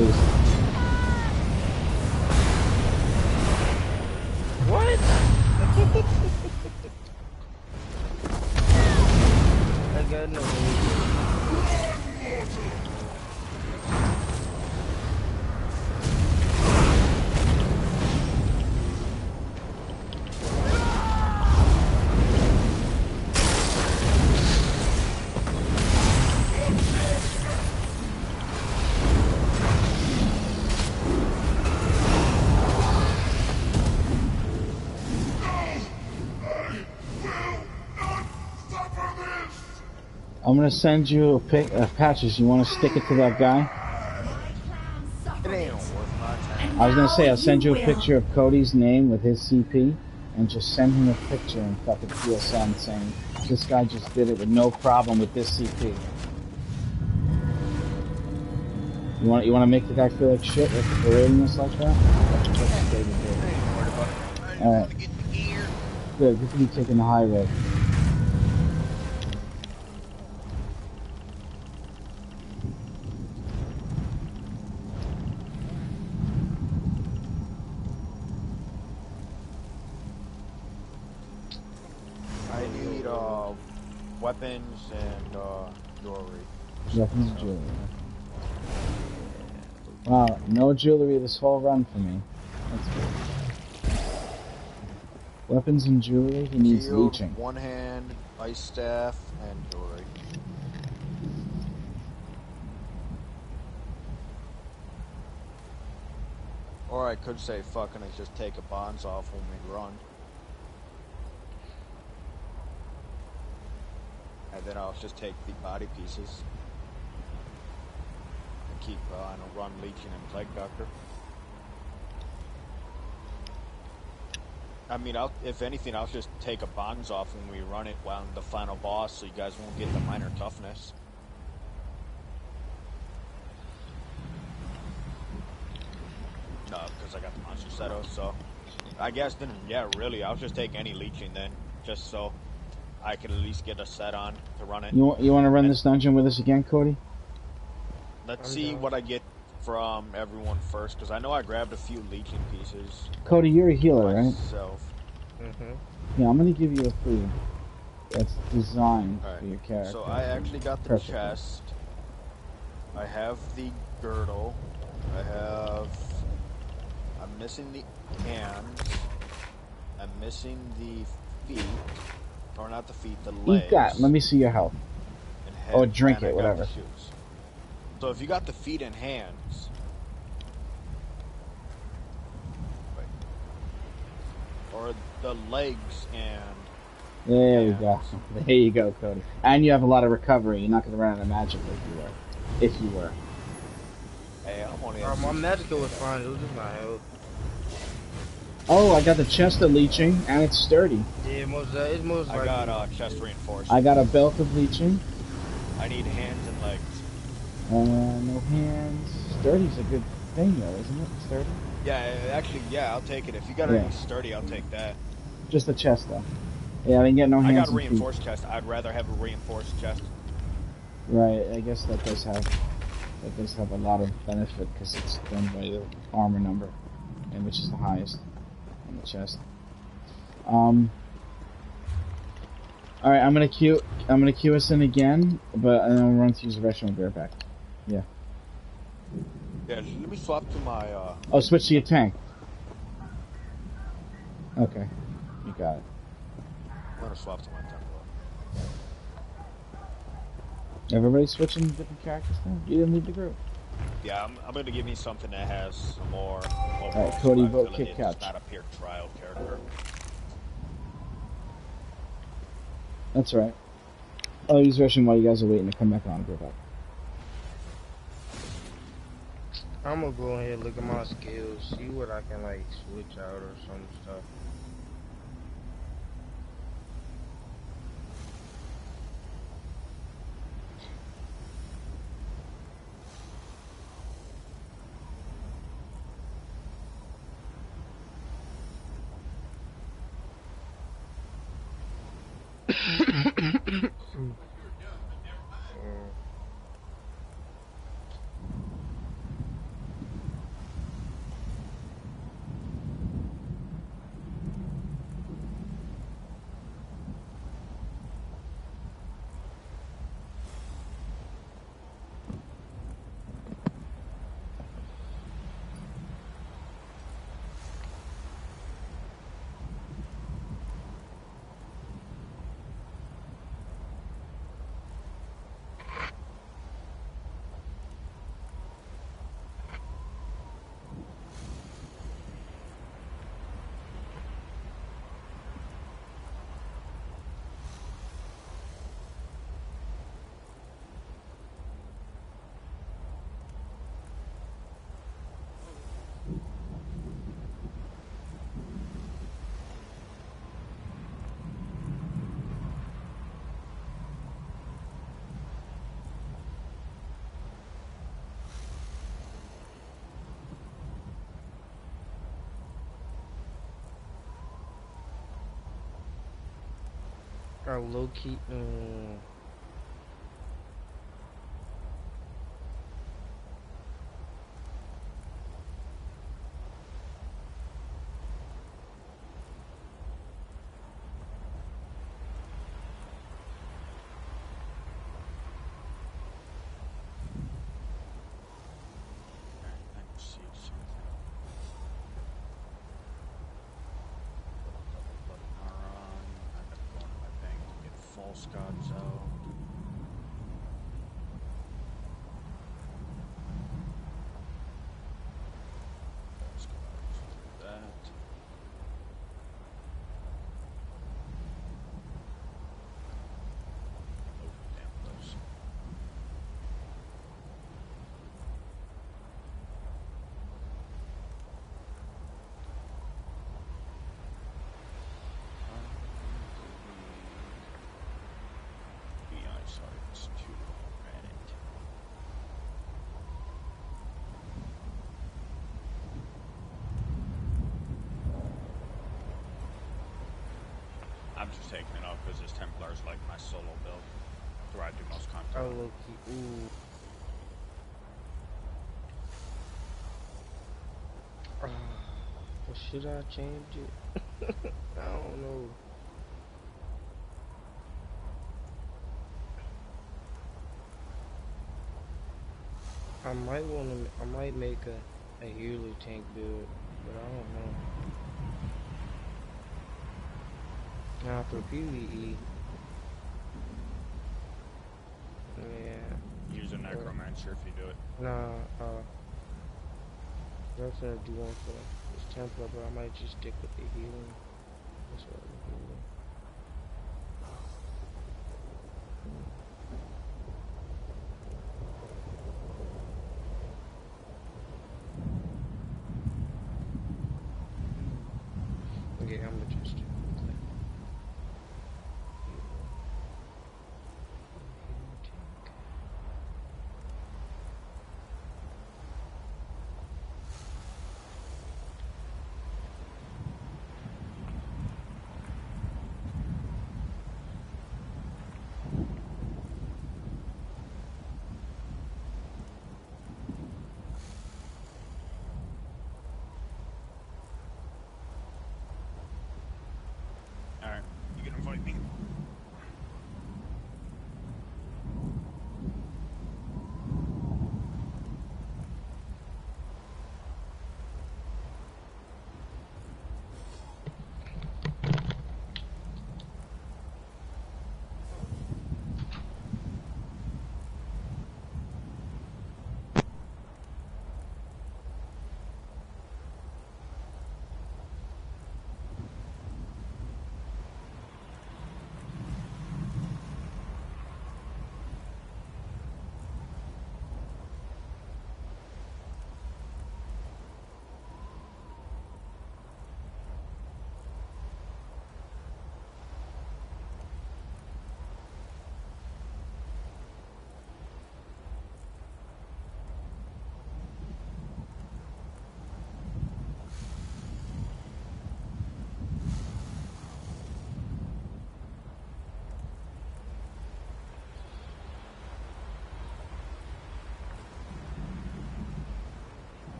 please. What? I got no. I'm gonna send you a pic of patches. You wanna stick it to that guy? It ain't worth my time. I was gonna say, I'll send you a picture of Cody's name with his CP, and just send him a picture and fucking PSN saying, this guy just did it with no problem with this CP. You want to make the guy feel like shit with berating us like that? Alright. Good, you can be taking the high road. I need weapons and jewelry. Weapons and jewelry. Wow, no jewelry this whole run for me. That's good. Weapons and jewelry, he needs Shield, leeching. one hand, ice staff, and jewelry. Or I could say fucking and just take a bonds off when we run. And then I'll just take the body pieces. And keep on a run leeching and plague doctor. I mean, if anything, I'll just take a bonds off when we run it while the final boss, so you guys won't get the minor toughness. No, because I got the monster seto, so I guess then, yeah, really, I'll just take any leeching then, just so I can at least get a set on to run it. You want to run this dungeon with us again, Cody? Let's see what I get from everyone first, because I know I grabbed a few leeching pieces. Cody, you're a healer, right? Myself. Yeah, I'm gonna give you a food that's designed for your character. So I actually got the chest. I have the girdle. I'm missing the hands. I'm missing the feet. Or not the feet, the legs. Eat that. Let me see your health. And head, Or drink and I it, got whatever. the shoes. So if you got the feet and hands, or the legs and There we go. There you go, Cody. And you have a lot of recovery. You're not gonna run out of magic like you were. If you were. Hey, I'm only my magical was fine. It was just my health. Oh, I got the chest of leeching, and it's sturdy. Yeah, it's most I got chest reinforced. I got a belt of leeching. I need hands and legs. No hands. Sturdy's a good thing, though, isn't it? Sturdy? Yeah, actually, yeah, I'll take it. If you got any sturdy, I'll take that. Just the chest, though. Yeah, I didn't get no hands. I got a and feet. reinforced chest. I'd rather have a reinforced chest. Right, I guess that does have a lot of benefit because it's done by the armor number, and which is the highest on the chest. All right, I'm gonna queue us in again, but then I'll run to use the restroom and be right back. Yeah. Yeah, let me swap to my. Oh, switch to your tank. Okay, you got it. I'm gonna swap to my temple. Everybody switching different characters now? You didn't leave the group. Yeah, I'm gonna give me something that has some more. Alright, Cody, vote Kit Couch. It's not a pure trial character. That's right. I'll use rushing while you guys are waiting to come back on and go back. I'm gonna go ahead and look at my skills, see what I can like switch out or some stuff. Are low key. False gods out. False gods. Do that. Oh, damn those. It's too Reddit. I'm just taking it off because this Templar is like my solo build. Where I do most content. Oh, low-key. Ooh. Well, should I change it? I don't know. I might make a yearly tank build, but I don't know. Now for PvE, yeah. Use a necromancer if you do it. Nah, that's gonna do one for this Templar, but I might just stick with the healing. That's what I'm doing. Yeah, I'm gonna just do that. Alright, you can invite me.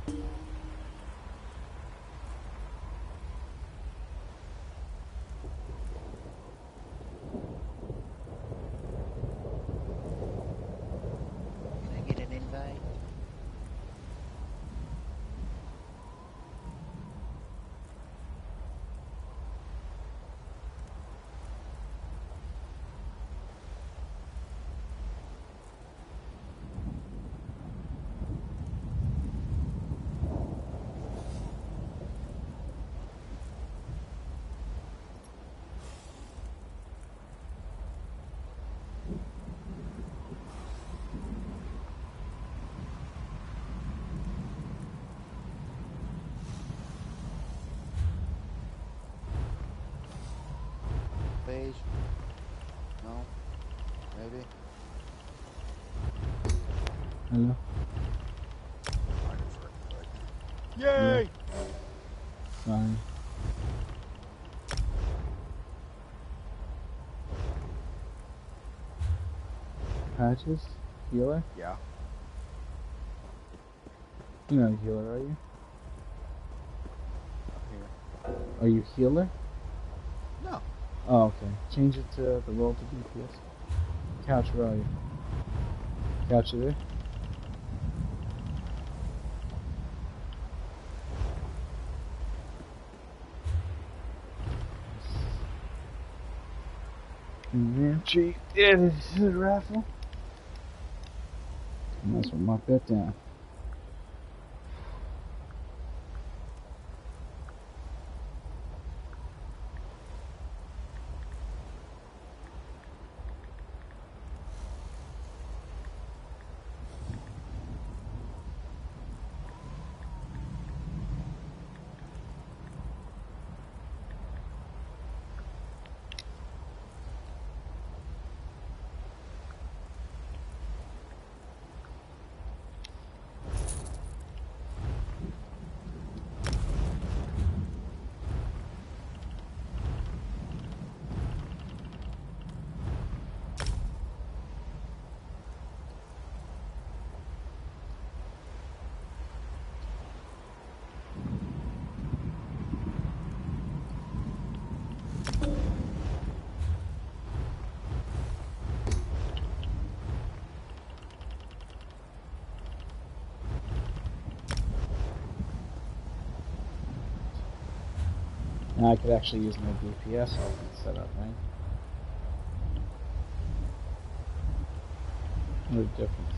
Can I get an invite? Phage? No? Maybe? Hello? Yay! Fine. Patches? Healer? Yeah. You're not a healer, are you? I'm here. Are you healer? No. Oh, okay. Change it to the role to DPS. Couch, where are you? Couch, you there? Entry into the raffle. Might as well mark that down. Now I could actually use my DPS set up, right? What a difference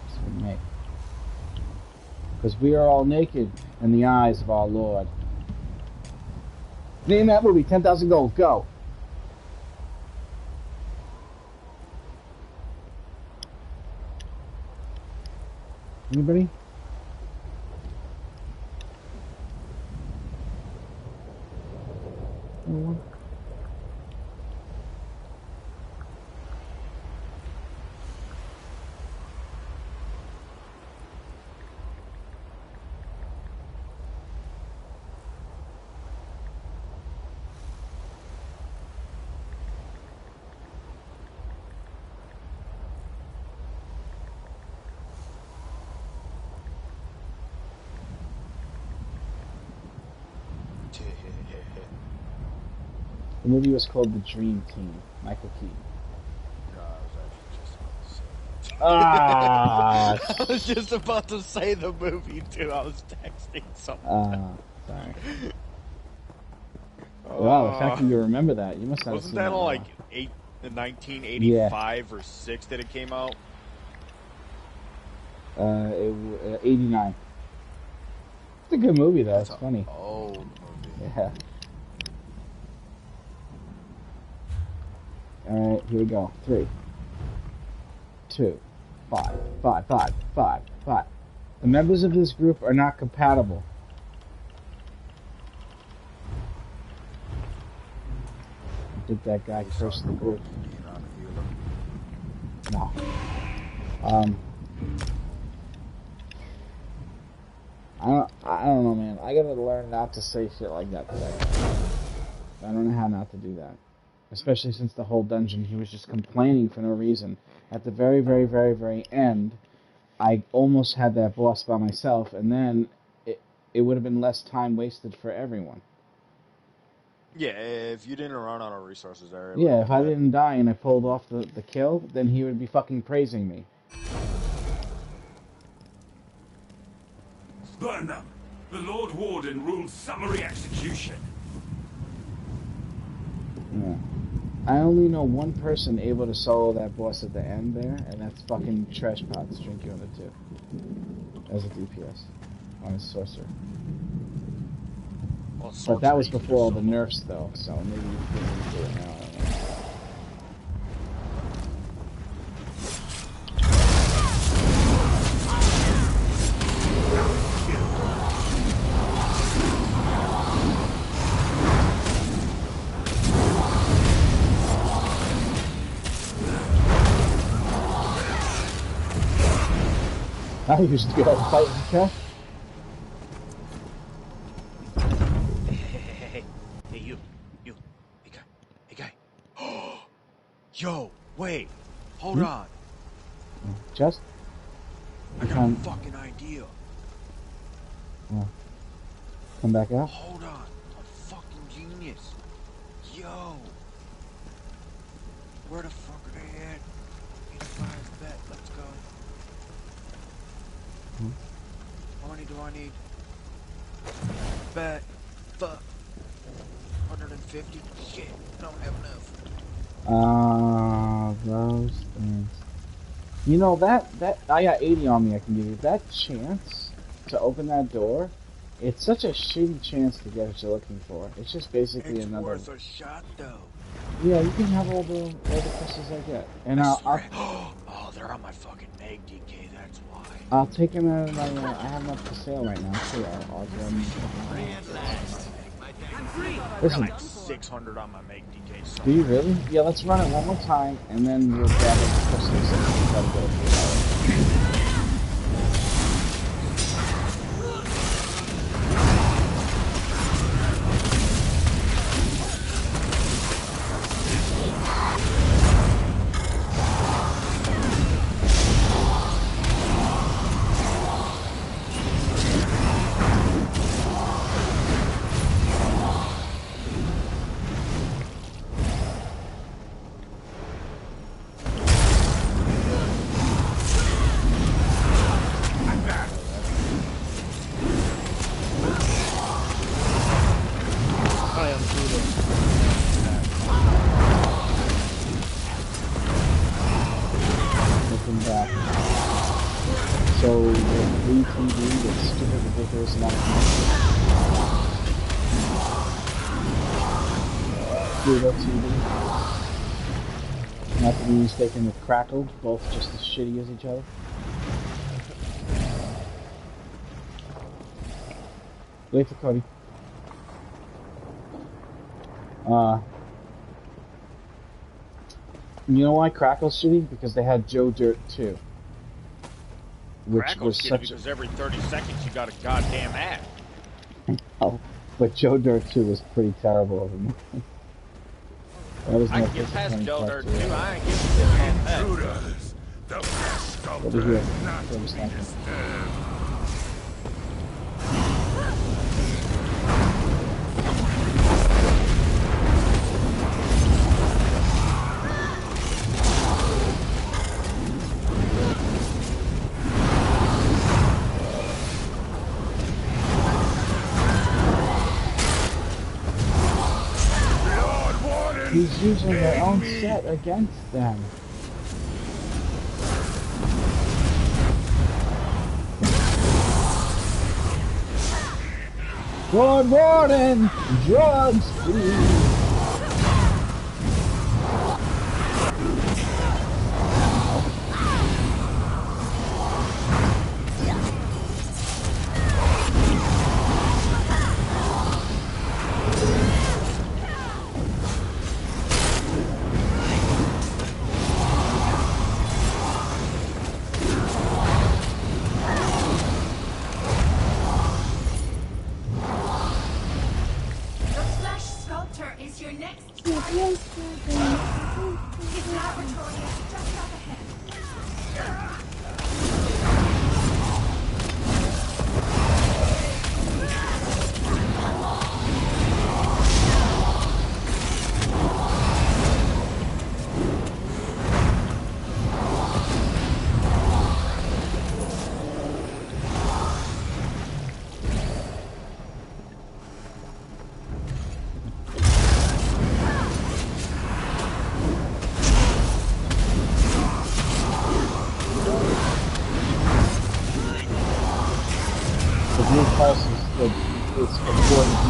this would make. Because we are all naked in the eyes of our Lord. Name that movie, 10,000 gold, go! Anybody? Anyone? The movie was called The Dream Team. Michael Keaton. I I was just about to say the movie too. I was texting something. Sorry. Wow, the fact that you remember that, you must not have Wasn't seen that that on like 1985 or 6 that it came out? 89. It's a good movie though. It's funny. Old movie. Yeah. All right, here we go. 3, 2, 5, 5, 5, 5, 5. The members of this group are not compatible. I think that guy cursed the group. No. I don't know, man. I gotta learn not to say shit like that to that guy. I don't know how not to do that. Especially since the whole dungeon, he was just complaining for no reason. At the very, very, very, very end, I almost had that boss by myself, and then it would have been less time wasted for everyone. Yeah, if you didn't run out of resources there. Yeah, if I didn't die and I pulled off the kill, then he would be fucking praising me. Burn them! The Lord Warden rules summary execution. Yeah. I only know one person able to solo that boss at the end there, and that's fucking Trash Pots Drink Unit 2. As a DPS. On his sorcerer. But that was before all the nerfs, though, so maybe you can do it now. I don't know. I used to go out and fight with the cat. Yo, wait, hold on. Just? I got a fucking idea. Yeah. Come back out? Hold on, I'm fucking genius. Yo. Where the fuck are they at? 85 bet, let's go. How many do I need? Bet. Fuck. 150? Shit, I don't have enough. Those things. You know, that I got 80 on me I can give you. That chance to open that door, it's such a shitty chance to get what you're looking for. It's just basically it's another... worth a shot, though. Yeah, you can have all the crystals I get. And oh, they're on my fucking Meg DK, that's why. I'll take them out of my... I have them up for sale right now, too. I'll get them. Listen. I got like 600 on my Meg DK. So do you really? Yeah, let's run it one more time, and then we'll grab the crystals and try to go through it. Not to be mistaken with Crackled, both just as shitty as each other. Wait for Cody. You know why Crackle's shitty? Because they had Joe Dirt 2. Which Crackle's was shitty such because every 30 seconds you got a goddamn ad. Oh, but Joe Dirt 2 was pretty terrible of him. That was I can get past Joe Dirt 2, I ain't getting past Intruders, the best sculptor Over here. not to be disturbed. He's using their own set against them. Lord Warden, drugs, please.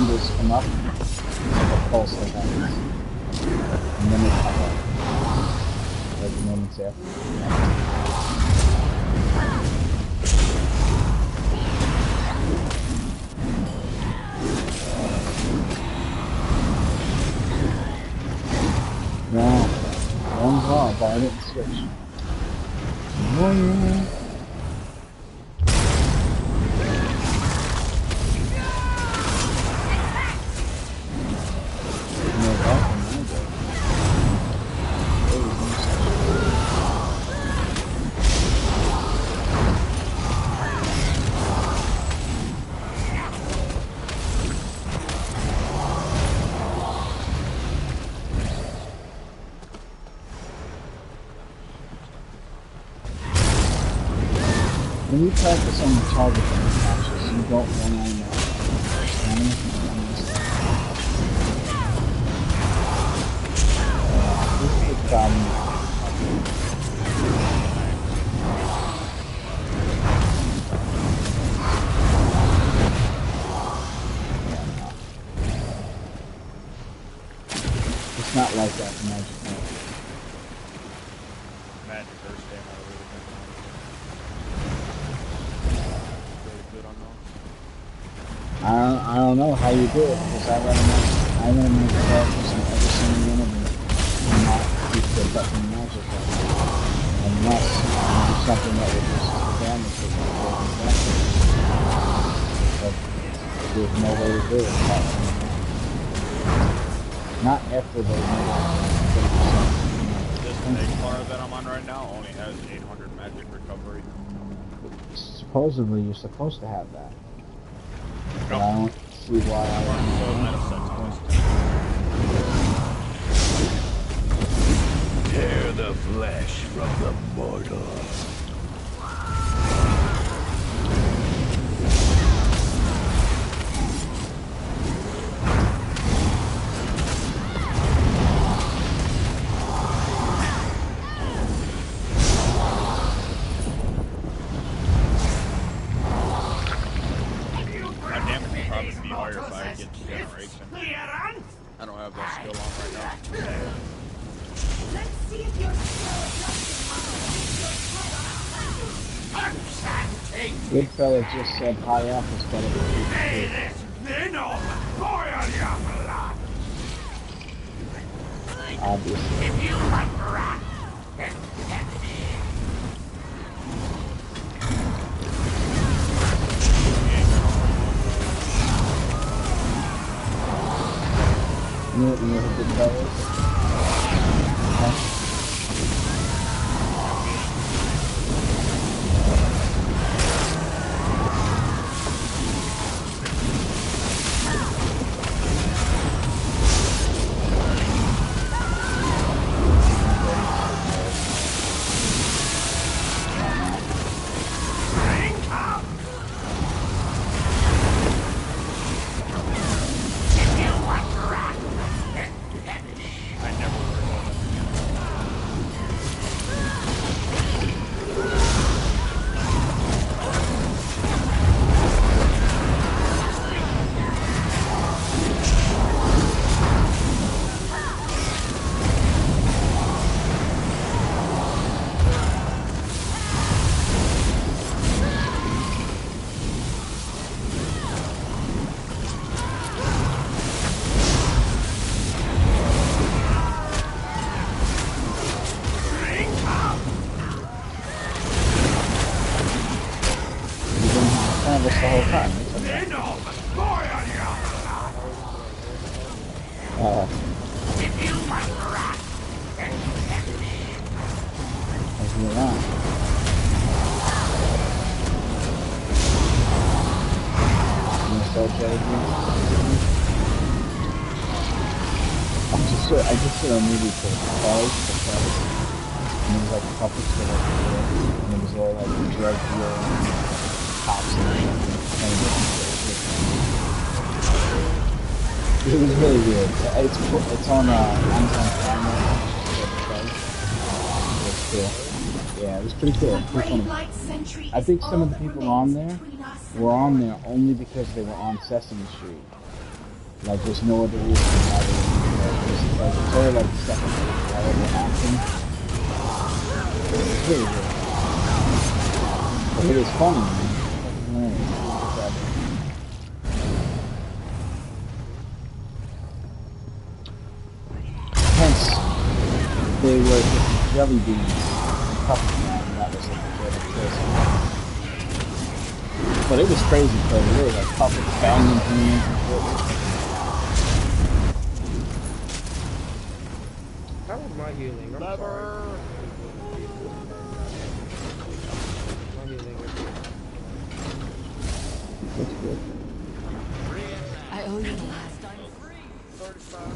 symbols come up, like a pulse that happens. And then they pop up. Like moments after. No. One's off, but I didn't switch. Oh yeah. When you practice on the target on the matches, you don't want to know. This is a problem. It's not like that in Magic Mode. Magic first game I really been I don't know how you do it, because I run my characters in every single one of them and not keep the fucking magic up. Unless I do something that reduces the damage that you're taking damage. But there's no way to do it. Not after they made This Magmar that I'm on right now only has 800 magic recovery. Supposedly you're supposed to have that. But I don't see why I Tear the flesh from the mortal. I don't have that skill on right now. Let's see if you're still Good fella just said high up is better than obviously. If you want rock, You know who good fella is? The whole time. I just did a movie called Cars, and there was like puppets that were and it was all like drug deal cops and it was really weird. It's on Amazon Prime. It's cool. Yeah, it was pretty cool. Pretty funny. I think some of the people on there were on there only because they were on Sesame Street. Like, there's no other reason why it's like, it's all like second level action. It's really good. But it is funny, man. Hence, they were just jelly beans and puppet man, and that was like the twist. But it was crazy because there was like puppets banging hands and shit. How was my healing? I'm sorry. My healing is good. That's good. I owe you the last time. 35.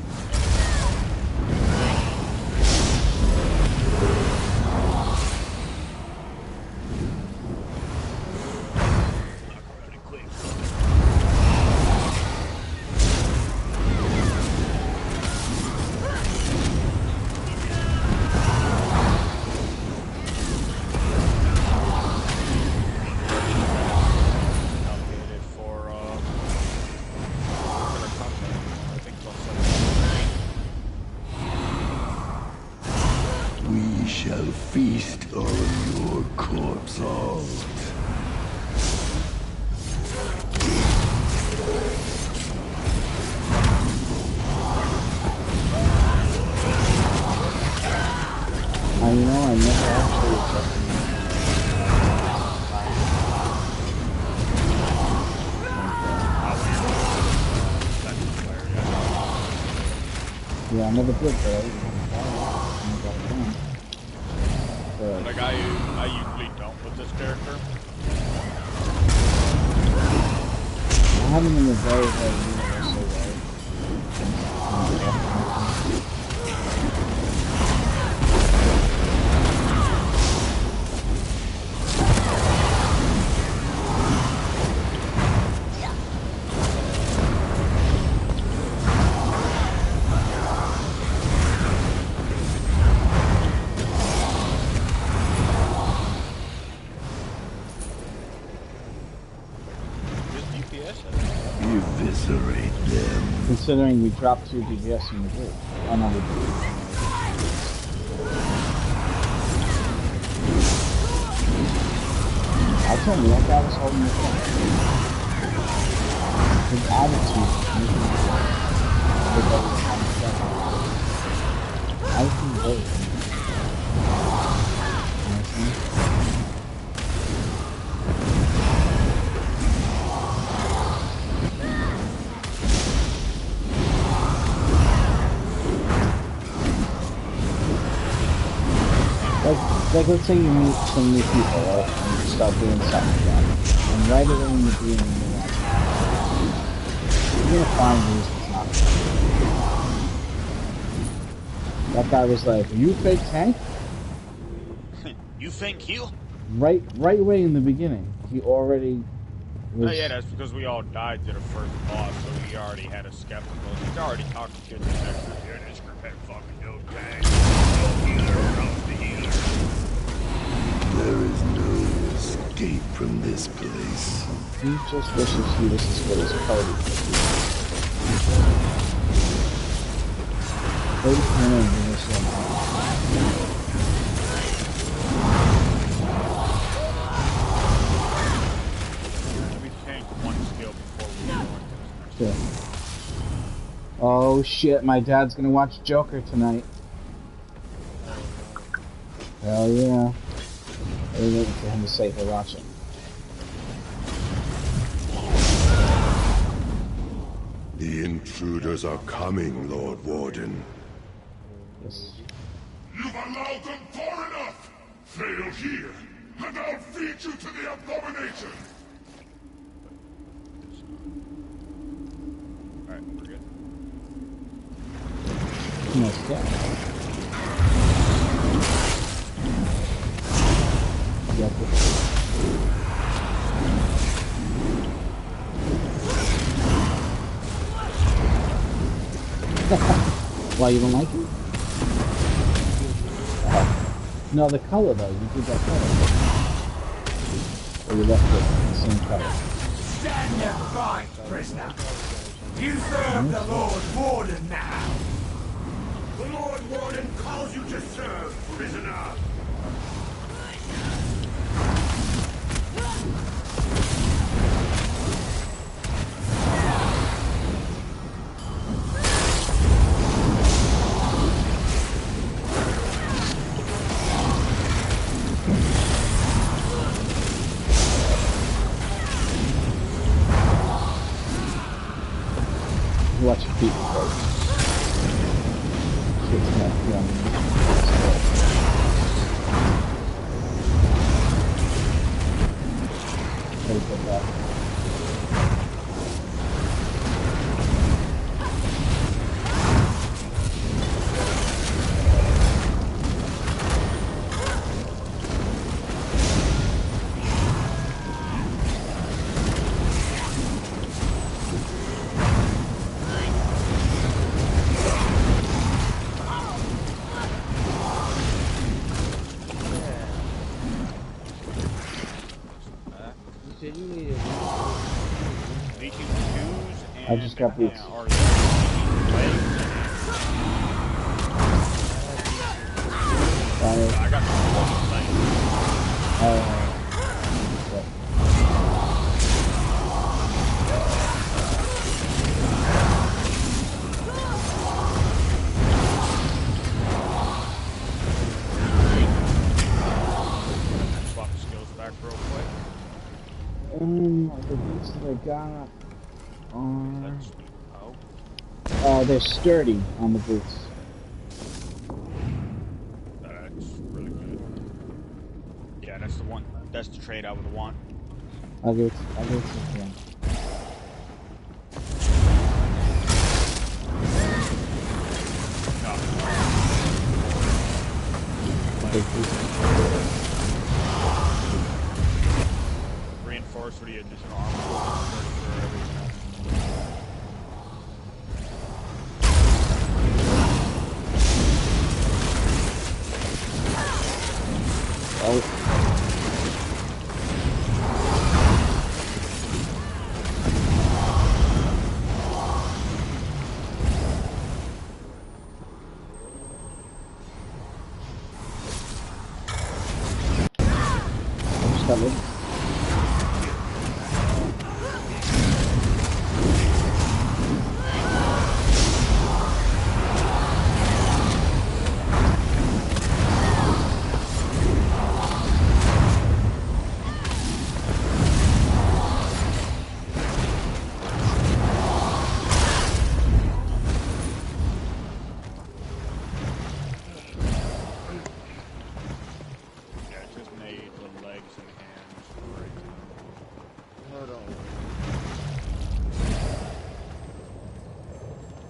Feast on your corpse out. You know, I never actually accepted yeah, I never did, but I didn't have to. Like I usually don't with this character. I haven't been a very universal way. Eviscerate them. Considering we dropped 2 DPS in the group. Oh no, we did. I told you that guy was holding the phone. His attitude everybody was on the second. I was being very like let's say you meet some new people, right? And you start doing something with them. And right away when you're doing it, you're gonna find reasons not to. That guy was like, "You fake tank?" You think heal? Right away in the beginning, he already was... Oh yeah, that's because we all died to the first boss, so we already had a skeptical. He's already talking shit to the next group. Yeah, this group had fucking no tank. No healer, comes the healer. There is no escape from this place. He just wishes he was as good as Cody. Cody came in and was like... Yeah. Oh shit, my dad's gonna watch Joker tonight. Hell yeah. We're waiting for him to say he'll watch it. The intruders are coming, Lord Warden. Yes. You've allowed them far enough! Fail here, and I'll feed you to the abomination! Alright, we're good. Nice guy. Yep. Why, you don't like it? No, the color though, you did that color. Or you left it the same color. Stand your ground, prisoner! You serve the Lord Warden now. The Lord Warden calls you to serve, prisoner. Watch your feet first. Shit's not young. Ready for that. I just got boots. I got swap skills back real quick. The boots that I got are they're sturdy on the boots. That's really good. Yeah, that's the one. That's the trade I would want. I'll give it to him. Reinforced for the additional armor.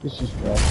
This is rough.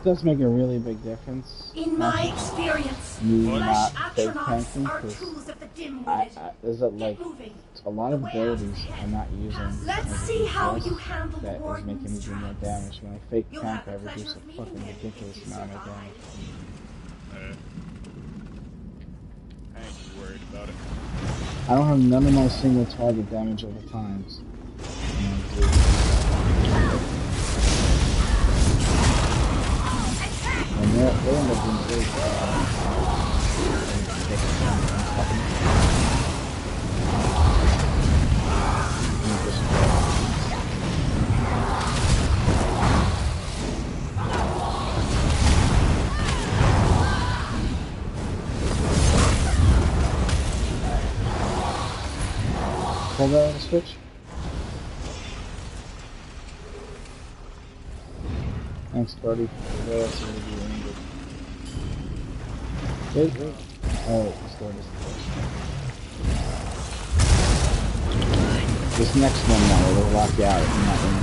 does make a really big difference. In my experience, Me flesh not fake astronauts tanking, are 'cause tools of the dim-witted. there's like a lot of abilities I'm not using. Let's as a see how DPS you handle the that is making me Warden's do more traps. damage. When I fake You'll tank, have I the pleasure reduce a of meeting fucking him if ridiculous you amount of survive. damage. I ain't too worried about it. I don't have none of my single target damage over times. And they end up being very pull that on the switch. Thanks, buddy. Wait. Oh, this door doesn't close. This next one now, it'll lock you out if you're not in.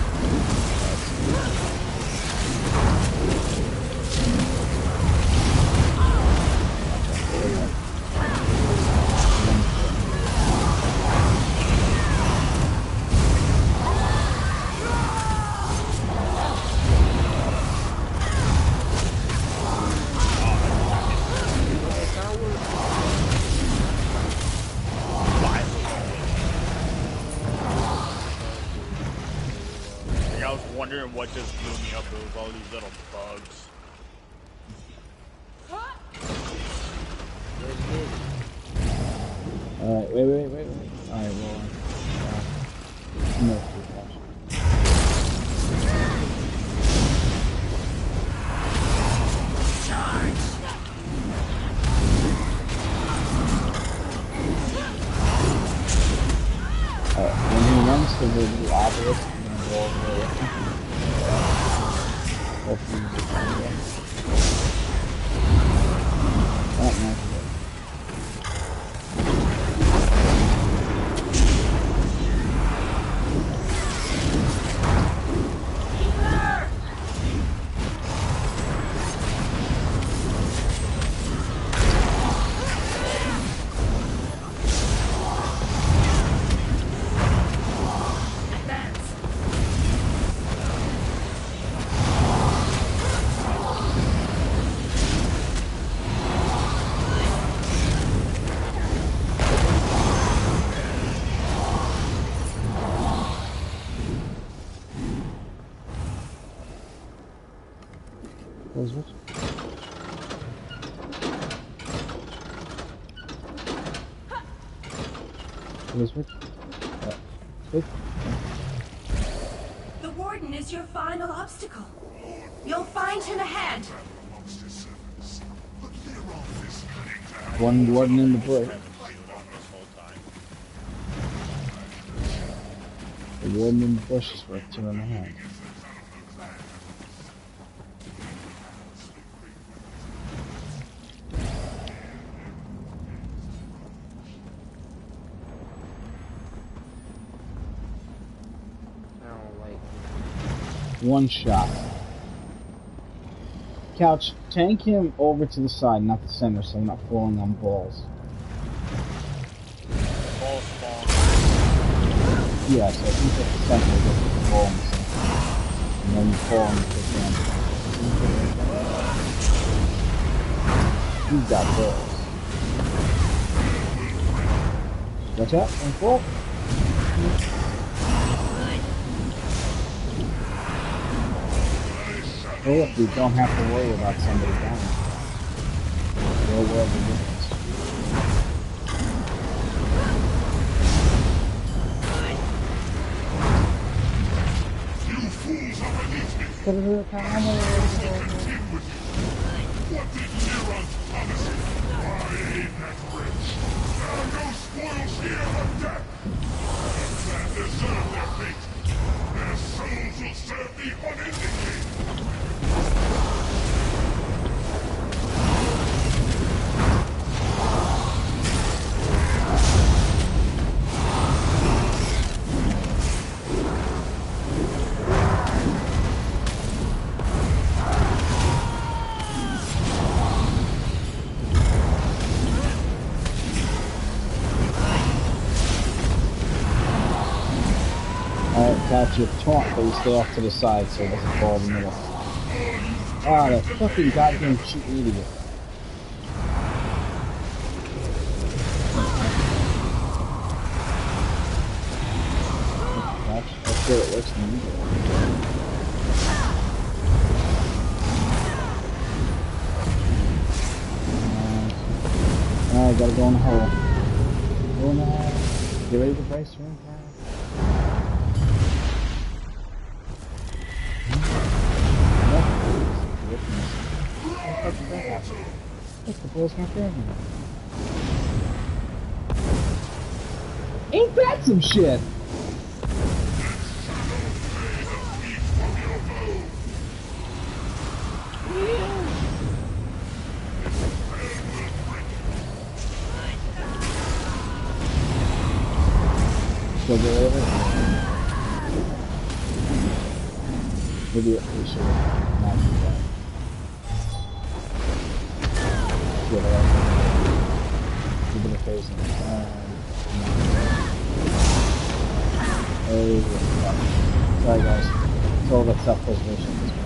I was wondering what just blew me up. It was all these little bugs. Alright, wait. Alright, well, no, when he runs to the little obelisk, I'm gonna go over there with him. Hopefully, he's just gonna go. Oh, no. Close it. Close it. The Warden is your final obstacle. You'll find him ahead. One warden in the bush. The warden in the bush is worth 2.5. One shot. Couch, tank him over to the side, not the center, so I'm not falling on balls. Ball spawn. Yeah, so if you hit the center, you get the ball in the center. And then you fall and you take damage. You've got balls. Watch out, don't fall. Oh, look, we don't have to worry about somebody dying. Real world difference. You fools are beneath me! What did Neron promise you? I ain't that rich. There are no spoils here but death. The men deserve their fate. Their souls will serve me unendingly. your taunt, but you stay off to the side so it doesn't fall in the middle. Ah, that fucking goddamn cheating idiot. That's good, it works for me. Alright, gotta go in the hole. Go in the hole. Get ready to brace your impact. What's the boy's not there anymore? Ain't that some shit? Still get rid of it? Maybe we should not do that. Yeah, a bit of phasing. Sorry guys. It's all about self-preservation at this point.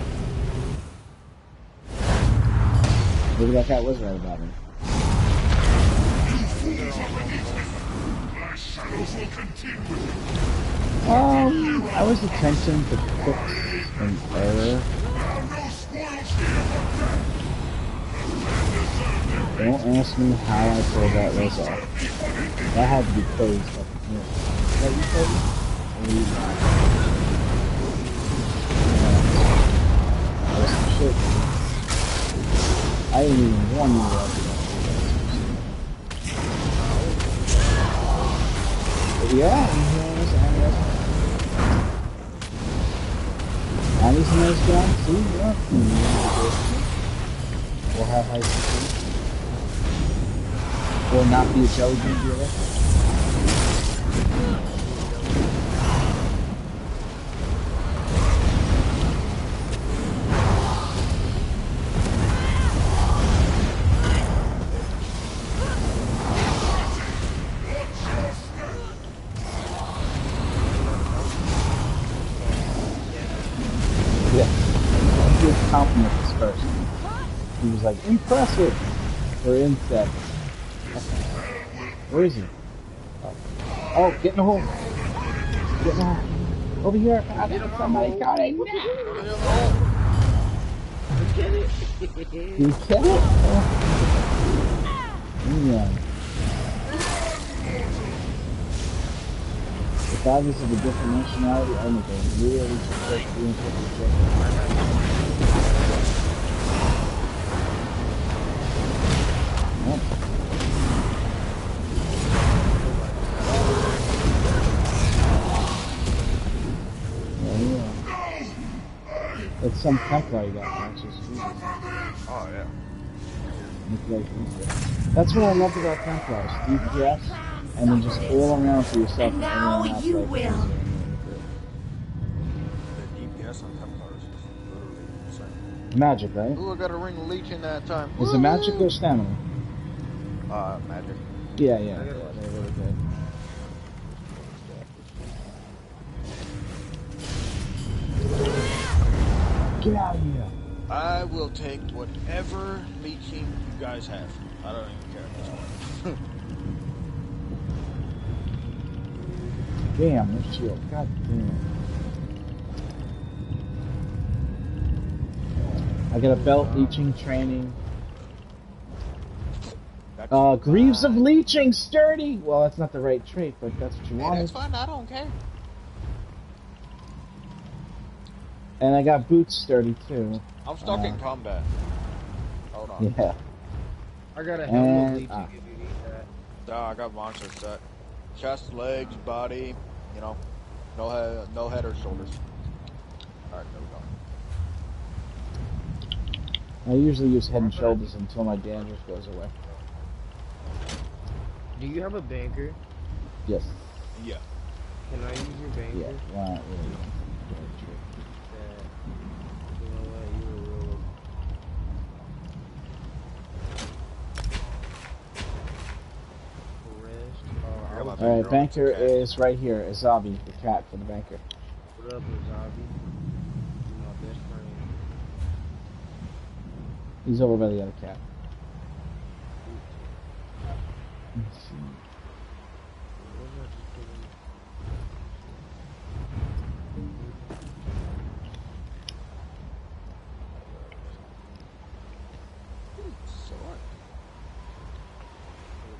Maybe that guy was right about me. I was attempting to fix an error. Don't ask me how I pulled that res off. That had to be closed up here. Is that you, Cody? That was some shit. I didn't even warn you about that. Yeah, Annie's a nice guy. See, yeah. We'll have high security. Or not be a jelly bean dealer. Compliments first. He was like, impressive for insect. Where is he? Oh, get in the hole. Get in the hole. Over here. Somebody got it. No. You kill it? Yeah. Regardless of a different nationality, oh my god, really should doing something. It's some Templar you got, actually. Oh, yeah. That's what I loved about Templars. DPS, and then just all around for yourself. And now you will. The DPS on Templars is literally insane. Magic, right? Ooh, I got a ring of leech in that time. Is it magic or stamina? Magic. Yeah, yeah. They're really good. Get out of here. I will take whatever leeching you guys have. I don't even care at this point. Damn, this shield. God damn. I got a belt, leeching, training. Greaves of leeching, sturdy! Well, that's not the right trait, but that's what you wanted. That's fine, I don't care. And I got boots sturdy, too. I'm stuck in combat. Hold on. Yeah. I got a helmet leeching if you need that. I got monster set. Chest, legs, body, you know, no head or shoulders. Alright, there we go. I usually use head and shoulders until my dandruff goes away. Do you have a banker? Yes. Yeah. Can I use your banker? Yeah, why not really? You know what, you were really... Alright, banker is right here. Azabi, the cat for the banker. What up, Zabi? You my best friend. He's over by the other cat. Let's see. What was I just doing? Sword.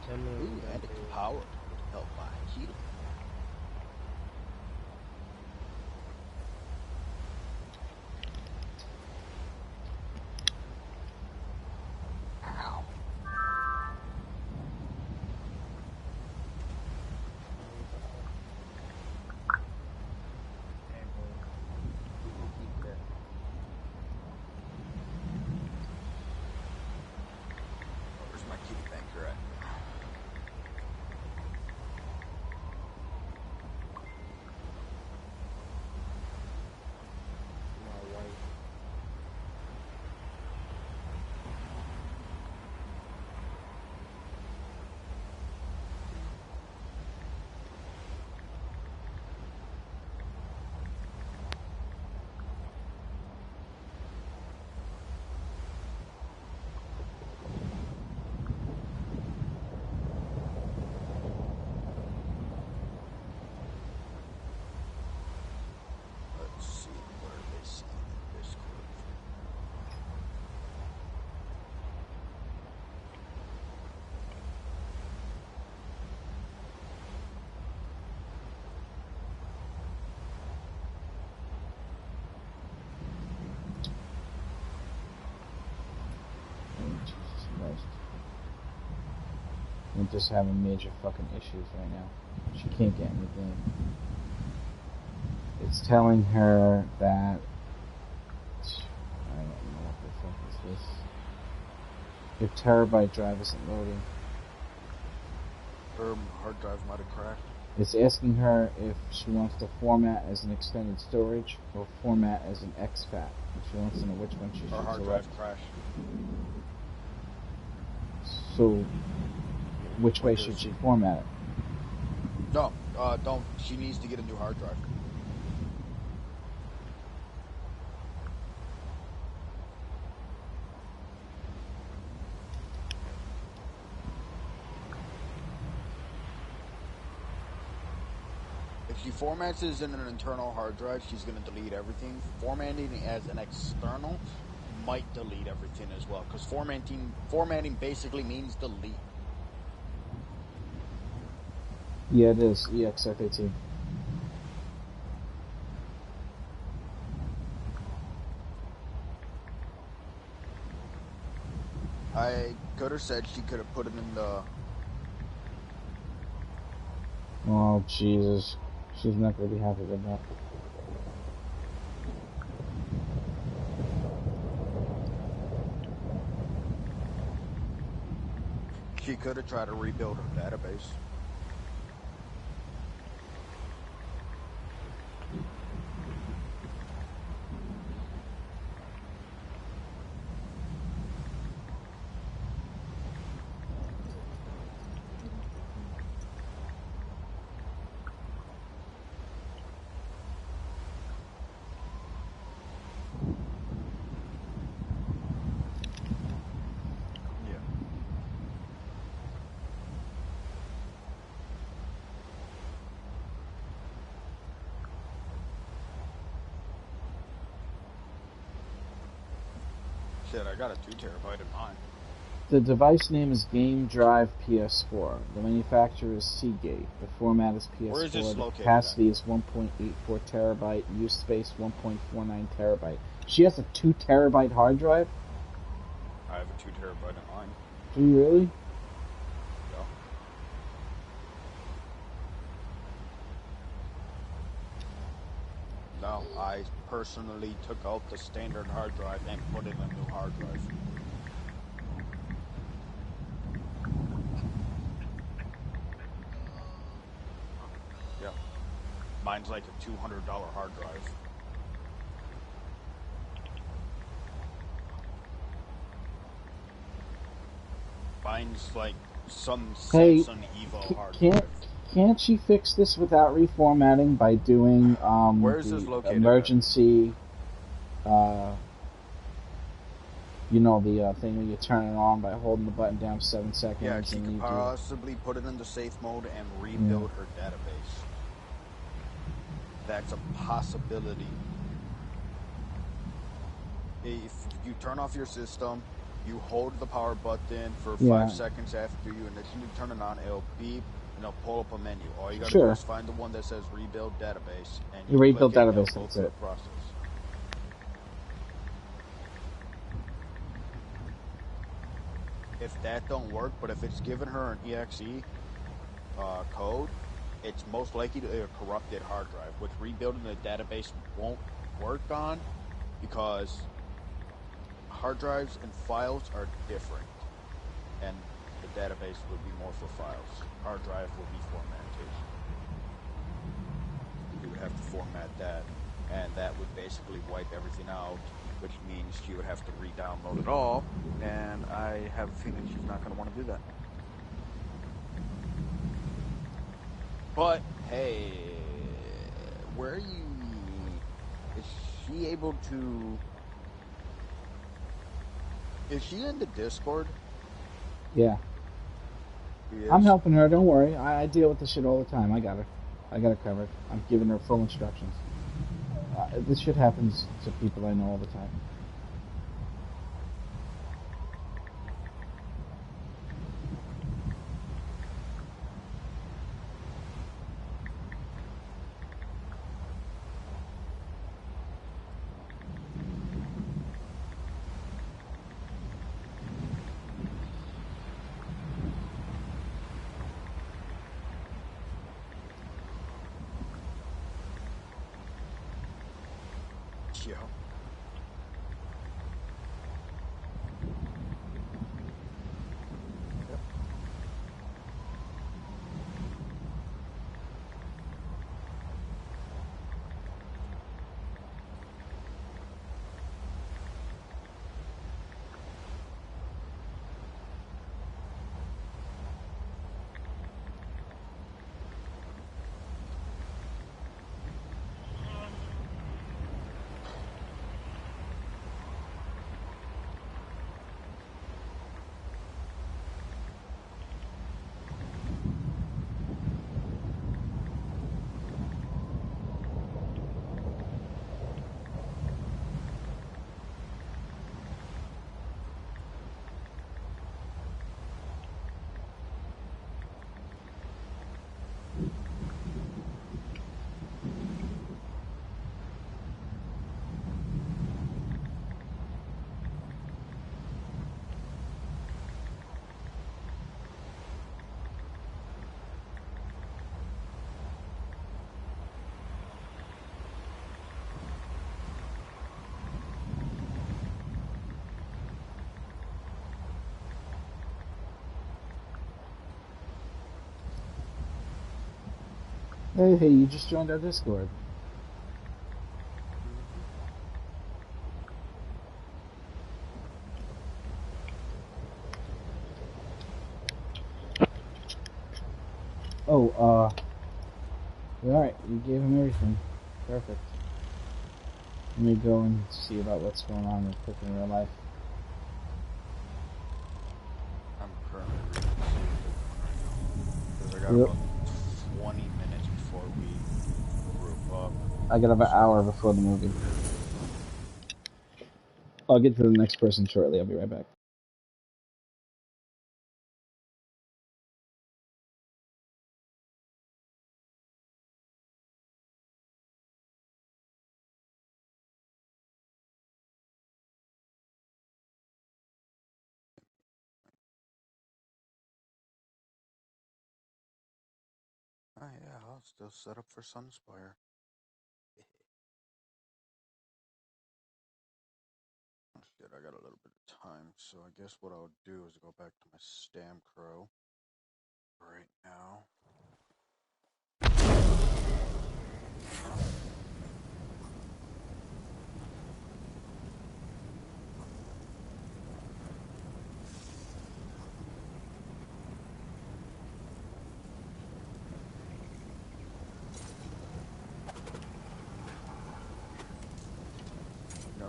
Tell me when Ooh, you got and it's there. powered. Help by healing. Where's my kitty banker at? My wife. Let's see, what are they saying in Discord? Oh, Jesus Christ. I'm just having major fucking issues right now. She can't get in the game. It's telling her that... I don't know what the fuck is this. Your terabyte drive isn't loading. Her hard drive might have crashed. It's asking her if she wants to format as an extended storage or format as an exFAT. And she wants to know which one she should Her hard select. drive crashed. So, which way should she format it? No, don't. She needs to get a new hard drive. If she formats it as an internal hard drive, she's going to delete everything. Formatting it as an external might delete everything as well, because formatting basically means delete. Yeah, it is. EXFAT. I could have said she could have put it in the... Oh, Jesus. She's not going to be happy with that. She could have tried to rebuild her database. Shit, I got a 2 terabyte in mine. The device name is Game Drive PS4. The manufacturer is Seagate. The format is PS4. Where is this the located capacity is 1.84 terabyte. Use space 1.49 terabyte. She has a 2 terabyte hard drive? I have a 2 terabyte in mine. Do you really? No, I personally took out the standard hard drive and put in a new hard drive. Yeah. Mine's like a $200 hard drive. Mine's like some Samsung Evo hard drive. Can't she fix this without reformatting by doing Where is this the located emergency, you know, the thing where you turn it on by holding the button down 7 seconds? Yeah, she and could you possibly put it into safe mode and rebuild her database. That's a possibility. If you turn off your system, you hold the power button for 5 seconds after you initially turn it on, it'll beep and it'll pull up a menu. All you gotta do is find the one that says rebuild database and you rebuild click it, database, go that's through it. the process. If that don't work, but if it's given her an exe code, it's most likely to a corrupted hard drive, which rebuilding the database won't work on because hard drives and files are different, and the database would be more for files. Hard drive would be formatted. You would have to format that, and that would basically wipe everything out, which means you would have to re-download it all, and I have a feeling she's not going to want to do that. But, hey, where are you... Is she able to... Is she in the Discord? Yeah. I'm helping her, don't worry. I deal with this shit all the time. I got her. I got her covered. I'm giving her full instructions. This shit happens to people I know all the time. Yeah. Hey, you just joined our Discord. Oh, alright, you gave him everything. Perfect. Let me go and see about what's going on real quick in real life. I'm currently reading the series because I got about 20 minutes before we group up. I got about an hour before the movie. I'll get to the next person shortly. I'll be right back. Oh yeah, I'll still set up for Sunspire. Oh shit, I got a little bit of time, so I guess what I'll do is go back to my Stam Crow right now.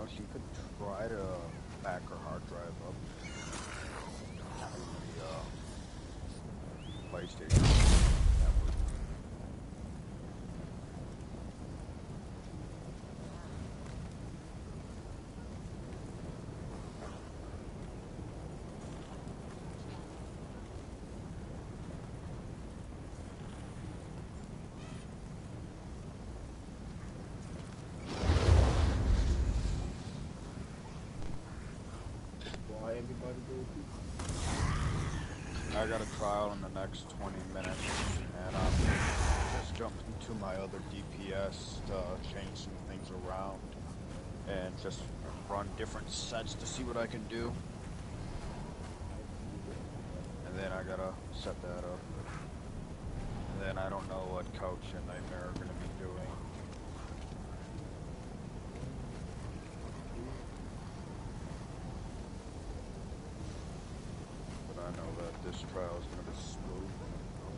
honest, you could try to back her hard drive up to the PlayStation network. I got a trial in the next 20 minutes, and I'm just jumped into my other DPS to change some things around, and just run different sets to see what I can do. And then I gotta set that up. And then I don't know what Couch and Nightmare are gonna be doing. I know that this trial is going to be smooth,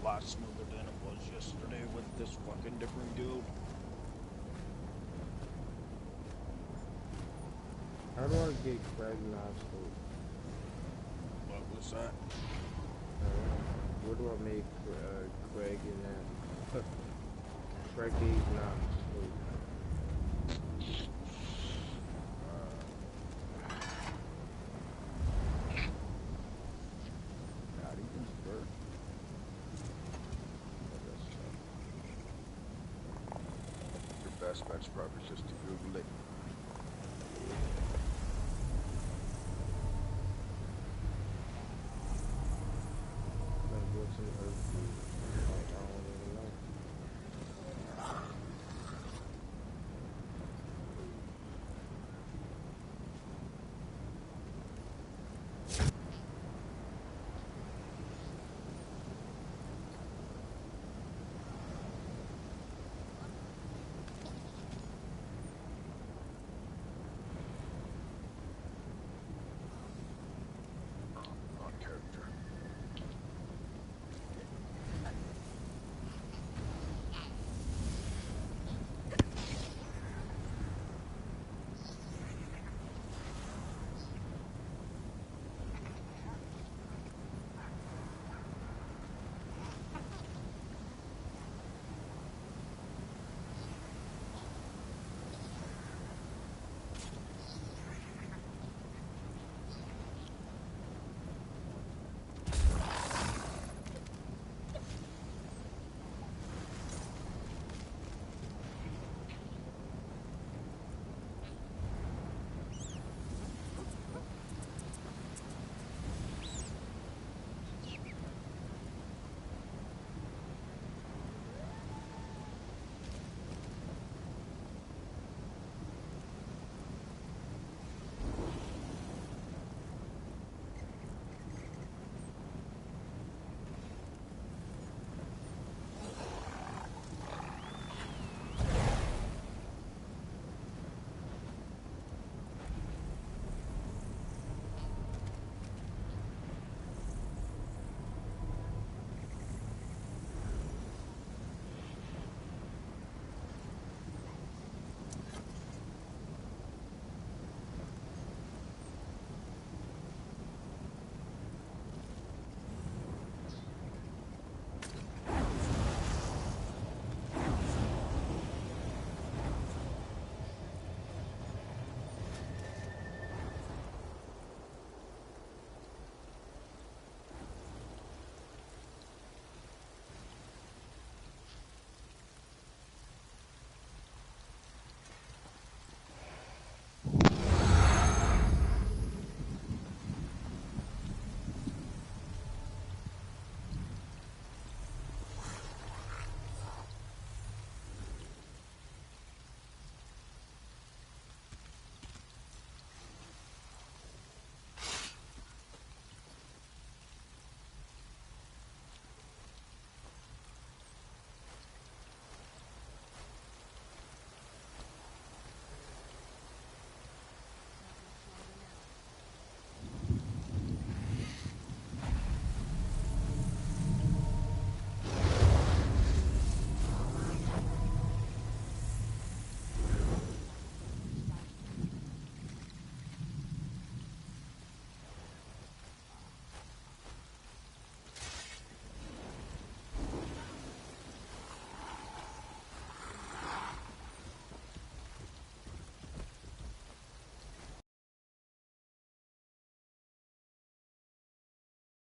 a lot smoother than it was yesterday with this fucking different guild. How do I get Craig Knobs? What was that? Where do I make Craig in that? Craig Knobs. Best bet's probably just to Google it.